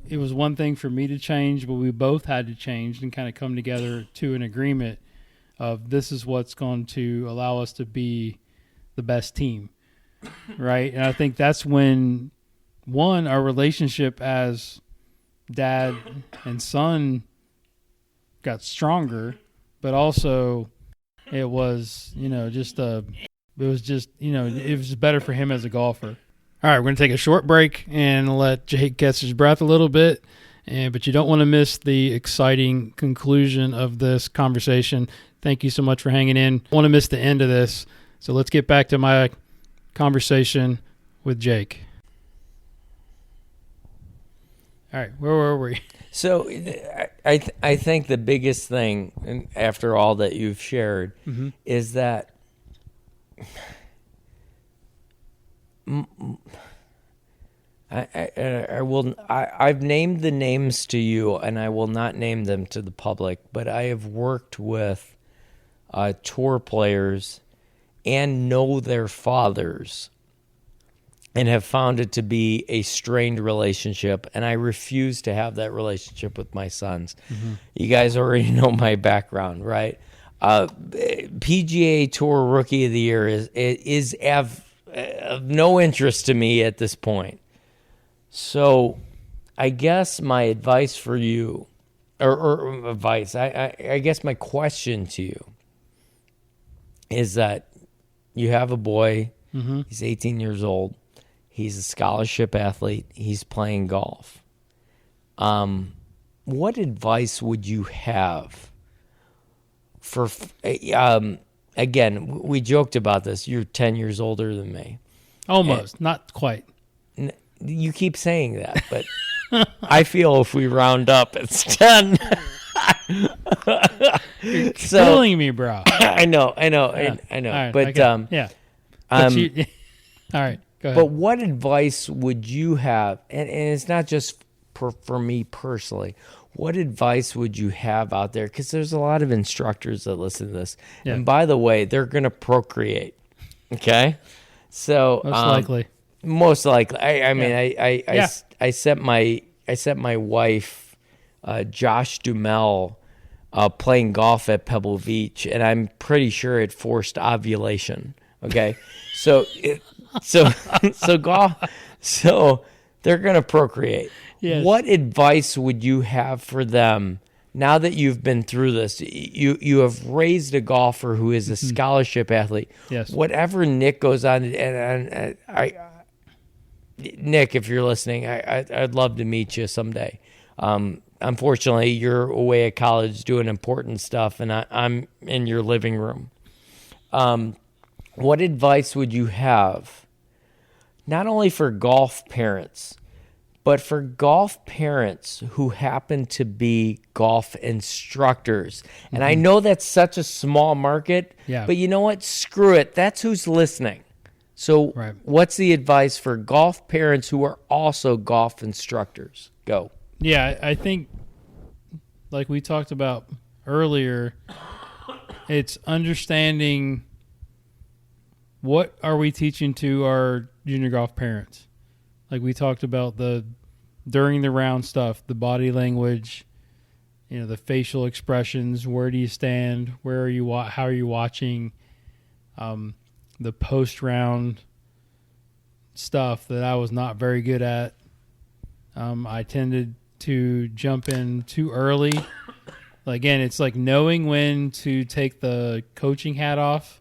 it was one thing for me to change, but we both had to change and kind of come together to an agreement of this is what's going to allow us to be the best team, right? And I think that's when, one, our relationship as dad and son got stronger, but also it was, it was better for him as a golfer. All right, we're going to take a short break and let Jake catch his breath a little bit. But you don't want to miss the exciting conclusion of this conversation. Thank you so much for hanging in. I want to miss the end of this. So let's get back to my conversation with Jake. All right, where were we? So I think the biggest thing, after all that you've shared, is that I've named the names to you, and I will not name them to the public, but I have worked with tour players and know their fathers and have found it to be a strained relationship, and I refuse to have that relationship with my sons. You guys already know my background, right? PGA Tour Rookie of the Year is of no interest to me at this point. So I guess my advice for you, or advice, I guess my question to you is that you have a boy, he's 18 years old, he's a scholarship athlete, he's playing golf. What advice would you have for, again, we joked about this, you're 10 years older than me. Almost, not quite. You keep saying that, but I feel if we round up, it's 10. You're killing me, bro. I know. Yeah. I know. All right, but yeah. All right, go ahead. But what advice would you have? And it's not just for me personally. What advice would you have out there? Because there's a lot of instructors that listen to this. Yeah. And by the way, they're going to procreate. Okay, so most likely. I sent my wife, Josh Dumel, playing golf at Pebble Beach, and I'm pretty sure it forced ovulation. Okay, so golf. So they're gonna procreate. Yes. What advice would you have for them now that you've been through this? You have raised a golfer who is a scholarship athlete. Yes. Whatever Nick goes on, and Nick, if you're listening, I'd love to meet you someday. Unfortunately, you're away at college doing important stuff, and I'm in your living room. What advice would you have, not only for golf parents, but for golf parents who happen to be golf instructors? And I know that's such a small market, but you know what? Screw it. That's who's listening. So what's the advice for golf parents who are also golf instructors? Go. Yeah, I think, like we talked about earlier, it's understanding what are we teaching to our junior golf parents. Like we talked about the during the round stuff, the body language, the facial expressions, where do you stand, where are you, how are you watching, the post-round stuff that I was not very good at. I tended to jump in too early. Again, it's like knowing when to take the coaching hat off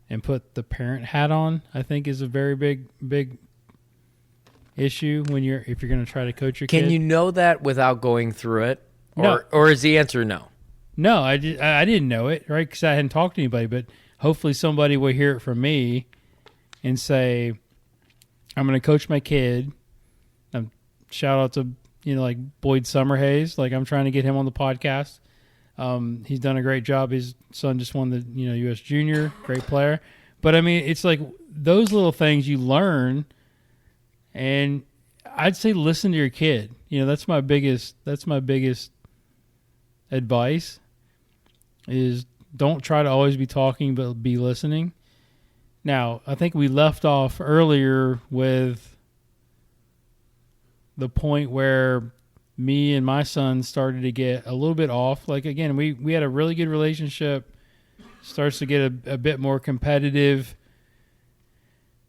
and put the parent hat on, I think is a very big issue if you're going to try to coach your kid. Can you know that without going through it? No. Or is the answer no? No, I didn't know it, right? Because I hadn't talked to anybody, but hopefully somebody will hear it from me and say, I'm going to coach my kid. Shout out to, like Boyd Summerhays. Like I'm trying to get him on the podcast. He's done a great job. His son just won the, U.S. Junior, great player. But I mean, it's like those little things you learn, and I'd say listen to your kid. That's my biggest advice is don't try to always be talking, but be listening. Now, I think we left off earlier with the point where me and my son started to get a little bit off. Like, again, we had a really good relationship. Starts to get a bit more competitive.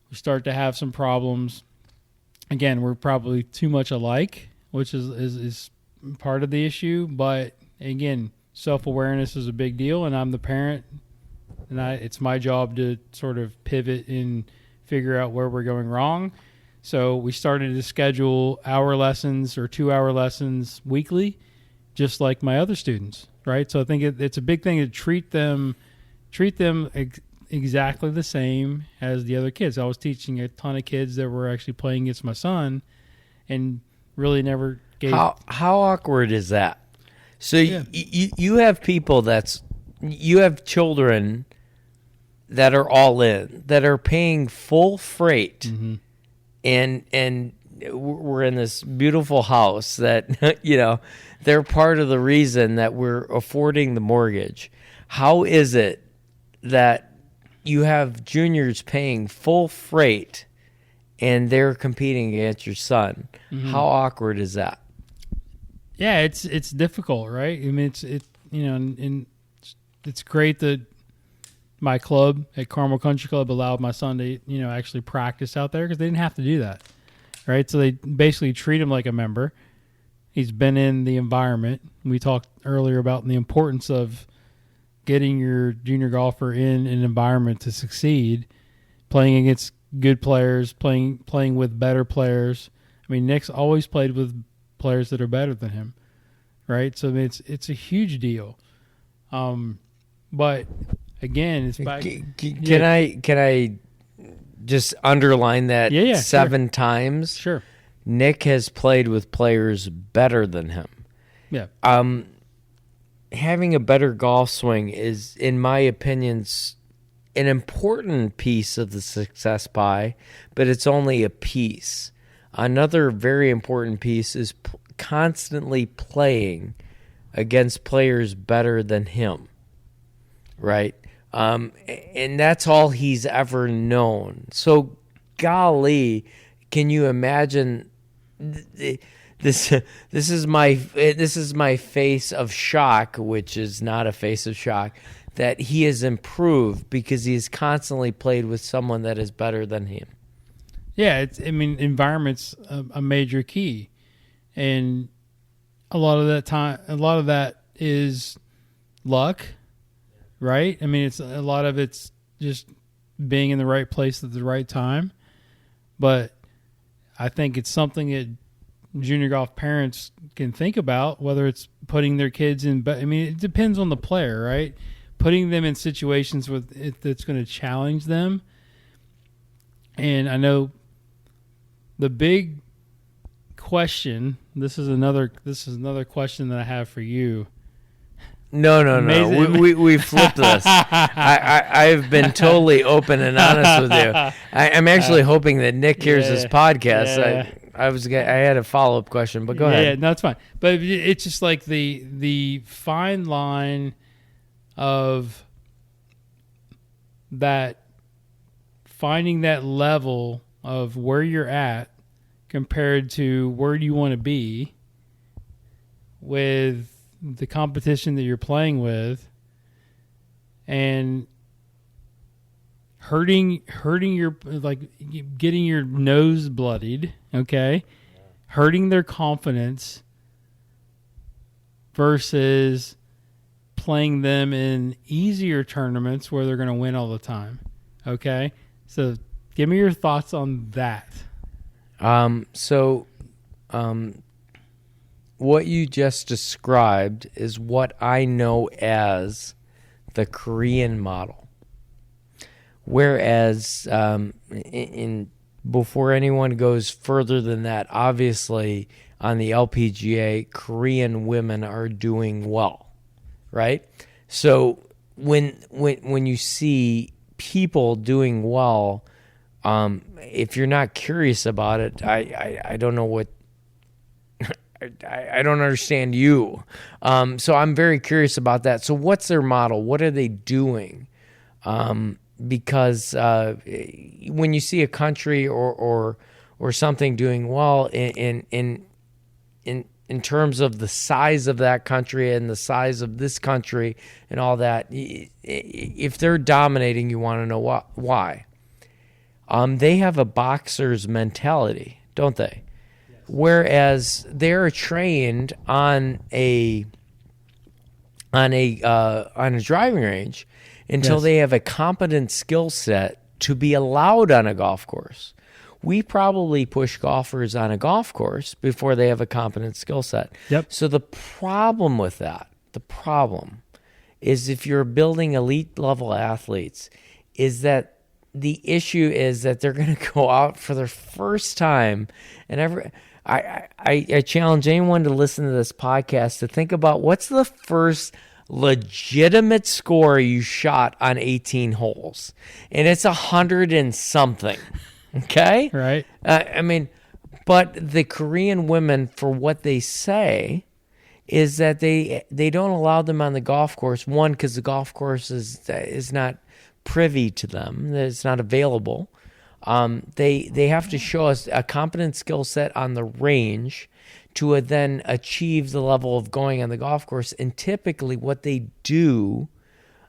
We start to have some problems. Again, we're probably too much alike, which is part of the issue. But again, self-awareness is a big deal, and I'm the parent, and it's my job to sort of pivot and figure out where we're going wrong. So we started to schedule hour lessons or 2-hour lessons weekly, just like my other students, right? So I think it's a big thing to treat them exactly the same as the other kids. I was teaching a ton of kids that were actually playing against my son, and really never gave. How awkward is that? So you have people you have children that are all in, that are paying full freight, mm-hmm. and we're in this beautiful house that they're part of the reason that we're affording the mortgage. How is it that you have juniors paying full freight and they're competing against your son? Mm-hmm. How awkward is that? Yeah, it's difficult, right? I mean, and it's great that my club at Carmel Country Club allowed my son to actually practice out there, because they didn't have to do that, right? So they basically treat him like a member. He's been in the environment. We talked earlier about the importance of getting your junior golfer in an environment to succeed, playing against good players, playing with better players. I mean, Nick's always played with players that are better than him, right? So I mean, it's a huge deal. But again, it's back. Can I just underline that 7 times? Sure. Nick has played with players better than him. Yeah. Having a better golf swing is, in my opinion, an important piece of the success pie, but it's only a piece. Another very important piece is constantly playing against players better than him, right? And that's all he's ever known. So, golly, can you imagine? This is my face of shock, which is not a face of shock, that he has improved because he has constantly played with someone that is better than him. Yeah, environment's a major key, and a lot of that is luck, right? I mean, a lot of it's just being in the right place at the right time, but I think it's something that junior golf parents can think about, whether it's putting their kids in. But I mean, it depends on the player, right? Putting them in situations that's going to challenge them. And I know the big question. This is another question that I have for you. No. We flipped this. I've been totally open and honest with you. I'm actually hoping that Nick hears this podcast. Yeah. I had a follow-up question, but go ahead. Yeah, no, it's fine. But it's just like the fine line of that, finding that level of where you're at compared to where do you want to be with the competition that you're playing with, and hurting your, like, getting your nose bloodied, okay? Hurting their confidence versus playing them in easier tournaments where they're going to win all the time, okay? So give me your thoughts on that. What you just described is what I know as the Korean model. Whereas, before anyone goes further than that, obviously on the LPGA, Korean women are doing well, right? So when you see people doing well, if you're not curious about it, I don't know what. I don't understand you. So I'm very curious about that. So what's their model? What are they doing? Because when you see a country or something doing well in in terms of the size of that country and the size of this country and all that, if they're dominating, you want to know why. They have a boxer's mentality, don't they? Yes. Whereas they're trained on a driving range until they have a competent skill set to be allowed on a golf course. We probably push golfers on a golf course before they have a competent skill set. Yep. So the problem with that, is if you're building elite level athletes, is that the issue is that they're going to go out for their first time, and I challenge anyone to listen to this podcast to think about what's the first legitimate score you shot on 18 holes, and it's 100 and something. Okay? Right. But the Korean women, for what they say, is that they don't allow them on the golf course. One, because the golf course is not privy to them. It's not available. They have to show us a competent skill set on the range to then achieve the level of going on the golf course. And typically what they do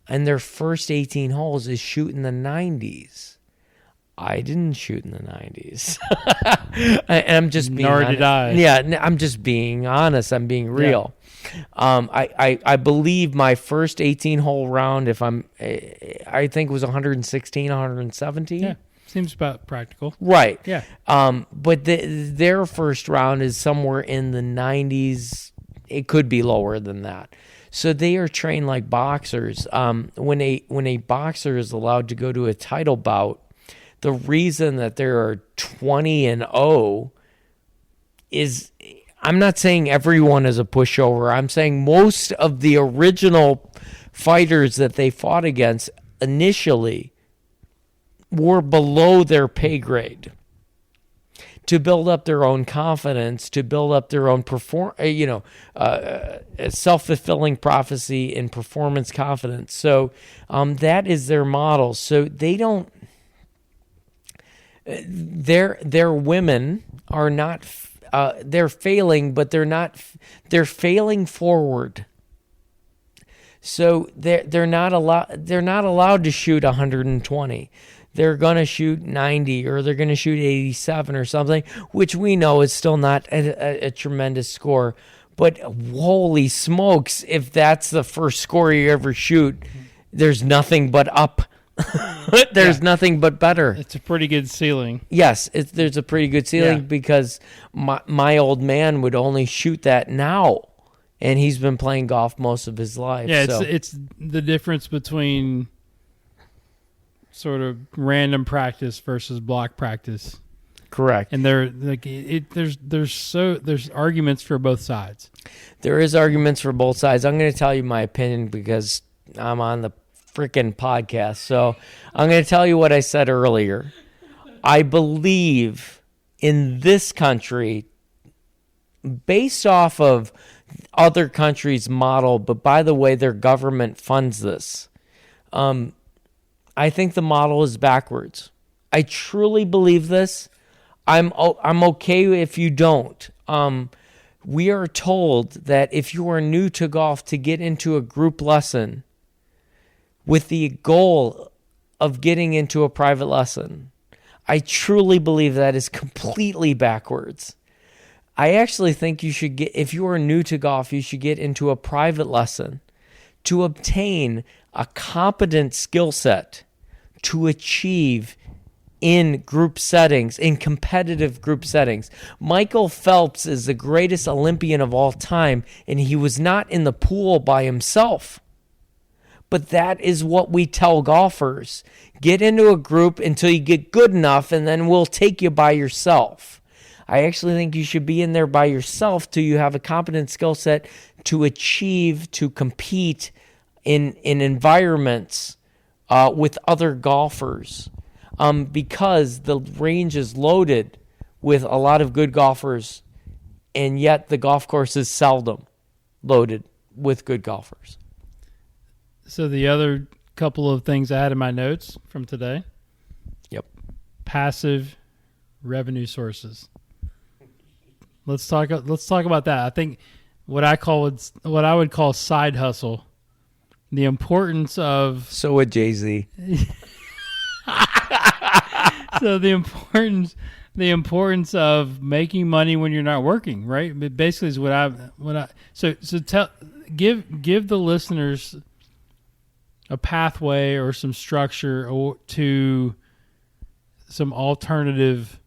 in their first 18 holes is shoot in the 90s. I didn't shoot in the 90s. And I'm just being Nor honest. did I. Yeah, I'm just being honest. I'm being real. Yeah. I believe my first 18-hole round, I think it was 116, 117. Yeah, seems about practical. Right. Yeah. But their first round is somewhere in the 90s. It could be lower than that. So they are trained like boxers. When a boxer is allowed to go to a title bout, the reason that there are 20-0 is, I'm not saying everyone is a pushover. I'm saying most of the original fighters that they fought against initially were below their pay grade. To build up their own confidence, to build up their own self-fulfilling prophecy and performance confidence. So that is their model. So they don't. Their women are not. They're failing, but they're not. They're failing forward. So they're not allowed. They're not allowed to shoot 120. They're going to shoot 90 or they're going to shoot 87 or something, which we know is still not a tremendous score. But holy smokes, if that's the first score you ever shoot, there's nothing but up. There's nothing but better. It's a pretty good ceiling. Yes, there's a pretty good ceiling because my old man would only shoot that now, and he's been playing golf most of his life. Yeah, so. it's the difference between sort of random practice versus block practice. Correct. And there's arguments for both sides. There is arguments for both sides. I'm going to tell you my opinion because I'm on the freaking podcast. So I'm going to tell you what I said earlier. I believe in this country, based off of other countries' model, but by the way, their government funds this. I think the model is backwards. I truly believe this. I'm okay if you don't. We are told that if you are new to golf, to get into a group lesson with the goal of getting into a private lesson. I truly believe that is completely backwards. I actually think you should get, if you are new to golf, you should get into a private lesson to obtain a competent skill set to achieve in group settings, in competitive group settings. Michael Phelps is the greatest Olympian of all time, and he was not in the pool by himself. But that is what we tell golfers. Get into a group until you get good enough, and then we'll take you by yourself. I actually think you should be in there by yourself till you have a competent skill set to achieve, to compete in environments with other golfers, because the range is loaded with a lot of good golfers, and yet the golf course is seldom loaded with good golfers. So the other couple of things I had in my notes from today. Yep. Passive revenue sources. Let's talk about that. I think what I would call side hustle. The importance of So would Jay-Z. So the importance of making money when you're not working, right? But basically is give the listeners a pathway or some structure to some alternative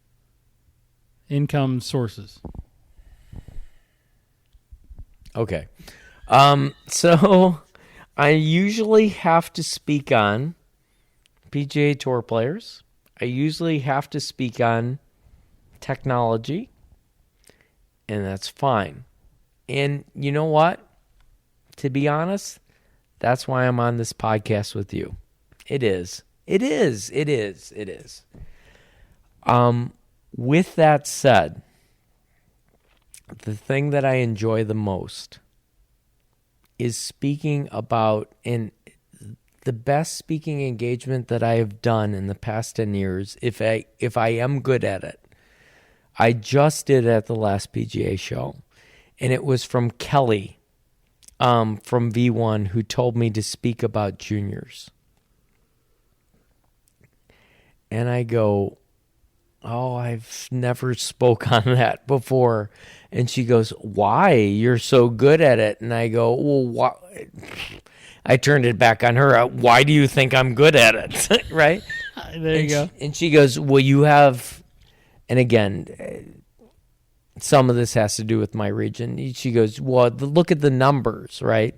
income sources. Okay. So I usually have to speak on PGA Tour players. I usually have to speak on technology, and that's fine. And you know what? To be honest, that's why I'm on this podcast with you. It is. With that said, the thing that I enjoy the most is speaking about, and the best speaking engagement that I have done in the past 10 years, if I am good at it, I just did it at the last PGA show, and it was from Kelly from V1, who told me to speak about juniors. And I go, oh, I've never spoke on that before. And she goes, why? You're so good at it. And I go, well, why? I turned it back on her. Why do you think I'm good at it? Right? There you go. And she goes, well, you have, and again, some of this has to do with my region. She goes, well, look at the numbers, right?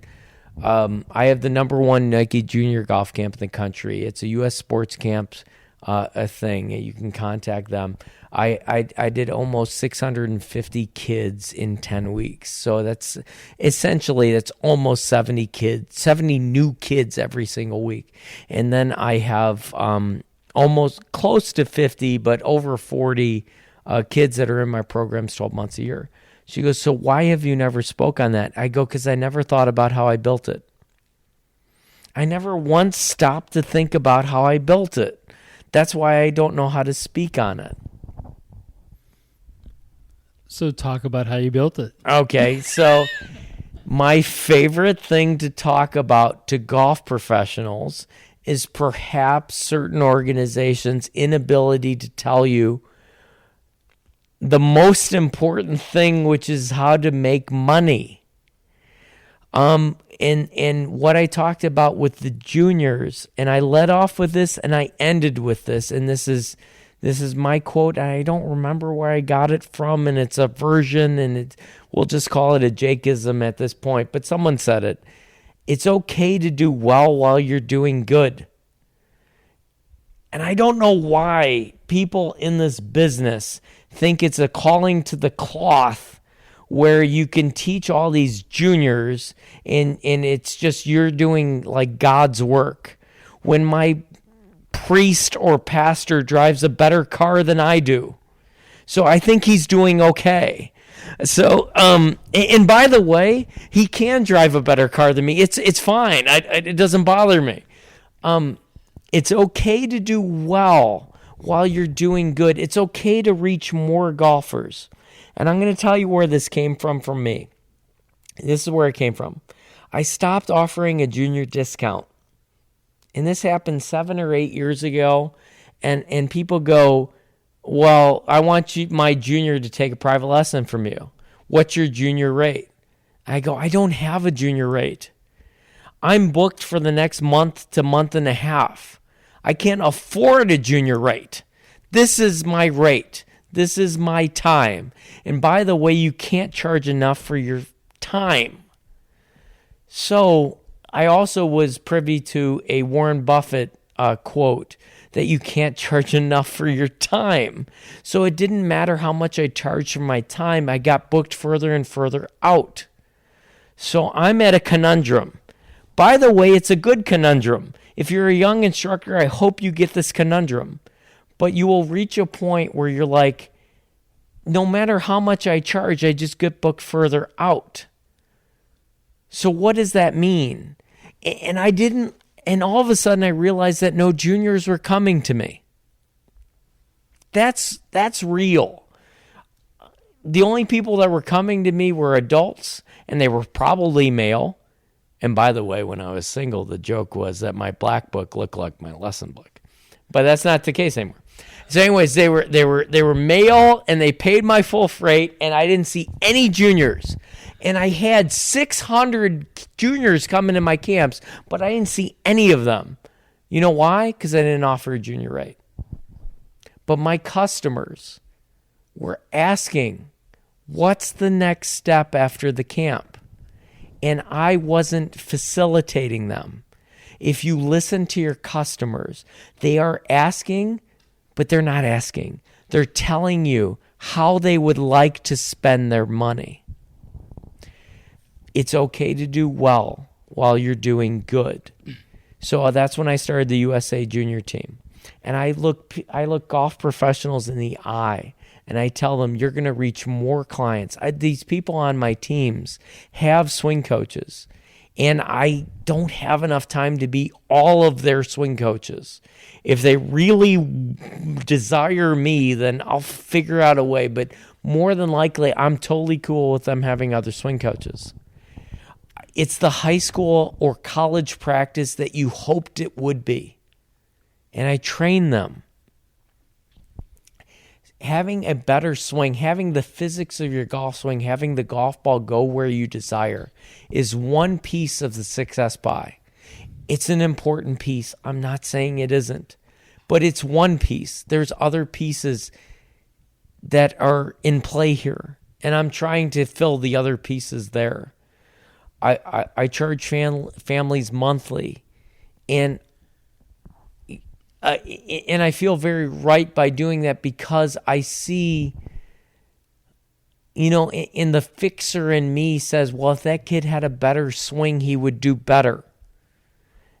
I have the number one Nike junior golf camp in the country. It's a U.S. sports camp, a thing. You can contact them. I did almost 650 kids in 10 weeks. So that's almost 70 kids, 70 new kids every single week. And then I have almost close to 50, but over 40 kids that are in my programs 12 months a year. She goes, so why have you never spoke on that? I go, because I never thought about how I built it. I never once stopped to think about how I built it. That's why I don't know how to speak on it. So talk about how you built it. Okay, so my favorite thing to talk about to golf professionals is perhaps certain organizations' inability to tell you the most important thing, which is how to make money. And what I talked about with the juniors, and I led off with this and I ended with this, and this is my quote. I don't remember where I got it from, and it's a version, and we'll just call it a Jakeism at this point, but someone said it. It's okay to do well while you're doing good. And I don't know why people in this business think it's a calling to the cloth where you can teach all these juniors and it's just you're doing like God's work. When my priest or pastor drives a better car than I do. So I think he's doing okay. So, and by the way, he can drive a better car than me. It's fine. It doesn't bother me. It's okay to do well while you're doing good. It's okay to reach more golfers. And I'm going to tell you where this came from me. This is where it came from. I stopped offering a junior discount. And this happened 7 or 8 years ago. And people go, well, I want my junior to take a private lesson from you. What's your junior rate? I go, I don't have a junior rate. I'm booked for the next month to month and a half. I can't afford a junior rate. This is my rate. This is my time. And by the way, you can't charge enough for your time. So I also was privy to a Warren Buffett quote that you can't charge enough for your time. So it didn't matter how much I charged for my time. I got booked further and further out. So I'm at a conundrum. By the way, it's a good conundrum. If you're a young instructor, I hope you get this conundrum. But you will reach a point where you're like, no matter how much I charge, I just get booked further out. So what does that mean? And I didn't, and all of a sudden I realized that no juniors were coming to me. That's real. the only people that were coming to me were adults, and they were probably male. And by the way, when I was single, the joke was that my black book looked like my lesson book. But that's not the case anymore. So anyways, they were male, and they paid my full freight, and I didn't see any juniors. And I had 600 juniors come into my camps, but I didn't see any of them. You know why? Because I didn't offer a junior rate. But my customers were asking, what's the next step after the camp? And I wasn't facilitating them. If you listen to your customers, they are asking, but they're not asking. They're telling you how they would like to spend their money. It's okay to do well while you're doing good. So that's when I started the USA Junior team. And I look golf professionals in the eye, and I tell them, you're going to reach more clients. These people on my teams have swing coaches, and I don't have enough time to be all of their swing coaches. If they really desire me, then I'll figure out a way. But more than likely, I'm totally cool with them having other swing coaches. It's the high school or college practice that you hoped it would be. And I train them. Having a better swing, having the physics of your golf swing, having the golf ball go where you desire is one piece of the success pie. It's an important piece. I'm not saying it isn't, but it's one piece. There's other pieces that are in play here, and I'm trying to fill the other pieces there. I charge families monthly, and I feel very right by doing that, because I see, in the fixer in me says, well, if that kid had a better swing, he would do better.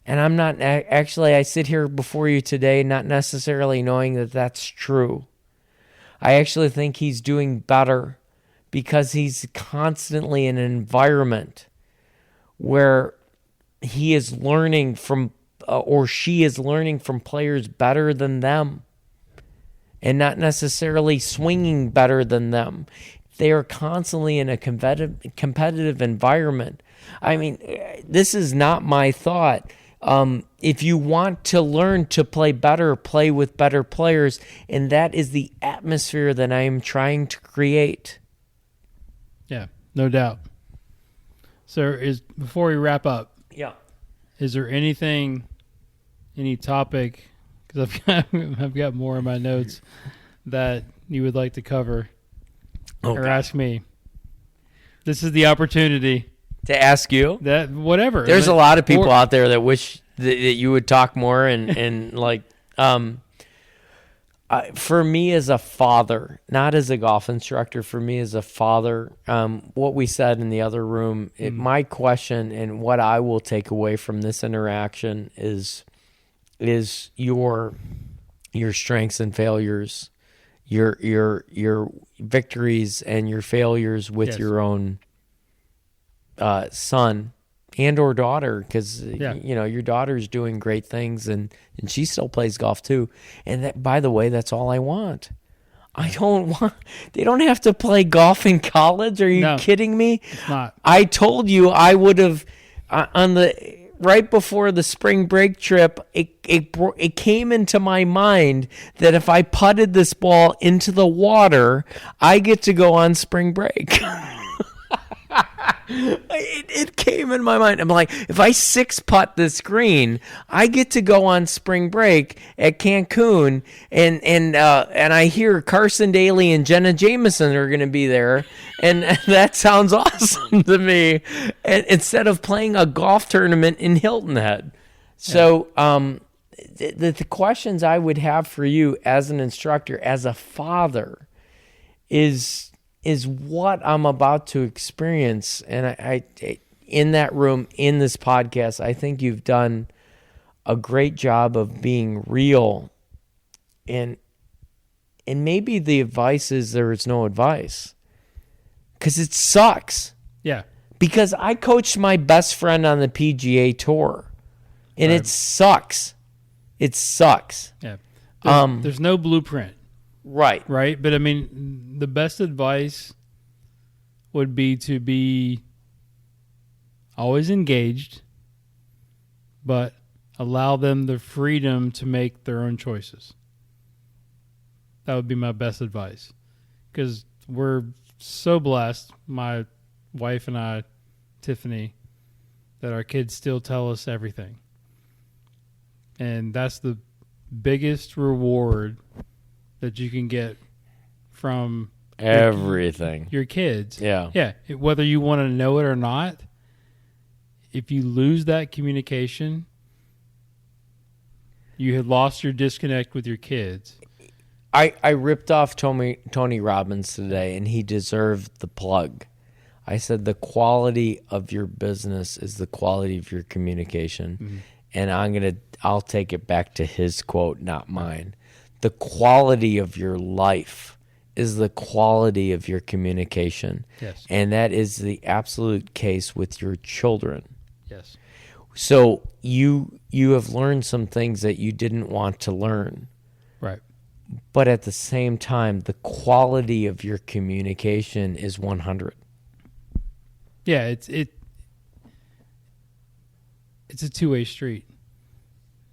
And I'm not, actually, I sit here before you today not necessarily knowing that that's true. I actually think he's doing better because he's constantly in an environment where he is learning from or she is learning from players better than them and not necessarily swinging better than them. They are constantly in a competitive environment. I mean, this is not my thought. If you want to learn to play better, play with better players, and that is the atmosphere that I am trying to create. Yeah, no doubt. So before we wrap up, is there any topic, because I've got more in my notes, that you would like to cover or ask me? This is the opportunity to ask you that. Whatever. There's a lot of people out there that wish that you would talk more and like. For me as a father, not as a golf instructor, for me as a father, what we said in the other room, my question and what I will take away from this interaction is your strengths and failures, your victories and your failures with your own son and or daughter, because your daughter's doing great things and she still plays golf too. And that, by the way, that's all I want. They don't have to play golf in college. Are you kidding me? It's not. I told you I would have right before the spring break trip, it came into my mind that if I putted this ball into the water, I get to go on spring break. It came in my mind. I'm like, if I 6-putt this green, I get to go on spring break at Cancun, and I hear Carson Daly and Jenna Jameson are going to be there, and that sounds awesome to me. And instead of playing a golf tournament in Hilton Head, so the questions I would have for you as an instructor, as a father, is what I'm about to experience. And I in that room, in this podcast, I think you've done a great job of being real. And maybe the advice is there is no advice, because it sucks. Yeah. Because I coached my best friend on the PGA Tour, and it sucks. It sucks. Yeah. There's no blueprint. Right. Right? But I mean, the best advice would be to be always engaged, but allow them the freedom to make their own choices. That would be my best advice. Because we're so blessed, my wife and I, Tiffany, that our kids still tell us everything. And that's the biggest reward that you can get from everything. Your kids. Yeah. Yeah. Whether you want to know it or not, if you lose that communication, you have lost your disconnect with your kids. I ripped off Tony Robbins today, and he deserved the plug. I said the quality of your business is the quality of your communication. Mm-hmm. And I'll take it back to his quote, not mine. The quality of your life is the quality of your communication. Yes. And that is the absolute case with your children. Yes. So you have learned some things that you didn't want to learn. Right. But at the same time, the quality of your communication is 100. Yeah, it's a two-way street,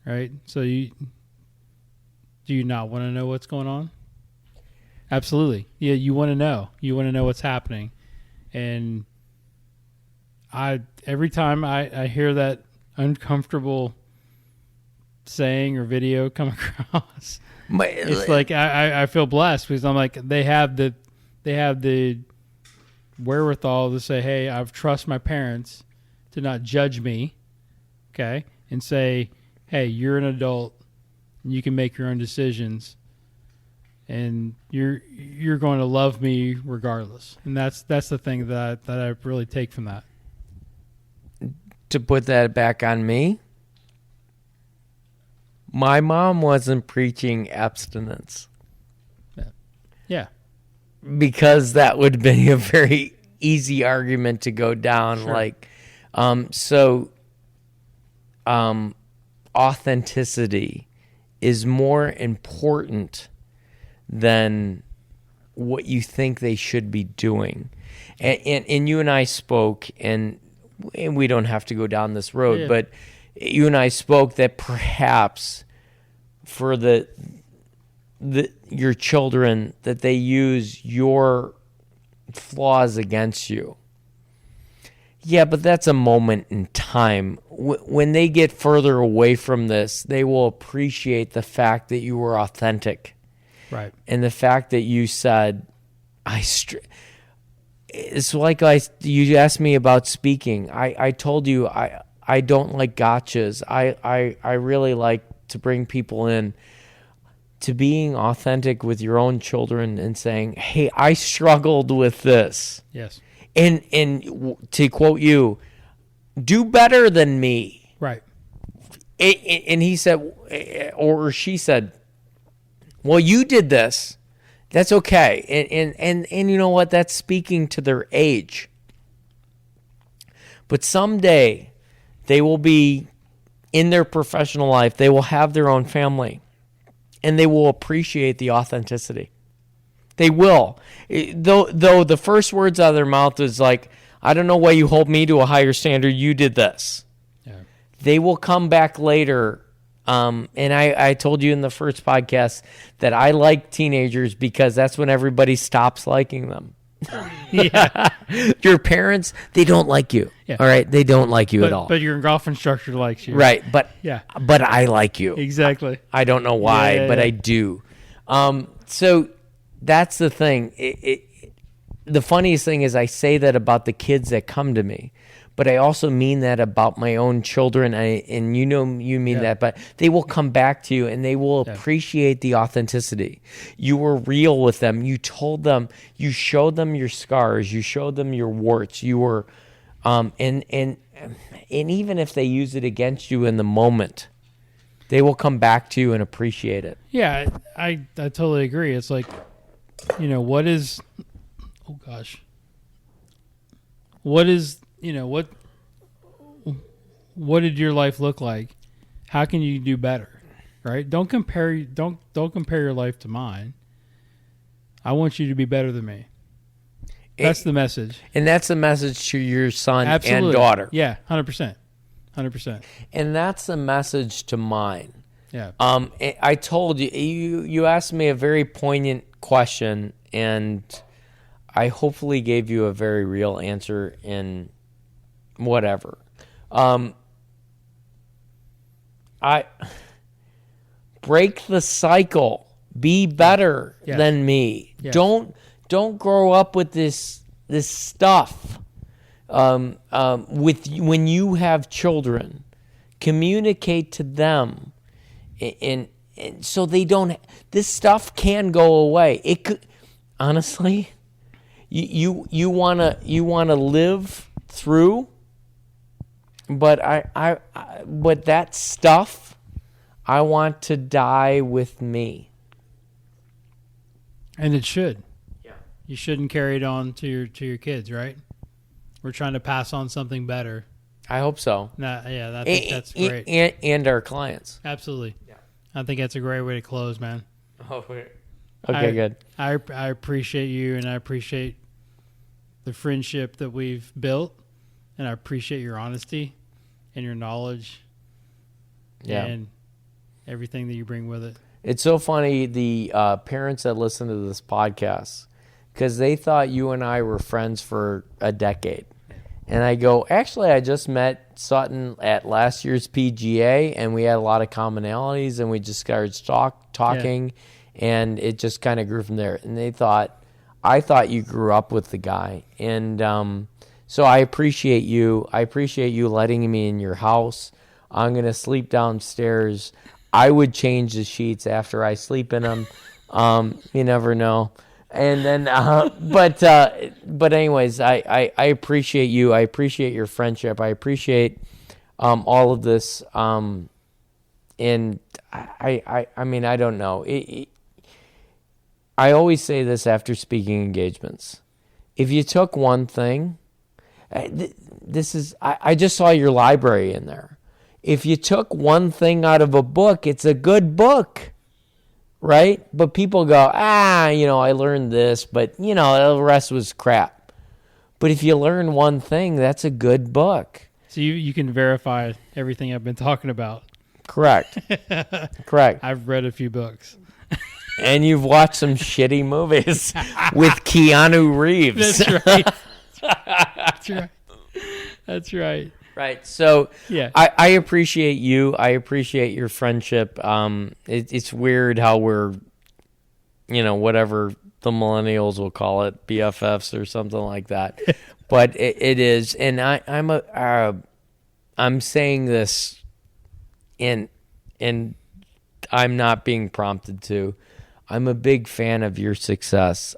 right? So do you not want to know what's going on? Absolutely. Yeah, you want to know. You want to know what's happening. And every time I hear that uncomfortable saying or video come across, it's like I feel blessed because I'm like they have the wherewithal to say, hey, I've trust my parents to not judge me, okay, and say, hey, you're an adult and you can make your own decisions and you're going to love me regardless. And that's the thing that I really take from that. To put that back on me, my mom wasn't preaching abstinence. Yeah. Because that would be a very easy argument to go down. Sure. Authenticity is more important than what you think they should be doing. And you and I spoke, and we don't have to go down this road, but you and I spoke that perhaps for your children, that they use your flaws against you. Yeah, but that's a moment in time. When they get further away from this, they will appreciate the fact that you were authentic. Right. And the fact that you said, it's like you asked me about speaking. I told you I don't like gotchas. I really like to bring people in to being authentic with your own children and saying, hey, I struggled with this. Yes. And to quote you, do better than me. Right. And he said, or she said, well, you did this. That's okay. And you know what? That's speaking to their age. But someday they will be in their professional life. They will have their own family. And they will appreciate the authenticity. They will. Though the first words out of their mouth is like, I don't know why you hold me to a higher standard. You did this. Yeah. They will come back later. And I told you in the first podcast that I like teenagers because that's when everybody stops liking them. Yeah. Your parents, they don't like you. Yeah. All right? They don't like you at all. But your golf instructor likes you. Right. But I like you. Exactly. I don't know why, but I do. So that's the thing. The funniest thing is I say that about the kids that come to me, but I also mean that about my own children. And you mean that, but they will come back to you and they will appreciate the authenticity. You were real with them. You told them, you showed them your scars. You showed them your warts. You were, and even if they use it against you in the moment, they will come back to you and appreciate it. Yeah, I totally agree. It's like, what is, oh gosh, what is, what did your life look like? How can you do better? Right? Don't compare your life to mine. I want you to be better than me. That's the message. And that's the message to your son Absolutely. and daughter. Yeah, 100%. 100%. And that's the message to mine. Yeah. I told you, you asked me a very poignant question, and I hopefully gave you a very real answer in whatever. I break the cycle. Be better than me. Yes. Don't grow up with this stuff. When you have children, communicate to them, and so they don't. This stuff can go away. It could, honestly. You wanna live through, but but that stuff, I want to die with me. And it should. Yeah. You shouldn't carry it on to your kids, right? We're trying to pass on something better. I hope so. I think that's great. And our clients. Absolutely. Yeah. I think that's a great way to close, man. Oh, okay, good. I appreciate you, and I appreciate the friendship that we've built, and I appreciate your honesty and your knowledge and everything that you bring with it. It's so funny, the parents that listen to this podcast, because they thought you and I were friends for a decade. And I go, actually, I just met Sutton at last year's PGA, and we had a lot of commonalities, and we just started talking, and it just kind of grew from there. And I thought you grew up with the guy. And so I appreciate you. I appreciate you letting me in your house. I'm going to sleep downstairs. I would change the sheets after I sleep in them. You never know. And then, but anyways, I appreciate you. I appreciate your friendship. I appreciate all of this. And I mean, I don't know. I always say this after speaking engagements. If you took one thing, I just saw your library in there. If you took one thing out of a book, it's a good book, right? But people go, I learned this, but, the rest was crap. But if you learn one thing, that's a good book. So you can verify everything I've been talking about. Correct. Correct. I've read a few books. And you've watched some shitty movies with Keanu Reeves. That's right. That's right. That's right. Right. So yeah. I appreciate you. I appreciate your friendship. It's weird how we're, whatever the millennials will call it, BFFs or something like that. But it is. And I'm saying this and I'm not being prompted to. I'm a big fan of your success.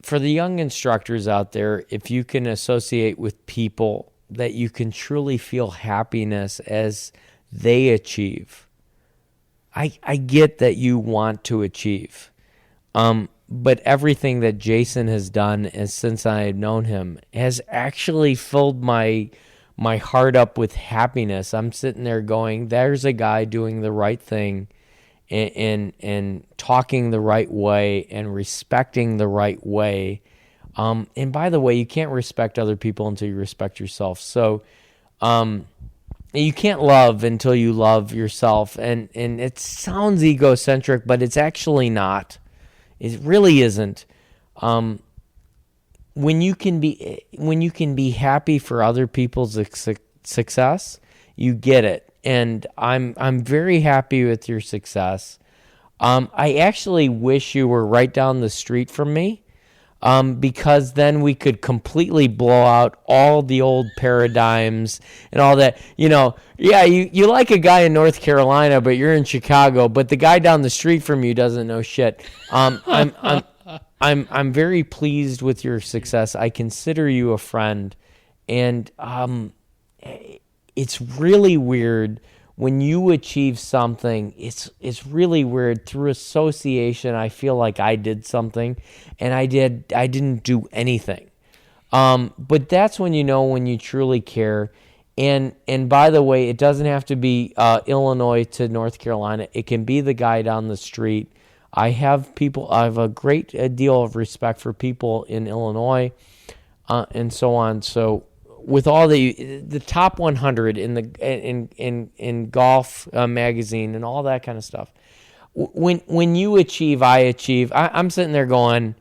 For the young instructors out there, if you can associate with people that you can truly feel happiness as they achieve, I get that you want to achieve. But everything that Jason has done since I've known him has actually filled my heart up with happiness. I'm sitting there going, there's a guy doing the right thing and talking the right way and respecting the right way. And by the way, you can't respect other people until you respect yourself. So you can't love until you love yourself. And it sounds egocentric, but it's actually not. It really isn't. When you can be happy for other people's success, you get it. And I'm very happy with your success. I actually wish you were right down the street from me, because then we could completely blow out all the old paradigms and all that. Yeah, you like a guy in North Carolina, but you're in Chicago. But the guy down the street from you doesn't know shit. I'm very pleased with your success. I consider you a friend, and it's really weird when you achieve something. It's really weird. Through association, I feel like I did something, and I didn't do anything. But that's when when you truly care. And by the way, it doesn't have to be Illinois to North Carolina. It can be the guy down the street. I have a great deal of respect for people in Illinois and so on. So with all the top 100 in golf magazine and all that kind of stuff, when you achieve, I achieve. I'm sitting there going,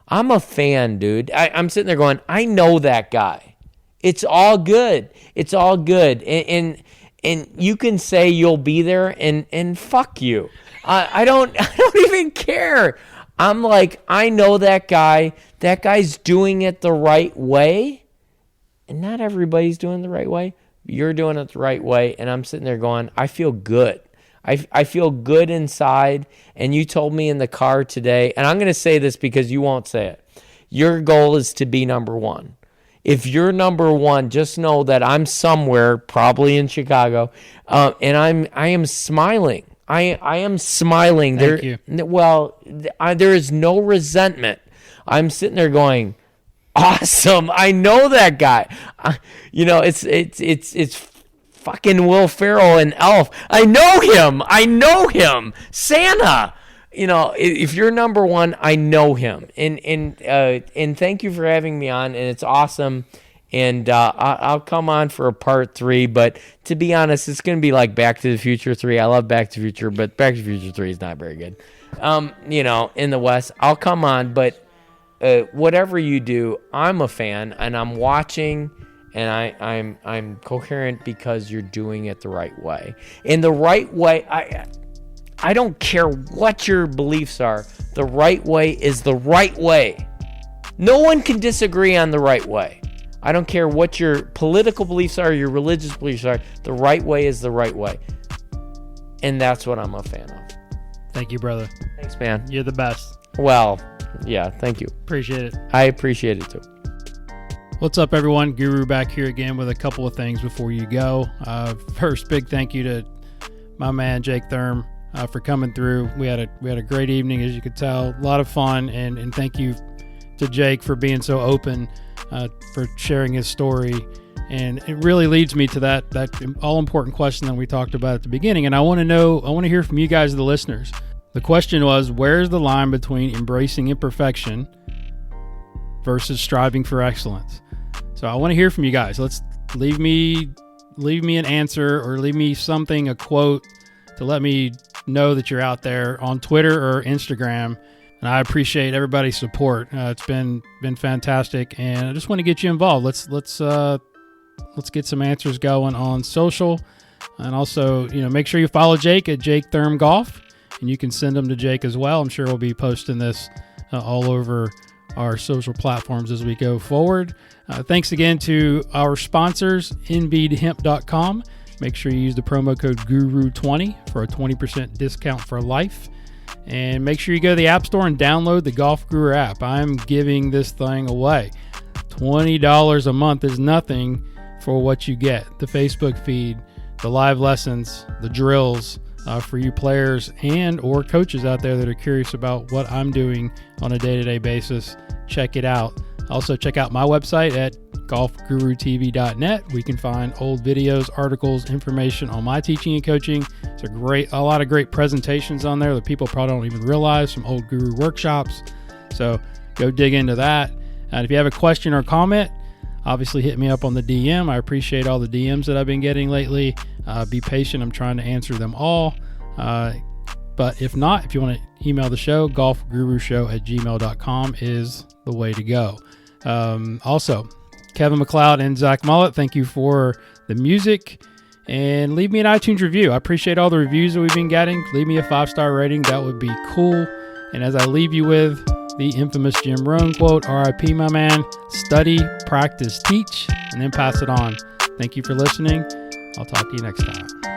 I'm a fan, dude. I'm sitting there going, I know that guy. It's all good. It's all good. And you can say you'll be there and fuck you. I don't even care. I'm like, I know that guy. That guy's doing it the right way. And not everybody's doing it the right way. You're doing it the right way. And I'm sitting there going, I feel good. I feel good inside. And you told me in the car today, and I'm going to say this because you won't say it. Your goal is to be number one. If you're number one, just know that I'm somewhere, probably in Chicago, and I am smiling. I am smiling. Thank you. Well, there is no resentment. I'm sitting there going, awesome. I know that guy. It's fucking Will Ferrell and Elf. I know him. Santa. If you're number one, I know him. And thank you for having me on. And it's awesome. And I'll come on for a part 3, but to be honest, it's going to be like Back to the Future 3. I love Back to the Future, but Back to the Future 3 is not very good. In the West, I'll come on, but whatever you do, I'm a fan, and I'm watching, and I'm coherent because you're doing it the right way. In the right way, I don't care what your beliefs are. The right way is the right way. No one can disagree on the right way. I don't care what your political beliefs are, your religious beliefs are. The right way is the right way. And that's what I'm a fan of. Thank you, brother. Thanks, man. You're the best. Well, yeah, thank you. Appreciate it. I appreciate it, too. What's up, everyone? Guru back here again with a couple of things before you go. First, big thank you to my man, Jake Thurm, for coming through. We had a great evening, as you could tell. A lot of fun, and thank you to Jake for being so open, for sharing his story. And it really leads me to that all-important question that we talked about at the beginning. And I want to hear from you guys, the listeners. The question was, where's the line between embracing imperfection versus striving for excellence? So I want to hear from you guys. Let's leave me an answer, or leave me something, a quote, to let me know that you're out there on Twitter or Instagram. And I appreciate everybody's support. It's been fantastic, and I just want to get you involved. Let's get some answers going on social, and also make sure you follow Jake at Jake Thurm Golf, and you can send them to Jake as well. I'm sure we'll be posting this all over our social platforms as we go forward. Thanks again to our sponsors, nbdhemp.com. Make sure you use the promo code GURU20 for a 20% discount for life. And make sure you go to the App Store and download the Golf Guru app. I'm giving this thing away. $20 a month is nothing for what you get. The Facebook feed, the live lessons, the drills for you players and or coaches out there that are curious about what I'm doing on a day-to-day basis. Check it out. Also, check out my website at golfgurutv.net. We can find old videos, articles, information on my teaching and coaching. It's a lot of great presentations on there that people probably don't even realize, some old Guru workshops. So go dig into that. And if you have a question or comment, obviously hit me up on the DM. I appreciate all the DMs that I've been getting lately. Be patient. I'm trying to answer them all. But if not, if you want to email the show, golfgurushow@gmail.com is the way to go. Also, Kevin McLeod and Zach Mullet, thank you for the music. And leave me an iTunes review. I appreciate all the reviews that we've been getting. Leave me a 5-star rating. That would be cool. And as I leave you with the infamous Jim Rohn quote, RIP, my man, study, practice, teach, and then pass it on. Thank you for listening. I'll talk to you next time.